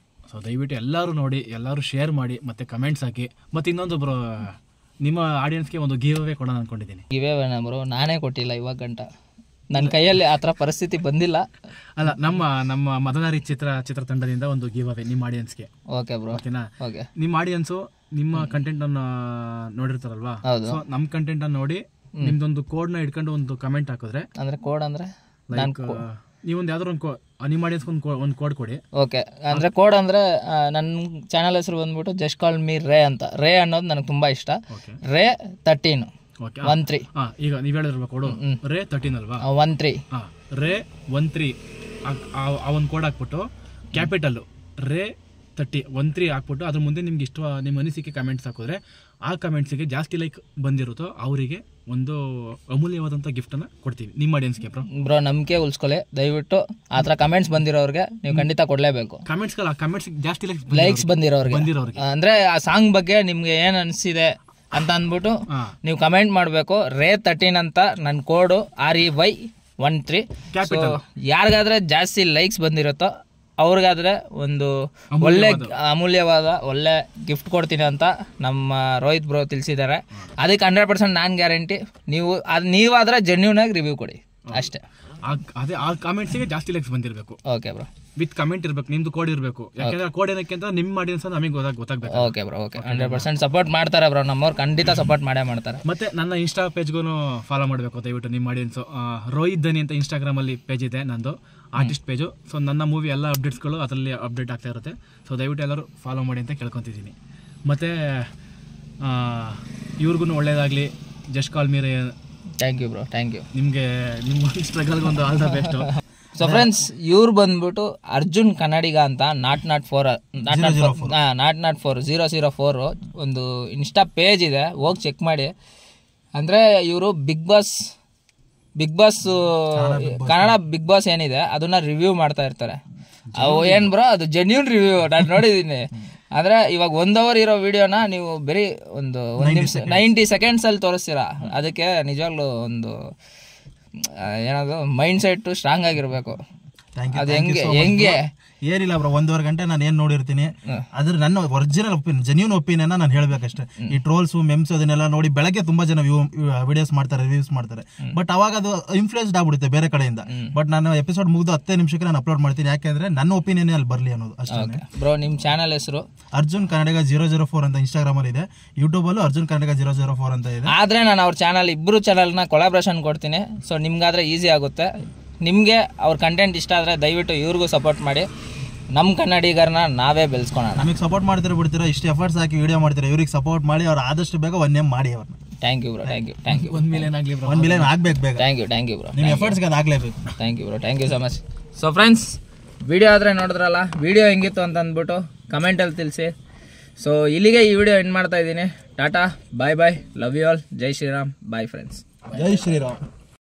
[SPEAKER 2] ಸೊ ದಯವಿಟ್ಟು ಎಲ್ಲರೂ ನೋಡಿ, ಎಲ್ಲರೂ ಶೇರ್ ಮಾಡಿ, ಮತ್ತು ಕಮೆಂಟ್ಸ್ ಹಾಕಿ. ಮತ್ತು ಇನ್ನೊಂದು ಬ್ರೋ, ನಿಮ್ಮ ಆಡಿಯನ್ಸ್ಗೆ ಒಂದು ಗಿವ್ ಅವೇ ಕೊಡೋಣ ಅಂದ್ಕೊಂಡಿದ್ದೀನಿ.
[SPEAKER 1] ಗಿವ್ ಅವೇ ಬ್ರೋ ನಾನೇ ಕೊಟ್ಟಿಲ್ಲ ಇವಾಗ ಗಂಟ, ನನ್ನ ಕೈಯಲ್ಲಿ ಆ ಥರ ಪರಿಸ್ಥಿತಿ ಬಂದಿಲ್ಲ.
[SPEAKER 2] ಅಲ್ಲ, ನಮ್ಮ ಮದನಾರಿ ಚಿತ್ರತಂಡದಿಂದ ಒಂದು ಗಿವ್ ಅವೇ ನಿಮ್ಮ ಆಡಿಯನ್ಸ್ಗೆ.
[SPEAKER 1] ಓಕೆ ಬ್ರೋ,
[SPEAKER 2] ಓಕೆನಾ?
[SPEAKER 1] ಓಕೆ.
[SPEAKER 2] ನಿಮ್ಮ ಆಡಿಯನ್ಸು ನಿಮ್ಮ ಕಂಟೆಂಟನ್ನು ನೋಡಿರ್ತಾರಲ್ವಾ?
[SPEAKER 1] ಹೌದು.
[SPEAKER 2] ಸೊ ನಮ್ಮ ಕಂಟೆಂಟನ್ನು ನೋಡಿ ನಿಮ್ದೊಂದು ಕೋಡ್ನ ಇಟ್ಕೊಂಡು ಒಂದು ಕಮೆಂಟ್ ಹಾಕಿದ್ರೆ,
[SPEAKER 1] ಅಂದರೆ ಕೋಡ್ ಅಂದರೆ
[SPEAKER 2] ಲೈಕ್ ನೀವೊಂದು ಯಾವ್ದಾದ್ರು ನಿಮ್ಮ ಆಡಿಯನ್ಸ್ಗೆ ಒಂದು ಕೋಡ್ ಕೊಡಿ.
[SPEAKER 1] ಓಕೆ, ಅಂದರೆ ಕೋಡ್ ಅಂದರೆ ನನ್ನ ಚಾನಲ್ ಹೆಸರು ಬಂದ್ಬಿಟ್ಟು ಜಸ್ಟ್ ಕಾಲ್ ಮೀ ರೇ ಅಂತ. ರೇ ಅನ್ನೋದು ನನಗೆ ತುಂಬ ಇಷ್ಟ. ರೇ 13 13.
[SPEAKER 2] ಈಗ ನೀವು ಹೇಳಿದ್ರಲ್ವ ಕೋಡು, ರೇ 13 ಅಲ್ವಾ?
[SPEAKER 1] 13.
[SPEAKER 2] ರೇ 13 ಆ ಒಂದು ಕೋಡ್ ಹಾಕ್ಬಿಟ್ಟು ಕ್ಯಾಪಿಟಲ್ಲು ರೇ 13 ಹಾಕ್ಬಿಟ್ಟು ಅದ್ರ ಮುಂದೆ ನಿಮ್ಗೆ ಇಷ್ಟ ನಿಮ್ಮ ಅನಿಸಿಕೆ ಕಮೆಂಟ್ಸ್ ಹಾಕಿದ್ರೆ, ಆ ಕಮೆಂಟ್ಸಿಗೆ ಜಾಸ್ತಿ ಲೈಕ್ ಬಂದಿರುತ್ತೋ ಅವರಿಗೆ ಒಂದು ಅಮೂಲ್ಯವಾದಂಥ ಗಿಫ್ಟನ್ನು ಕೊಡ್ತೀವಿ ನಿಮ್ಮ ಆಡಿಯನ್ಸ್ಗೆ.
[SPEAKER 1] ಬ್ರೋ ನಂಬಿಕೆ ಉಳಿಸ್ಕೊಳ್ಳಿ ದಯವಿಟ್ಟು. ಆ ಥರ ಕಮೆಂಟ್ಸ್ ಬಂದಿರೋರಿಗೆ ನೀವು ಖಂಡಿತ ಕೊಡಲೇಬೇಕು.
[SPEAKER 2] ಕಮೆಂಟ್ಸ್ ಜಾಸ್ತಿ ಲೈಕ್ಸ್
[SPEAKER 1] ಬಂದಿರೋರಿಗೆ ಅಂದರೆ ಆ ಸಾಂಗ್ ಬಗ್ಗೆ ನಿಮ್ಗೆ ಏನು ಅನಿಸಿದೆ ಅಂತ ಅಂದ್ಬಿಟ್ಟು ನೀವು ಕಮೆಂಟ್ ಮಾಡಬೇಕು. ರೇ 13 ಅಂತ ನನ್ನ ಕೋಡು REY13. ಯಾರಿಗಾದ್ರೆ ಜಾಸ್ತಿ ಲೈಕ್ಸ್ ಬಂದಿರುತ್ತೋ ಅವ್ರಿಗಾದ್ರೆ ಒಂದು ಒಳ್ಳೆ ಅಮೂಲ್ಯವಾದ ಒಳ್ಳೆ ಗಿಫ್ಟ್ ಕೊಡ್ತೀನಿ ಅಂತ ನಮ್ಮ ರೋಹಿತ್ ಬ್ರೋ ತಿಳಿಸಿದ್ದಾರೆ. ಅದಕ್ಕೆ 100% ನಾನು ಗ್ಯಾರಂಟಿ. ನೀವಾದ್ರೆ ಜೆನ್ಯೂನ್ ಆಗಿ ರಿವ್ಯೂ ಕೊಡಿ ಅಷ್ಟೇ.
[SPEAKER 2] ಅದೇ ಆ ಕಾಮೆಂಟ್ಸಿಗೆ ಜಾಸ್ತಿ ಲೈಕ್ಸ್ ಬಂದಿರಬೇಕು.
[SPEAKER 1] ಓಕೆ ಬ್ರೋ,
[SPEAKER 2] ವಿತ್ ಕಮೆಂಟ್ ಇರಬೇಕು, ನಿಮ್ದು ಕೋಡ್ ಇರಬೇಕು. ಯಾಕಂದ್ರೆ ಕೋಡ್ ಏನಕ್ಕೆ ಅಂತ ನಿಮ್ಮ ಆಡಿಯನ್ಸ್ ನಮಗೆ ಗೊತ್ತಾಗಬೇಕು.
[SPEAKER 1] Okay bro, okay. 100% ಸಪೋರ್ಟ್ ಮಾಡ್ತಾರೆ ಬ್ರೋ, ನಮ್ಮವ್ರು ಖಂಡಿತ ಸಪೋರ್ಟ್ ಮಾಡೇ ಮಾಡ್ತಾರೆ.
[SPEAKER 2] ಮತ್ತೆ ನನ್ನ ಇನ್ಸ್ಟಾ ಪೇಜ್ಗೂ ಫಾಲೋ ಮಾಡಬೇಕು ದಯವಿಟ್ಟು ನಿಮ್ಮ ಆಡಿಯನ್ಸು. ರೋಹಿತ್ ಧನಿ ಅಂತ ಇನ್ಸ್ಟಾಗ್ರಾಮಲ್ಲಿ ಪೇಜ್ ಇದೆ ನಂದು, ಆರ್ಟಿಸ್ಟ್ ಪೇಜು. ಸೊ ನನ್ನ ಮೂವಿ ಎಲ್ಲ ಅಪ್ಡೇಟ್ಸ್ಗಳು ಅದರಲ್ಲಿ ಅಪ್ಡೇಟ್ ಆಗ್ತಾ ಇರುತ್ತೆ. ಸೊ ದಯವಿಟ್ಟು ಎಲ್ಲರೂ ಫಾಲೋ ಮಾಡಿ ಅಂತ ಕೇಳ್ಕೊತಿದ್ದೀನಿ. ಮತ್ತು ಇವ್ರಿಗೂ ಒಳ್ಳೇದಾಗಲಿ. Just call me.
[SPEAKER 1] Thank you bro, thank you.
[SPEAKER 2] ನಿಮ್ಮ ಸ್ಟ್ರಗಲ್ಗೆ ಒಂದು all the best.
[SPEAKER 1] So friends, ಇವ್ರು ಬಂದ್ಬಿಟ್ಟು ಅರ್ಜುನ್ ಕನ್ನಡಿಗ ಅಂತ ನಾಟ್ 004 ಒಂದು ಇನ್ಸ್ಟಾ ಪೇಜ್ ಇದೆ, ಹೋಗಿ ಚೆಕ್ ಮಾಡಿ. ಅಂದರೆ ಇವರು Bigg Boss Kannada Bigg Boss ಏನಿದೆ ಅದನ್ನ ರಿವ್ಯೂ ಮಾಡ್ತಾ ಇರ್ತಾರೆ. ಅವು ಏನು ಬ್ರೋ, ಅದು ಜೆನ್ಯೂನ್ ರಿವ್ಯೂ ನಾನು ನೋಡಿದ್ದೀನಿ. ಅಂದರೆ ಇವಾಗ 1 hour ಇರೋ ವಿಡಿಯೋನ ನೀವು ಬರೀ ಒಂದು ನಿಮಿಷ 90 ಸೆಕೆಂಡ್ಸಲ್ಲಿ ತೋರಿಸ್ತೀರಾ. ಅದಕ್ಕೆ ನಿಜವಾಗ್ಲೂ ಒಂದು ಏನದು ಮೈಂಡ್ ಸೆಟ್ ಸ್ಟ್ರಾಂಗ್ ಆಗಿರಬೇಕು. ಅದು ಹೆಂಗೆ
[SPEAKER 3] ಏನಿಲ್ಲ ಬ್ರೋ, 1.5 ಗಂಟೆ ನಾನು ಏನು ನೋಡಿರ್ತೀನಿ ಅದ್ರ ನನ್ನ ಒರಿಜಿನಲ್ ಜೆನ್ಯೂನ್ ಒಪಿನಿಯನ್ ನಾನು ಹೇಳಬೇಕಷ್ಟೇ. ಈ ಟ್ರೋಲ್ಸು ಮೆಮ್ಸ್ ಅದನ್ನೆಲ್ಲ ನೋಡಿ ಬೆಳಗ್ಗೆ ತುಂಬಾ ಜನ ವಿಡಿಯೋಸ್ ಮಾಡ್ತಾರೆ, ರಿವ್ಯೂಸ್ ಮಾಡ್ತಾರೆ. ಬಟ್ ಅವಾಗ ಅದು ಇನ್ಫ್ಲೂಯೆನ್ಸ್ಡ್ ಆಗ್ಬಿಡುತ್ತೆ ಬೇರೆ ಕಡೆಯಿಂದ. ಬಟ್ ನಾನು ಎಪಿಸೋಡ್ ಮುಗಿದು 10 ನಿಮಿಷಕ್ಕೆ ನಾನು ಅಪ್ಲೋಡ್ ಮಾಡ್ತೀನಿ, ಯಾಕೆಂದ್ರೆ ನನ್ನ ಒಪಿನಿಯನ್ ಅಲ್ಲಿ ಬರಲಿ ಅನ್ನೋದು ಅಷ್ಟೇ.
[SPEAKER 1] ಬ್ರೋ ನಿಮ್ಮ ಚಾನಲ್ ಹೆಸರು
[SPEAKER 3] ಅರ್ಜುನ್ ಕನ್ನಡಿಗ 004 ಅಂತ ಇನ್ಸ್ಟಾಗ್ರಾಮ್ ಅಲ್ಲಿ ಇದೆ, ಯೂಟ್ಯೂಬ್ ಅಲ್ಲೂ ಅರ್ಜುನ್ ಕನ್ನಡಿಗ 004 ಅಂತ ಇದೆ.
[SPEAKER 1] ಆದ್ರೆ ನಾನು ಅವ್ರ ಚಾನಲ್ ಇಬ್ಬರು ಚಾನಲ್ನ ಕೊಲಾಬ್ರೇಷನ್ ಕೊಡ್ತೀನಿ. ಸೊ ನಿಮ್ಗಾದ್ರೆ ಈಸಿ ಆಗುತ್ತೆ. ನಿಮಗೆ ಅವ್ರ ಕಂಟೆಂಟ್ ಇಷ್ಟ ಆದರೆ ದಯವಿಟ್ಟು ಇವ್ರಿಗೂ ಸಪೋರ್ಟ್ ಮಾಡಿ. ನಮ್ಮ ಕನ್ನಡಿಗರನ್ನ ನಾವೇ ಬೆಳೆಸ್ಕೊಳೋಣ.
[SPEAKER 3] ನಮಗೆ ಸಪೋರ್ಟ್ ಮಾಡ್ತೀರಾ ಬಿಡ್ತೀರಾ, ಇಷ್ಟು ಎಫರ್ಟ್ಸ್ ಹಾಕಿ ವಿಡಿಯೋ ಮಾಡ್ತೀರಾ, ಇವ್ರಿಗೆ ಸಪೋರ್ಟ್ ಮಾಡಿ ಅವ್ರು ಆದಷ್ಟು ಬೇಗ 1 name ಮಾಡಿ ಅವ್ರನ್ನ.
[SPEAKER 1] Thank you bro, thank you.
[SPEAKER 2] 1 million ಆಗಲಿ ಬ್ರೋ,
[SPEAKER 3] 1 million ಆಗ್ಬೇಕು ಬೇಗ.
[SPEAKER 1] ಥ್ಯಾಂಕ್ ಯು ಬ್ರೋ,
[SPEAKER 3] ನಿಮ್ಮ ಎಫರ್ಟ್ಸ್ಗೆ ಅದು ಆಗಲೇಬೇಕು.
[SPEAKER 1] Thank you bro, thank you so much. So friends, video ಆದರೆ ನೋಡಿದ್ರಲ್ಲ, ವಿಡಿಯೋ ಹೆಂಗಿತ್ತು ಅಂತ ಅಂದ್ಬಿಟ್ಟು ಕಮೆಂಟಲ್ಲಿ ತಿಳಿಸಿ. ಸೊ ಇಲ್ಲಿಗೆ ಈ ವಿಡಿಯೋ ಎಂಡ್ ಮಾಡ್ತಾ ಇದ್ದೀನಿ. ಟಾಟಾ, bye bye, love you all, ಜೈ ಶ್ರೀರಾಮ್, ಬಾಯ್ ಫ್ರೆಂಡ್ಸ್.
[SPEAKER 3] ಜೈ ಶ್ರೀರಾಮ್.